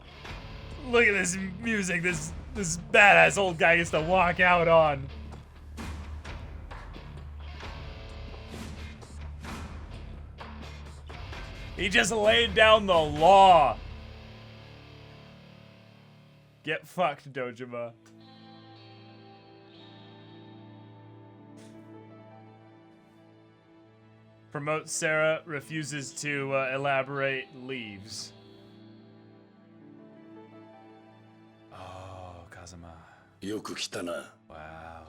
look at this music. This badass old guy gets to walk out on. He just laid down the law. Get fucked, Dojima. Promote Sarah, refuses to elaborate, leaves. Oh, Kazuma. よく来たな。Wow.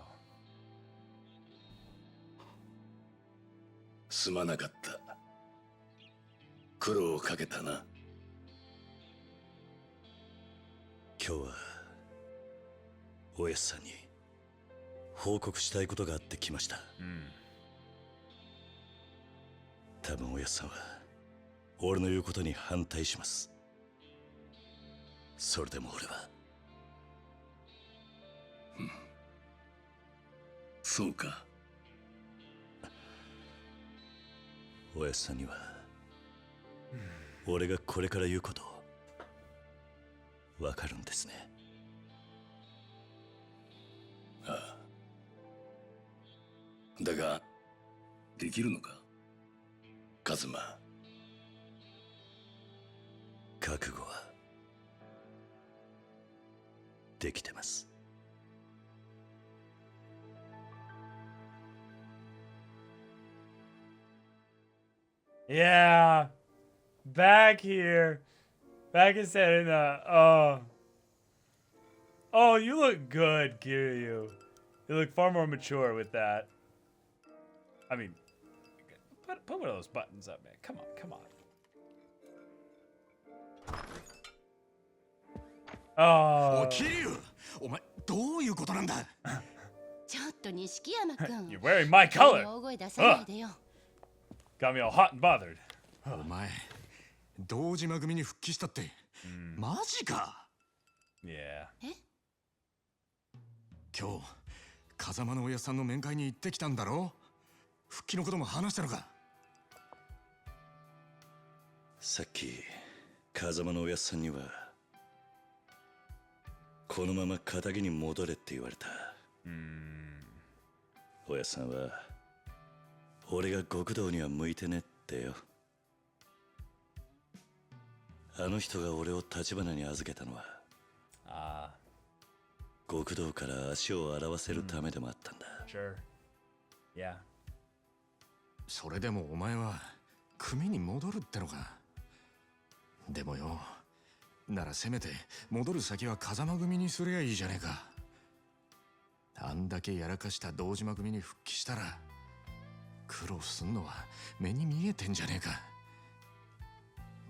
すまなかった。苦労をかけたな。今日はおやすさんに報告したいことがあって来ました。多分おやすさんは俺の言うことに反対します。それでも俺は、そうか。おやすさんには俺がこれから言うことわかるんですね。ああ。だができるのか、カズマ。覚悟はできてます。Yeah. Back here. Back instead in the Oh, you look good, Kiryu. You look far more mature with that. I mean, put one of those buttons up, man. Come on, come on. Oh. Kiryu! お前どういうことなんだ? ちょっと錦山くん。 You're wearing my color. 大声出さないでよ。 Got me all hot and bothered. お前、堂島組に復帰したって、マジか? Yeah. 今日、風間の親さんの面会に行ってきたんだろ? 復帰のことも話したのか? さっき、風間の親さんには、このまま仇に戻れって言われた。親さんは、俺が極道には向いてねってよ。あの人が俺を立花に預けたのは、極道から足を洗わせるためでもあったんだ。Sure. Yeah. それでもお前は組に戻るってのか。でもよ、ならせめて戻る先は風間組にすりゃいいじゃねえか。あんだけやらかした堂島組に復帰したら苦労すんのは目に見えてんじゃねえか。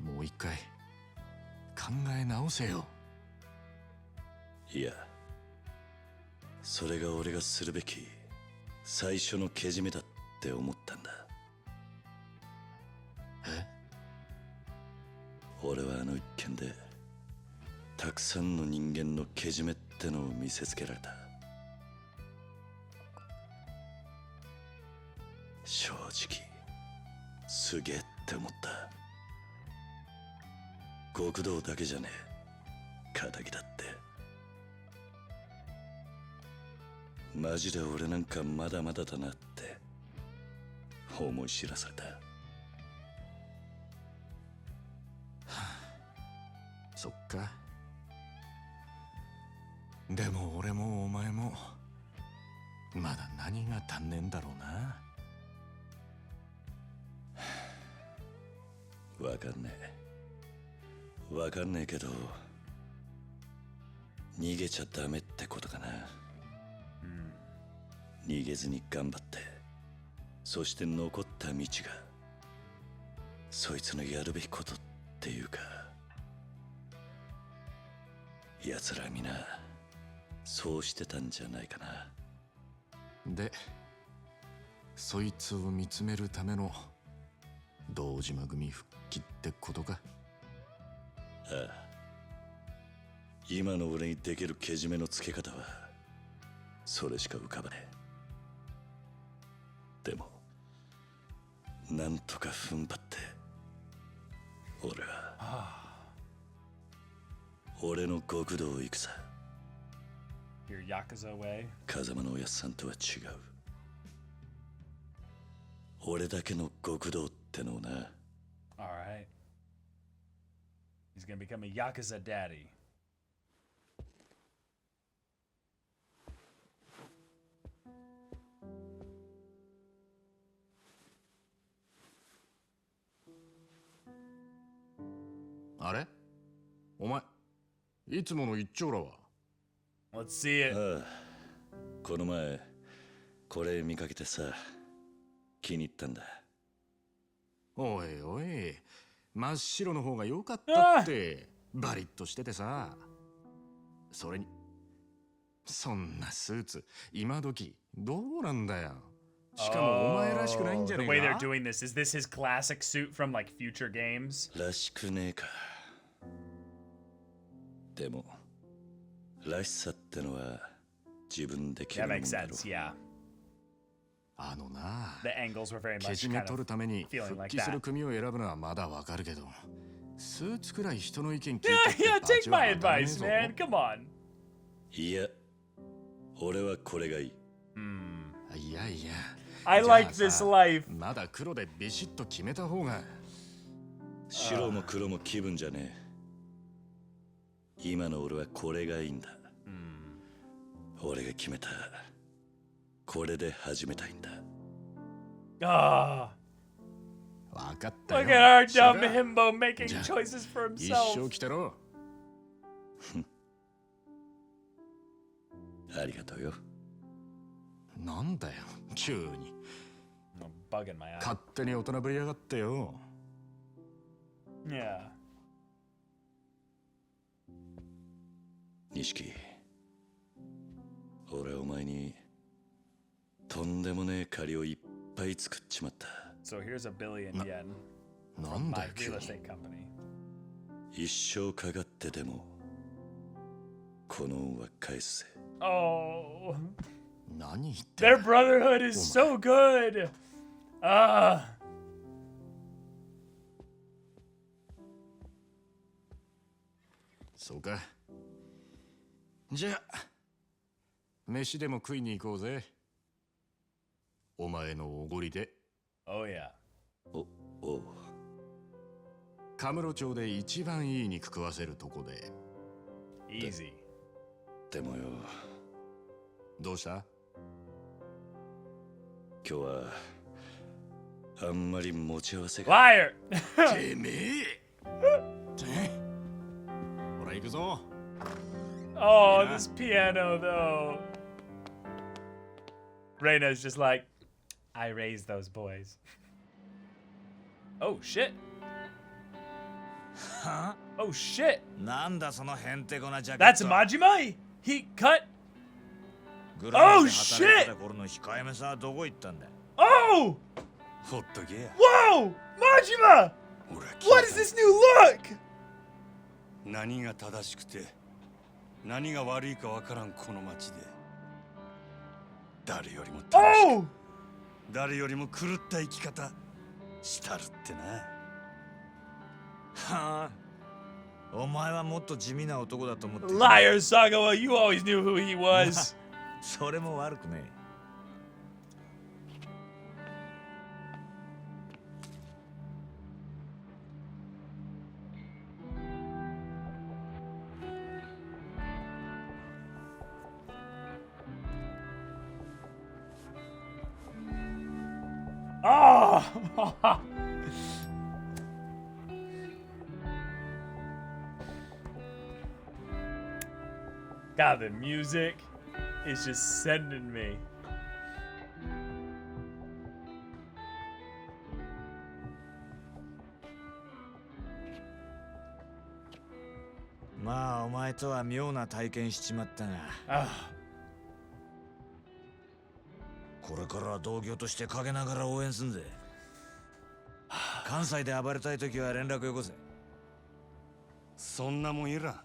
もう一回考え直せよ。いや、それが俺がするべき最初のけじめだって思ったんだ。俺はあの一件でたくさんの人間のけじめってのを見せつけられた。正直すげえって思った。極道だけじゃねえ、仇だってマジで俺なんかまだまだだなって思い知らされた。そっか。でも俺もお前もまだ何が足んねえんだろうな。わかんねえ。わかんねえけど、逃げちゃダメってことかな。逃げずに頑張って、そして残った道がそいつのやるべきことっていうか、奴ら皆そうしてたんじゃないかな。で、そいつを見つめるための堂島組復帰ってことか。ああ、今の俺にできるけじめのつけ方はそれしか浮かばねえ。でもなんとか踏ん張って俺は俺の極道を行くさ。 Your Yakuza way? 風間のおやっさんとは違う。俺だけの極道ってのをな。 Alright. He's gonna become a Yakuza daddy. あれ？お前、いつもの一丁羅は？ Let's see it. ああ、この前これ見かけてさ、気に入ったんだ。おいおい、真っ白の方が良かったって。バリッとしててさ。それにそんなスーツ今時どうなんだよ。しかもお前らしくないんじゃねえ The か。 way they're doing this, is this his classic suit from like future games? らしくねえか。でもらしさってのは自分で決 That めるも makes んだろ。 sense, yeah. あのな、 The angles were very け much じめ kind 取る of ために feeling 復 like 帰する that. 組を選ぶのはまだわかるけど、スーツくらい人の意見聞いて Yeah, って yeah, take 罰は my 当たらねえ advice, ぞ。 man. Come on. いや、俺はこれがいい。いやいや、 I じゃあ like this さ、 life. まだ黒でビシッと決めた方が。白も黒も気分じゃねえ。今の俺はこれがいいんだ。俺が決めた。これで始めたいんだ。Ah. わかったよ。 Look at our dumb himbo making choices for 一 himself. 生来てろ。ありがとうよ。なんだよ、急に。Bug in my eye. 勝手に大人ぶりやがってよ。Yeah. 錦、俺お前にとんでもねえ借りをいっぱい作っちまった。So here's $1 billion yen な from んだ my よ、急 real に。 estate company. 一生かかってでもこの恩は返すぜ。Oh. 何言って Their brotherhood is so good. Ah. そうか。じゃあ、飯でも食いに行こうぜ。お前のおごりで。 Oh yeah. おう。カムロ町で一番いい肉食わせるとこで。 Easy. でもよ。どうした？今日はあんまり持ち合わせが。Liar! てめえ！ほら行くぞ。Oh, this piano though. Reina's just like, I raised those boys. Oh shit. Huh? Oh shit. なんだそのへんてこなジャケット。 That's Majima? He cut? グラ Oh ムで働いてた shit! 頃の控えめさはどこ行ったんだ。 Oh! ほっとけや。 Whoa! Majima! 俺は What is this new look? 何が正しくて何が悪いかわからんこの街で誰よりも楽しく、 Oh! 誰よりも狂った生き方したるってな。はあ。お前はもっと地味な男だと思ってた。 Liar, Sagawa, you always knew who he was. それも悪くねえ。Oh! God, the music is just sending me. まあお前とは妙な体験しちまったが、 Ah. これからは同業として陰ながら応援すんぜ。関西で暴れたい時は連絡よこせ。そんなもんいらん。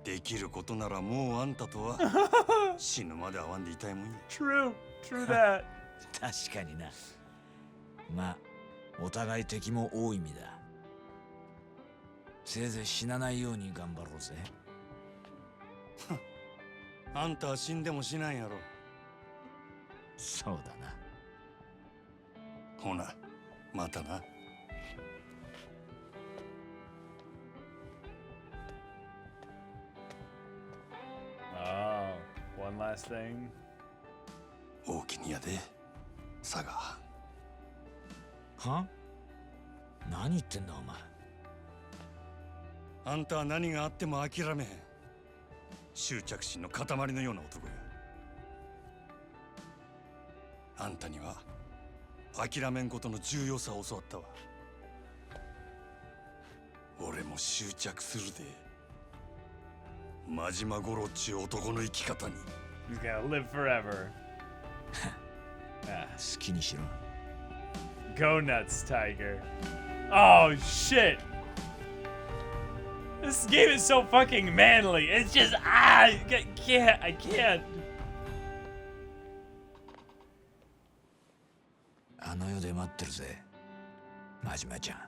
できることならもうあんたとは死ぬまで会わんでいたいもんや。 True that. 確かにな。まあお互い敵も多い意味だ。せいぜい死なないように頑張ろうぜ。あんたは死んでもしないやろ。そうだな。ほな、またな。Oh, one last thing. 大きにやで、佐賀。は？何言ってんだお前。あんたは何があっても諦めへん。執着心の塊のような男や。あんたには諦めんことの重要さを教わったわ。俺も執着するで。真島五郎っちゅう男の生き方に。 He's gonna live forever. 好きにしろ。 Go nuts, Tiger. Oh shit. This game is so fucking manly. It's just I can't. あの世で待ってるぜ、真島ちゃん。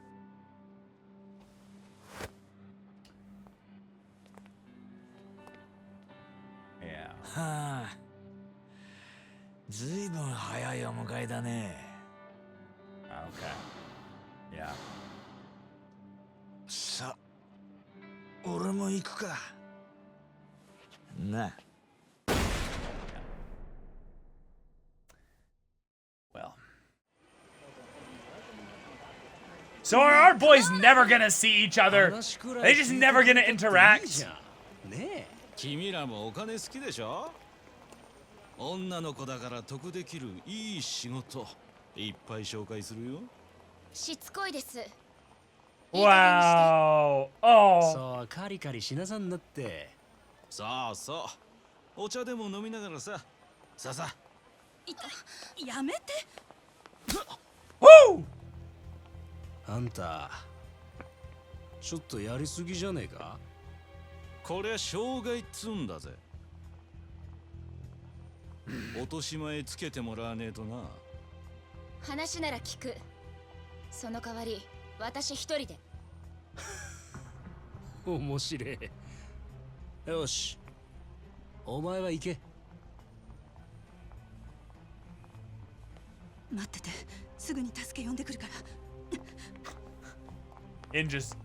はあ、ずいぶん早いお迎えだね。Okay. Yeah. さあ、俺も行くか。な。Well. So are our boys never gonna see each other? Are they just never gonna interact? ねえ、君らもお金好きでしょ？女の子だから得できるいい仕事いっぱい紹介するよ。しつこいです。Wow. Oh. そう、カリカリしなさんなって。そうそう。お茶でも飲みながらさ。さあさあ。やめて。Woo! あんた、ちょっとやりすぎじゃねえか？こりゃ障害っつんだぜ。落とし前つけてもらわねえとな。話なら聞く。その代わり、私一人で。面白い。よし。お前は行け。待ってて、すぐに助け呼んでくるから。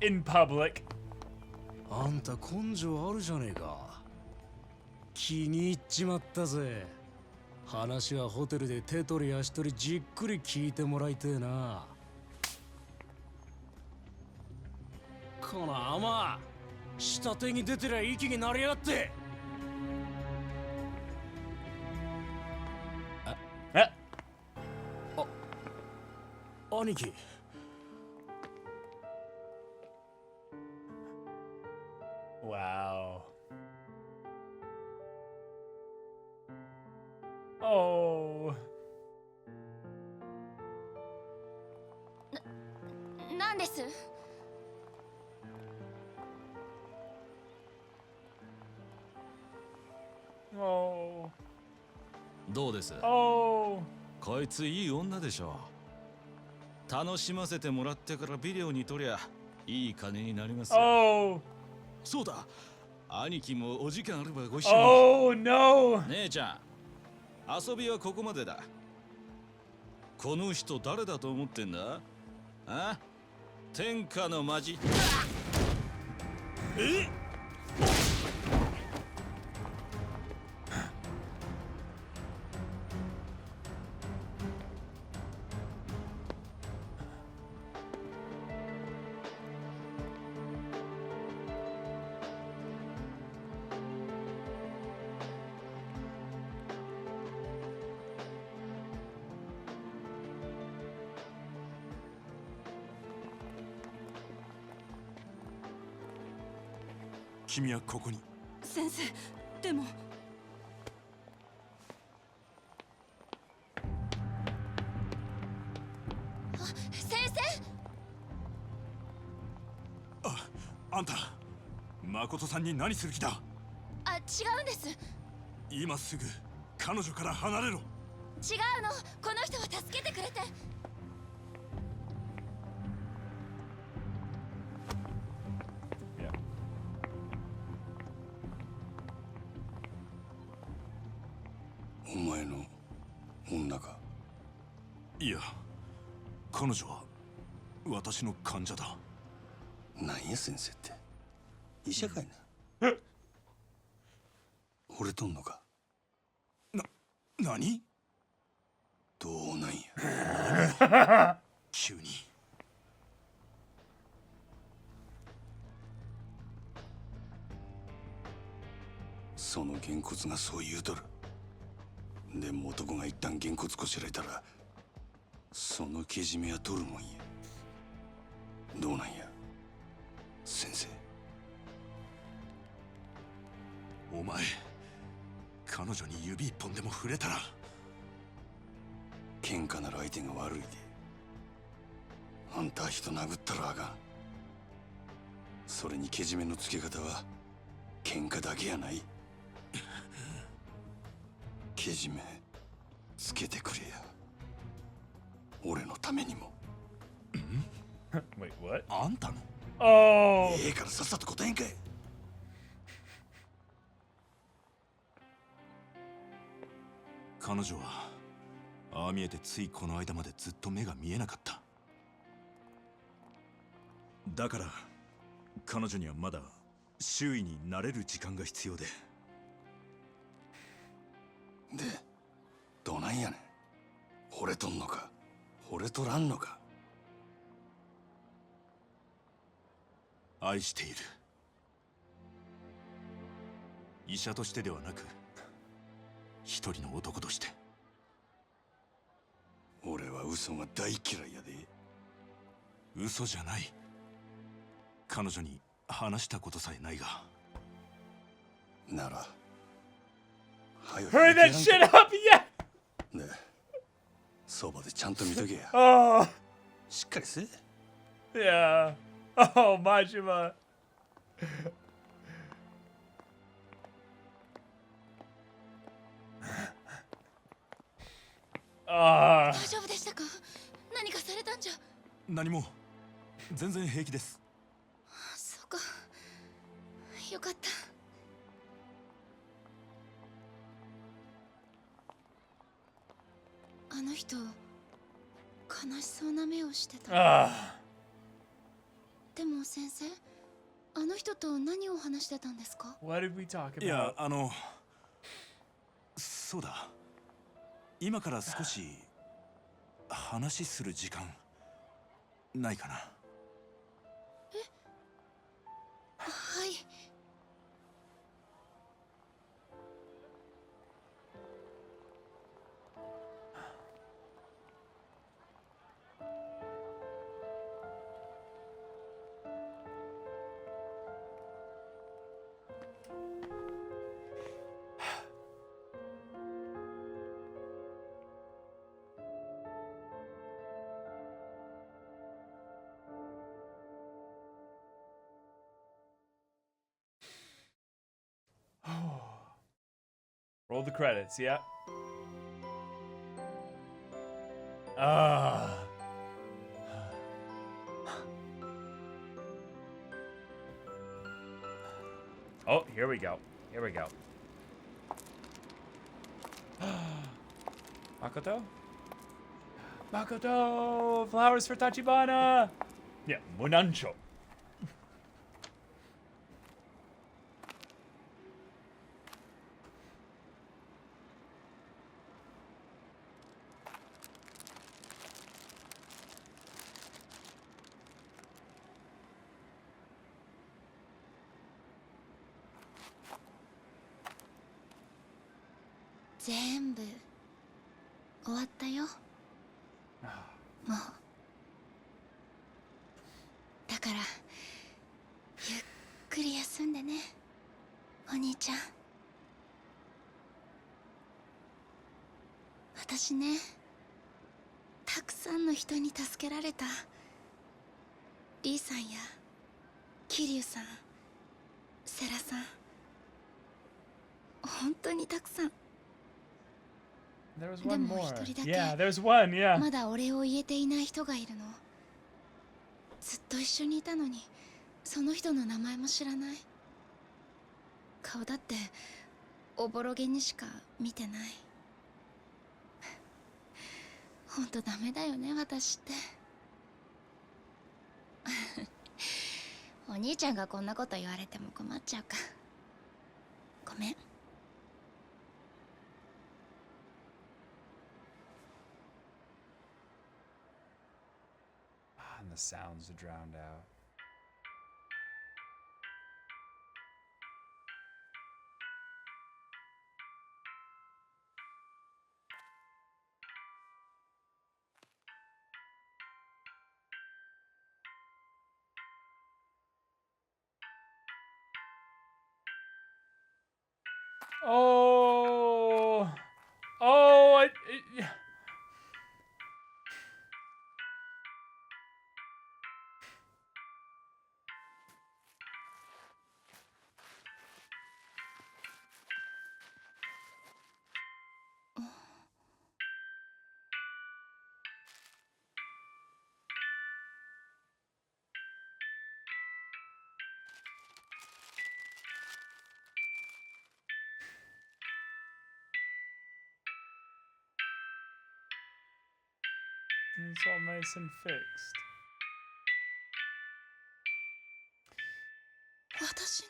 In public. あんた根性あるじゃねえか。気に入っちまったぜ。話はホテルで手取り足取りじっくり聞いてもらいてえな。この甘下手に出てりゃ息になりやがって。兄貴。Wow. Oh. なんです？Oh. どうです？ Oh. こいついい女でしょ。楽しませてもらってからビデオに撮りゃいい金になりますよ。Oh. そうだ。兄貴もお時間あればご一緒に。Oh no. 姉ちゃん、遊びはここまでだ。この人誰だと思ってんだ？あ？天下のマジ。え？君はここに。先生、でも。先生。あんた、誠さんに何する気だ？あ、違うんです。今すぐ彼女から離れろ。違うの。この人は助けてくれて。お前の女か？いや、彼女は私の患者だ。なんや先生って、医者かいな。惚れとんのか？何？どうなんや。急に。そのげんこつがそう言うとる。でも男が一旦げんこつこしらえたら、そのけじめは取るもんや。どうなんや先生。お前、彼女に指一本でも触れたら。喧嘩なら相手が悪いで。あんたは人殴ったらあかん。それにけじめのつけ方は喧嘩だけやない。けじめつけてくれや。俺のためにも。Wait, what? あんたの？ Oh. ええからさっさと答えんかい。彼女はああ見えてついこの間までずっと目が見えなかった。だから彼女にはまだ周囲に慣れる時間が必要で。で、どないやねん。惚れとんのか惚れとらんのか。愛している。医者としてではなく、一人の男として。俺は嘘が大嫌いやで。嘘じゃない。彼女に話したことさえないが。なら、はよ Hurry that shit up, yeah! ねえ、そばでちゃんと見とけや。Oh, しっかりせえ。yeah. Oh, Majima. Ah. 大丈夫でしたか？何かされたんじゃ。何も。全然平気です。そうか。よかった。あの人、悲しそうな目をしてた。Ah. でも先生、あの人と何を話してたんですか？ What did we talk about? いや、そうだ。今から少し話する時間ないかな。はい。Roll the credits, yeah. Ah. Oh, here we go. Here we go. Makoto? Makoto! Flowers for Tachibana! Yeah, Munancho. 全部終わったよ。もうだからゆっくり休んでね、お兄ちゃん。私ね、たくさんの人に助けられた。リーさんや桐生さん、セラさん、本当にたくさん。 There was で one も more. 一人だけ Yeah, there's one, yeah. まだお礼を言えていない人がいるの。ずっと一緒にいたのに、その人の名前も知らない。顔だっておぼろげにしか見てない。ほんとダメだよね、私って。お兄ちゃんがこんなこと言われても困っちゃうか。ごめん。And the sounds are drowned out. Oh, it's all nice and fixed. 私の。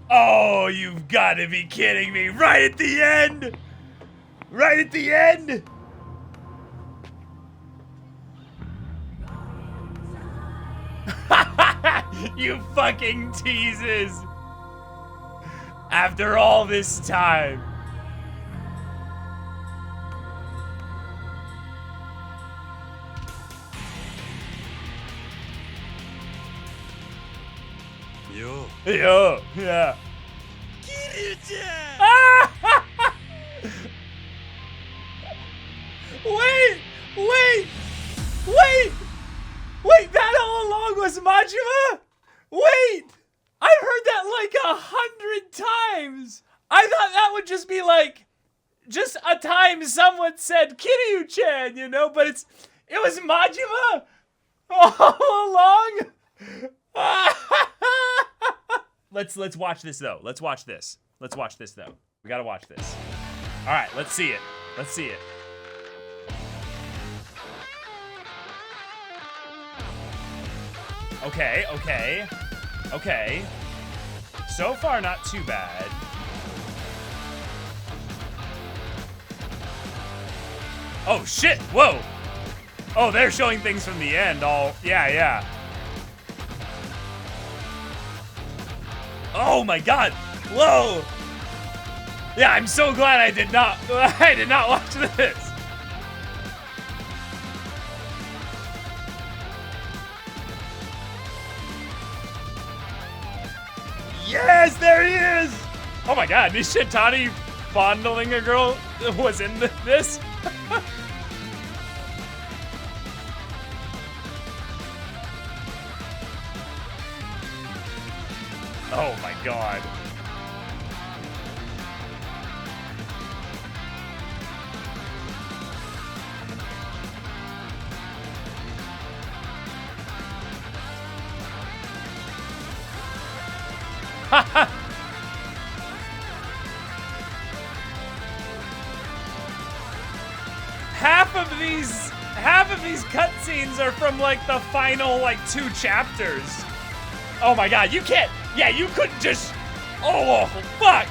Oh, you've got to be kidding me. Right at the end? Right at the end? You fucking teases. After all this time. Yo, yeah. Wait, that all along was Majima? Wait, I've heard that like 100 times. I thought that would just be like, just a time someone said Kiryu-chan, you know, but it was Majima all along. Let's watch this though. Let's watch this though. We gotta watch this. All right, let's see it. Okay. So far, not too bad. Oh shit! Whoa! Oh, they're showing things from the end. Yeah. Oh my god! Whoa! Yeah, I'm so glad I did not watch this. Yes, there he is! Oh my god, Nishitani fondling a girl was in this? Oh my god. Half of these cutscenes are from like the final like 2 chapters. Oh my god, you can't. Yeah, you couldn't just. Oh fuck.